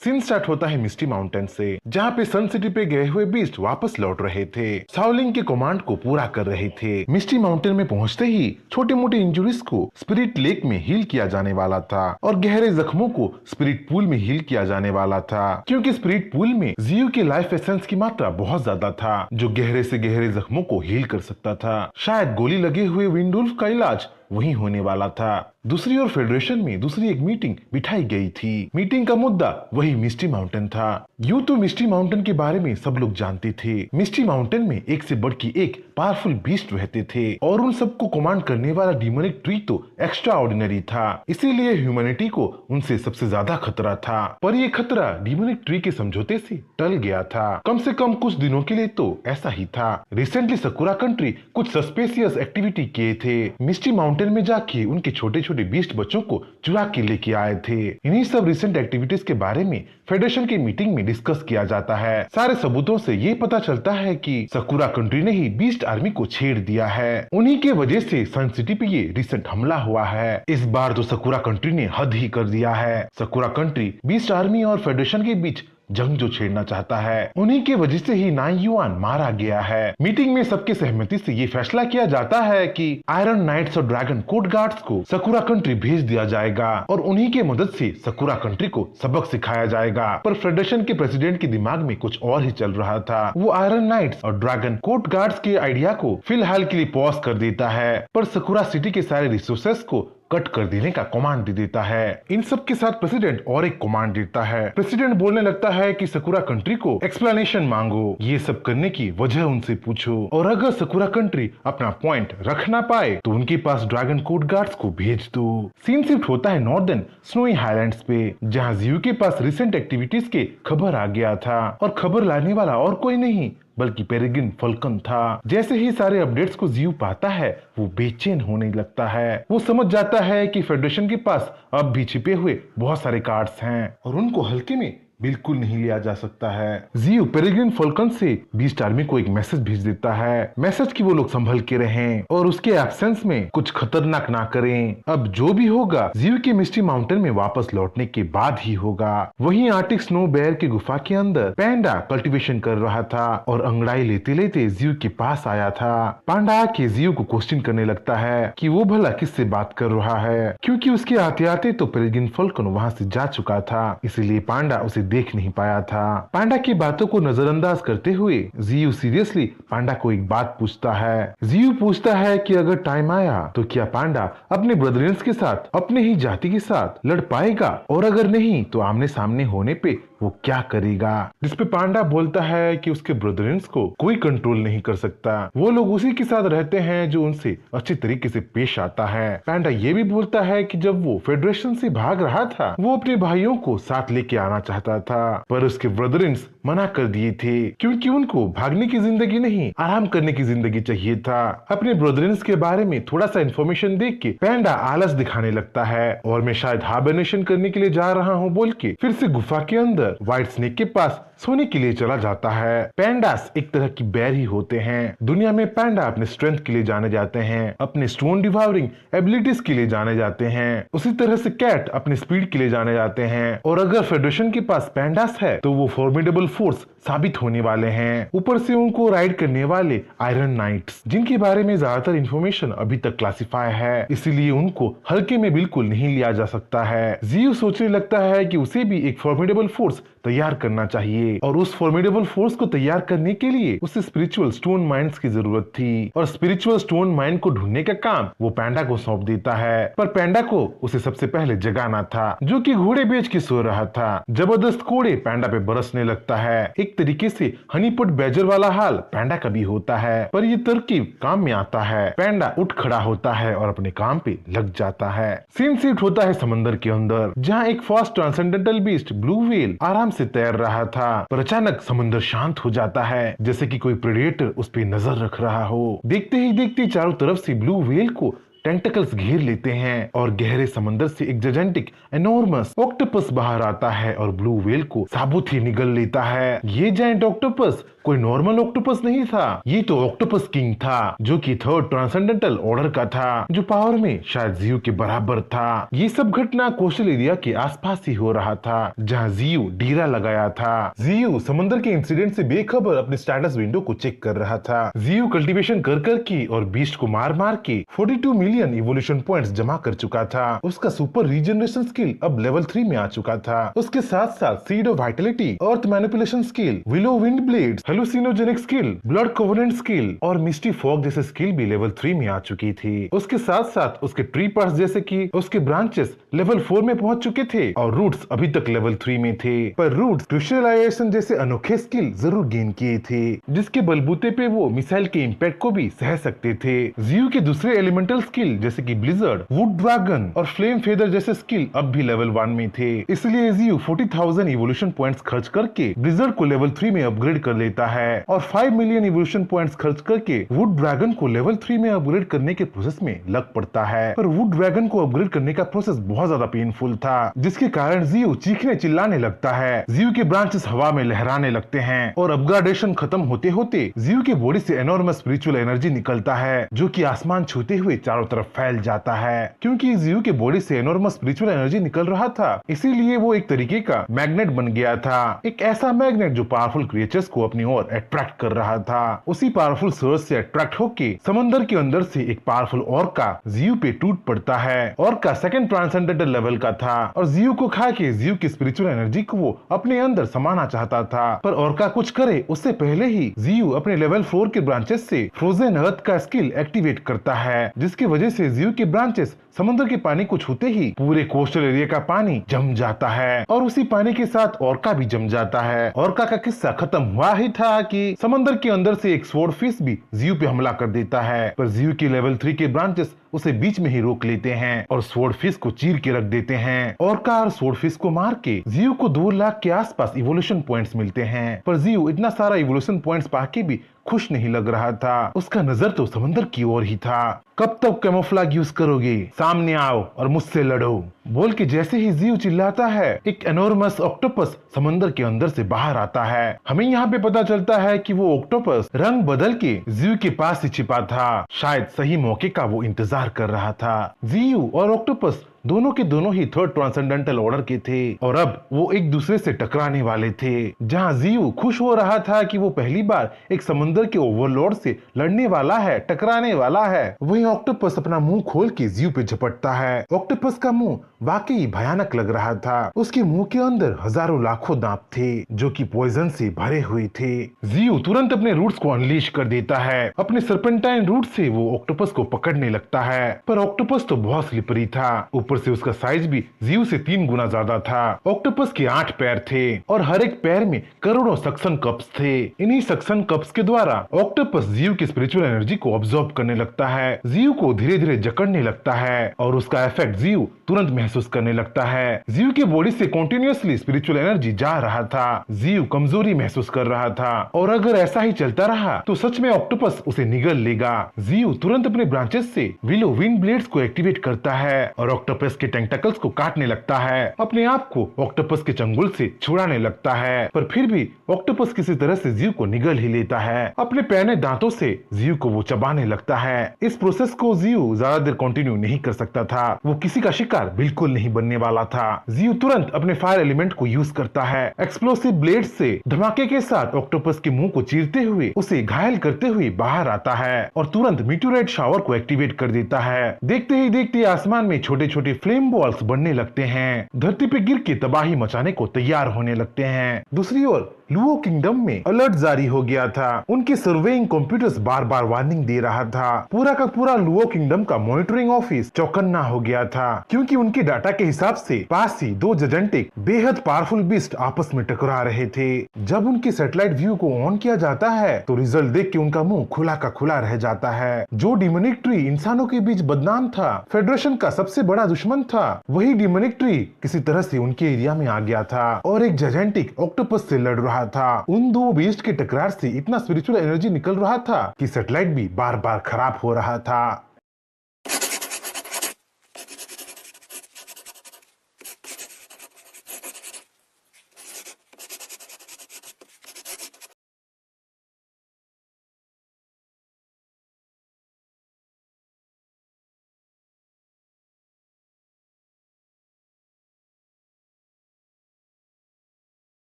सीन स्टार्ट होता है मिस्टी माउंटेन से, जहाँ पे सन सिटी पे गए हुए बीस्ट वापस लौट रहे थे। साउलिंग के कमांड को पूरा कर रहे थे। मिस्टी माउंटेन में पहुंचते ही छोटे मोटे इंजुरीज को स्पिरिट लेक में हील किया जाने वाला था, और गहरे जख्मों को स्पिरिट पूल में हील किया जाने वाला था, क्योंकि स्पिरिट पूल में जियो के लाइफ एसेंस की मात्रा बहुत ज्यादा था, जो गहरे से गहरे जख्मों को हील कर सकता था। शायद गोली लगे हुए विंडुल्फ का इलाज वही होने वाला था। दूसरी ओर फेडरेशन में दूसरी एक मीटिंग बिठाई गई थी। मीटिंग का मुद्दा वही मिस्टी माउंटेन था। यूं तो मिस्टी माउंटेन के बारे में सब लोग जानते थे। मिस्टी माउंटेन में एक से बढ़ के एक पावरफुल बीस्ट रहते थे, और उन सबको कमांड करने वाला डिमोनिक ट्री तो एक्स्ट्रा ऑर्डिनरी था। इसीलिए ह्यूमैनिटी को उनसे सबसे ज्यादा खतरा था। पर ये खतरा डिमोनिक ट्री के समझौते से टल गया था। कम से कम कुछ दिनों के लिए तो ऐसा ही था। रिसेंटली सकुरा कंट्री कुछ सस्पेशियस एक्टिविटी किए थे। मिस्टी माउंटेन में जाके उनके छोटे छोटे बीस्ट बच्चों को चुरा के लेके आए थे। इन्हीं सब रिसेंट एक्टिविटीज के बारे में फेडरेशन की मीटिंग में डिस्कस किया जाता है। सारे सबूतों से ये पता चलता है कि सकुरा कंट्री ने ही बीस्ट आर्मी को छेड़ दिया है। उन्हीं के वजह से सन सिटी पे ये रिसेंट हमला हुआ है। इस बार तो सकुरा कंट्री ने हद ही कर दिया है। सकुरा कंट्री बीस्ट आर्मी और फेडरेशन के बीच जंग जो छेड़ना चाहता है, उन्हीं के वजह से ही नाई युआन मारा गया है। मीटिंग में सबके सहमति से ये फैसला किया जाता है कि आयरन नाइट्स और ड्रैगन कोड गार्ड्स को सकुरा कंट्री भेज दिया जाएगा, और उन्हीं के मदद से सकुरा कंट्री को सबक सिखाया जाएगा। पर फेडरेशन के प्रेसिडेंट के दिमाग में कुछ और ही चल रहा था। वो आयरन नाइट्स और ड्रैगन कोड गार्ड्स के आइडिया को फिलहाल के लिए पॉज कर देता है, पर सकुरा सिटी के सारे रिसोर्सेस को कट कर देने का कमांड दे देता है। इन सब के साथ प्रेसिडेंट और एक कमांड देता है। प्रेसिडेंट बोलने लगता है कि सकुरा कंट्री को एक्सप्लेनेशन मांगो, ये सब करने की वजह उनसे पूछो, और अगर सकुरा कंट्री अपना पॉइंट रख ना पाए तो उनके पास ड्रैगन कोड गार्ड्स को भेज दो। सीन शिफ्ट होता है नॉर्दर्न स्नोई हाईलैंड्स पे, जहाँ जियो के पास रिसेंट एक्टिविटीज के खबर आ गया था, और खबर लाने वाला और कोई नहीं बल्कि पेरेग्रिन फाल्कन था। जैसे ही सारे अपडेट्स को जियो पाता है, वो बेचैन होने लगता है। वो समझ जाता है कि फेडरेशन के पास अब भी छिपे हुए बहुत सारे कार्ड्स हैं, और उनको हल्के में बिल्कुल नहीं लिया जा सकता है। जियो पेरेग्रिन फाल्कन से बीस्ट आर्मी को एक मैसेज भेज देता है। मैसेज की वो लोग संभल के रहें और उसके एब्सेंस में कुछ खतरनाक ना करें। अब जो भी होगा जियो के मिस्टी माउंटेन में वापस लौटने के बाद ही होगा। वहीं आर्टिक स्नो बेयर की गुफा के अंदर पैंडा कल्टीवेशन कर रहा था और अंगड़ाई लेते लेते जियो के पास आया था। पांडा आके जियो को क्वेश्चन करने लगता है कि वो भला किससे बात कर रहा है, क्योंकि उसके आते आते तो पेरेग्रिन फाल्कन वहाँ से जा चुका था, इसलिए पांडा उसे देख नहीं पाया था। पांडा की बातों को नजरअंदाज करते हुए जियो सीरियसली पांडा को एक बात पूछता है। जियो पूछता है कि अगर टाइम आया तो क्या पांडा अपने ब्रदर्स के साथ, अपने ही जाति के साथ लड़ पाएगा, और अगर नहीं तो आमने सामने होने पे वो क्या करेगा। जिसपे पांडा बोलता है कि उसके ब्रदर्स को कोई कंट्रोल नहीं कर सकता, वो लोग उसी के साथ रहते हैं जो उनसे अच्छी तरीके से पेश आता है। पांडा ये भी बोलता है कि जब वो फेडरेशन से भाग रहा था वो अपने भाइयों को साथ लेके आना चाहता था, पर उसके ब्रदर्स मना कर दिए थे क्योंकि उनको भागने की जिंदगी नहीं आराम करने की जिंदगी चाहिए था। अपने ब्रदर्स के बारे में थोड़ा सा इन्फॉर्मेशन देख के पांडा आलस दिखाने लगता है और मैं शायद हाइबरनेशन करने के लिए जा रहा हूँ बोल के फिर से गुफा के अंदर व्हाइट स्नेक के पास सोने के लिए चला जाता है। पैंडास एक तरह की बैर ही होते हैं। दुनिया में पैंडा अपने स्ट्रेंथ के लिए जाने जाते हैं, अपने स्टोन डिवावरिंग एबिलिटीज के लिए जाने जाते हैं। उसी तरह से कैट अपने स्पीड के लिए जाने जाते हैं और अगर फेडरेशन के पास पैंडास है तो वो फॉर्मिडेबल फोर्स साबित होने वाले हैं। ऊपर से उनको राइड करने वाले आयरन नाइट्स जिनके बारे में ज्यादातर इंफॉर्मेशन अभी तक क्लासिफाई है, इसीलिए उनको हल्के में बिल्कुल नहीं लिया जा सकता है। जियो सोचने लगता है कि उसे भी एक फॉर्मिडेबल फोर्स तैयार करना चाहिए और उस फॉर्मिडेबल फोर्स को तैयार करने के लिए उसे स्पिरिचुअल स्टोन माइंड्स की जरूरत थी और स्पिरिचुअल स्टोन माइंड को ढूंढने का काम वो पैंडा को सौंप देता है। पर पैंडा को उसे सबसे पहले जगाना था जो कि घोड़े बेच के सो रहा था। जबरदस्त कोड़े पैंडा पे बरसने लगता है। एक तरीके से हनीपट बैजर वाला हाल पैंडा का भी होता है, पर ये तरकीब काम में आता है। पैंडा उठ खड़ा होता है और अपने काम पे लग जाता है। सीन शिफ्ट होता है समंदर के अंदर जहाँ एक fast transcendental beast blue whale आराम से तैर रहा था, पर अचानक समंदर शांत हो जाता है जैसे कि कोई प्रेडेटर उस पे नजर रख रहा हो। देखते ही देखते चारों तरफ से ब्लू व्हेल को टेंटकल्स घेर लेते हैं और गहरे समंदर से एक जायंटिक एनॉर्मस ऑक्टोपस बाहर आता है और ब्लू व्हेल को साबुत ही निगल लेता है। ये जायंट ऑक्टोपस कोई नॉर्मल ऑक्टोपस नहीं था, ये तो ऑक्टोपस किंग था जो कि थर्ड ट्रांसेंडेंटल ऑर्डर का था, जो पावर में शायद जियो के बराबर था। ये सब घटना कोस्टल एरिया के आसपास ही हो रहा था जहाँ जियो डेरा लगाया था। जियो समंदर के इंसिडेंट से बेखबर अपने स्टेटस विंडो को चेक कर रहा था। जियो कल्टीवेशन कर के और बीस्ट को मार मार के 42 मिलियन इवोल्यूशन पॉइंट्स जमा कर चुका था। उसका सुपर रीजनरेशन स्किल अब लेवल 3 में आ चुका था। उसके साथ साथ seed of Vitality, earth manipulation skill, willow wind blades, हेलुसिनोजेनिक skill, blood covenant skill और मिस्टी फॉग जैसे स्किल भी लेवल 3 में आ चुकी थी। उसके साथ साथ उसके ट्री पार्ट्स जैसे कि उसके ब्रांचेस लेवल 4 में पहुंच चुके थे और रूट्स अभी तक लेवल 3 में थे। पर रूट्स क्रिस्टलाइजेशन जैसे अनोखे स्किल जरूर गेन किए थे जिसके बलबूते पे वो मिसाइल के इम्पैक्ट को भी सह सकते थे। जियो के दूसरे एलिमेंटल स्किल जैसे कि ब्लिजर्ड, वुड ड्रैगन और फ्लेम फेदर जैसे स्किल अब भी लेवल 1 में थे। इसलिए जियो 40,000 इवोल्यूशन पॉइंट्स खर्च करके ब्लिजर्ड को लेवल 3 में अपग्रेड कर लेता है और 5 मिलियन इवोल्यूशन पॉइंट्स खर्च करके वुड ड्रैगन को लेवल 3 में अपग्रेड करने के प्रोसेस में लग पड़ता है। पर वुड ड्रैगन को अपग्रेड करने का प्रोसेस बहुत ज्यादा पेनफुल था जिसके कारण जियो चीखने चिल्लाने लगता है। जियो के ब्रांचेस हवा में लहराने लगते हैं और अपग्रेडेशन खत्म होते होते जियो की बॉडी से एनॉर्मस स्पिरिचुअल एनर्जी निकलता है जो कि आसमान छूते हुए चारों तरफ फैल जाता है। क्योंकि जियो के बॉडी से एनॉर्मस स्पिरिचुअल एनर्जी निकल रहा था इसीलिए वो एक तरीके का मैग्नेट बन गया था, एक ऐसा मैग्नेट जो पावरफुल क्रिएचर्स को अपनी ओर अट्रैक्ट कर रहा था। उसी पावरफुल सोर्स से अट्रैक्ट होके समंदर के अंदर से एक पावरफुल ऑर्का जियो पे टूट पड़ता है। ऑर्का सेकंड ट्रांसेंडेंटल लेवल का था और जियो को खा के जियो की स्पिरिचुअल एनर्जी को वो अपने अंदर समाना चाहता था, पर ऑर्का कुछ करे उससे पहले ही जियो अपने लेवल 4 के ब्रांचेस से फ्रोजन अर्थ का स्किल एक्टिवेट करता है जिसकी वजह से जियो के ब्रांचेस समुद्र के पानी को छूते ही पूरे कोस्टल एरिया का पानी जम जाता है और उसी पानी के साथ ऑर्का भी जम जाता है। ऑर्का का किस्सा खत्म हुआ ही था कि समंदर के अंदर से एक स्वॉर्ड फिश भी जियो पे हमला कर देता है, पर जियो के लेवल 3 के ब्रांचेस उसे बीच में ही रोक लेते हैं और स्वॉर्ड फिश को चीर के रख देते हैं। ऑर्का और स्वॉर्ड फिश को मार के जियो को 2 लाख के आसपास इवोल्यूशन पॉइंट्स मिलते हैं, पर जियो इतना सारा इवोल्यूशन पॉइंट्स पाके भी खुश नहीं लग रहा था। उसका नजर तो समंदर की ओर ही था। कब तक कैमोफ्लेज यूज करोगे, सामने आओ और मुझसे लड़ो बोल के जैसे ही जियो चिल्लाता है एक एनॉर्मस ऑक्टोपस समंदर के अंदर से बाहर आता है। हमें यहाँ पे पता चलता है कि वो ऑक्टोपस रंग बदल के जियो के पास ही छिपा था, शायद सही मौके का वो इंतजार कर रहा था। जियो और ऑक्टोपस दोनों के दोनों ही थर्ड ट्रांसेंडेंटल ऑर्डर के थे और अब वो एक दूसरे से टकराने वाले थे। जहां जियो खुश हो रहा था कि वो पहली बार एक समुद्र के ओवरलॉर्ड से लड़ने वाला है, टकराने वाला है, वही ऑक्टोपस अपना मुंह खोल के जियो पे झपटता है। ऑक्टोपस का मुंह वाकई भयानक लग रहा था। उसके मुंह के अंदर हजारों लाखों दांत थे जो कि पॉइजन से भरे हुए थे। जियो तुरंत अपने रूट्स को अनलीश कर देता है। अपने सर्पेंटाइन रूट से वो ऑक्टोपस को पकड़ने लगता है, पर ऑक्टोपस तो बहुत स्लिपरी था। ऊपर ऊपर से उसका साइज भी जीव से 3 गुना ज्यादा था। ऑक्टोपस के 8 पैर थे और हर एक पैर में करोड़ों सक्शन कप्स थे। इन्हीं सक्शन कप्स के द्वारा ऑक्टोपस जीव की स्पिरिचुअल एनर्जी को ऑब्जॉर्ब करने लगता है, जीव को धीरे धीरे जकड़ने लगता है और उसका इफेक्ट जीव तुरंत महसूस करने लगता है। जीव की बॉडी से कंटिन्यूअसली स्पिरिचुअल एनर्जी जा रहा था, जीव कमजोरी महसूस कर रहा था और अगर ऐसा ही चलता रहा तो सच में ऑक्टोपस उसे निगल लेगा। जीव तुरंत अपने ब्रांचेस से विलो विंड ब्लेड्स को एक्टिवेट करता है और ऑक्टोपस के टेंटाकल्स को काटने लगता है, अपने आप को ऑक्टोपस के चंगुल से छुड़ाने लगता है। पर फिर भी ऑक्टोपस किसी तरह से जीव को निगल ही लेता है। अपने पैने दांतों से जीव को वो चबाने लगता है। इस प्रोसेस को जीव ज्यादा देर कंटिन्यू नहीं कर सकता था, वो किसी का शिकार बिल्कुल नहीं बनने वाला था। जीव तुरंत अपने फायर एलिमेंट को यूज करता है। एक्सप्लोसिव ब्लेड से धमाके के साथ ऑक्टोपस के मुंह को चीरते हुए उसे घायल करते हुए बाहर आता है और तुरंत मीटोराइट शावर को एक्टिवेट कर देता है। देखते ही देखते आसमान में छोटे छोटे फ्लेम बॉल्स बनने लगते हैं, धरती पे गिर के तबाही मचाने को तैयार होने लगते हैं। दूसरी ओर लुओ किंगडम में अलर्ट जारी हो गया था। उनके सर्वेइंग कंप्यूटर्स बार बार वार्निंग दे रहा था। पूरा का पूरा लुओ किंगडम का मॉनिटरिंग ऑफिस चौकन्ना हो गया था, क्योंकि उनके डाटा के हिसाब से पास ही 2 जजेंटिक बेहद पावरफुल बीस्ट आपस में टकरा रहे थे। जब उनकी सैटेलाइट व्यू को ऑन किया जाता है तो रिजल्ट देख के उनका मुंह खुला का खुला रह जाता है। जो डिमोनिक ट्री इंसानों के बीच बदनाम था, फेडरेशन का सबसे बड़ा दुश्मन था, वही डिमोनिक ट्री किसी तरह से उनके एरिया में आ गया था और एक जजेंटिक ऑक्टोपस से लड़ रहा था। उन 2 बीस्ट के टकरार से इतना स्पिरिचुअल एनर्जी निकल रहा था कि सैटेलाइट भी बार बार खराब हो रहा था।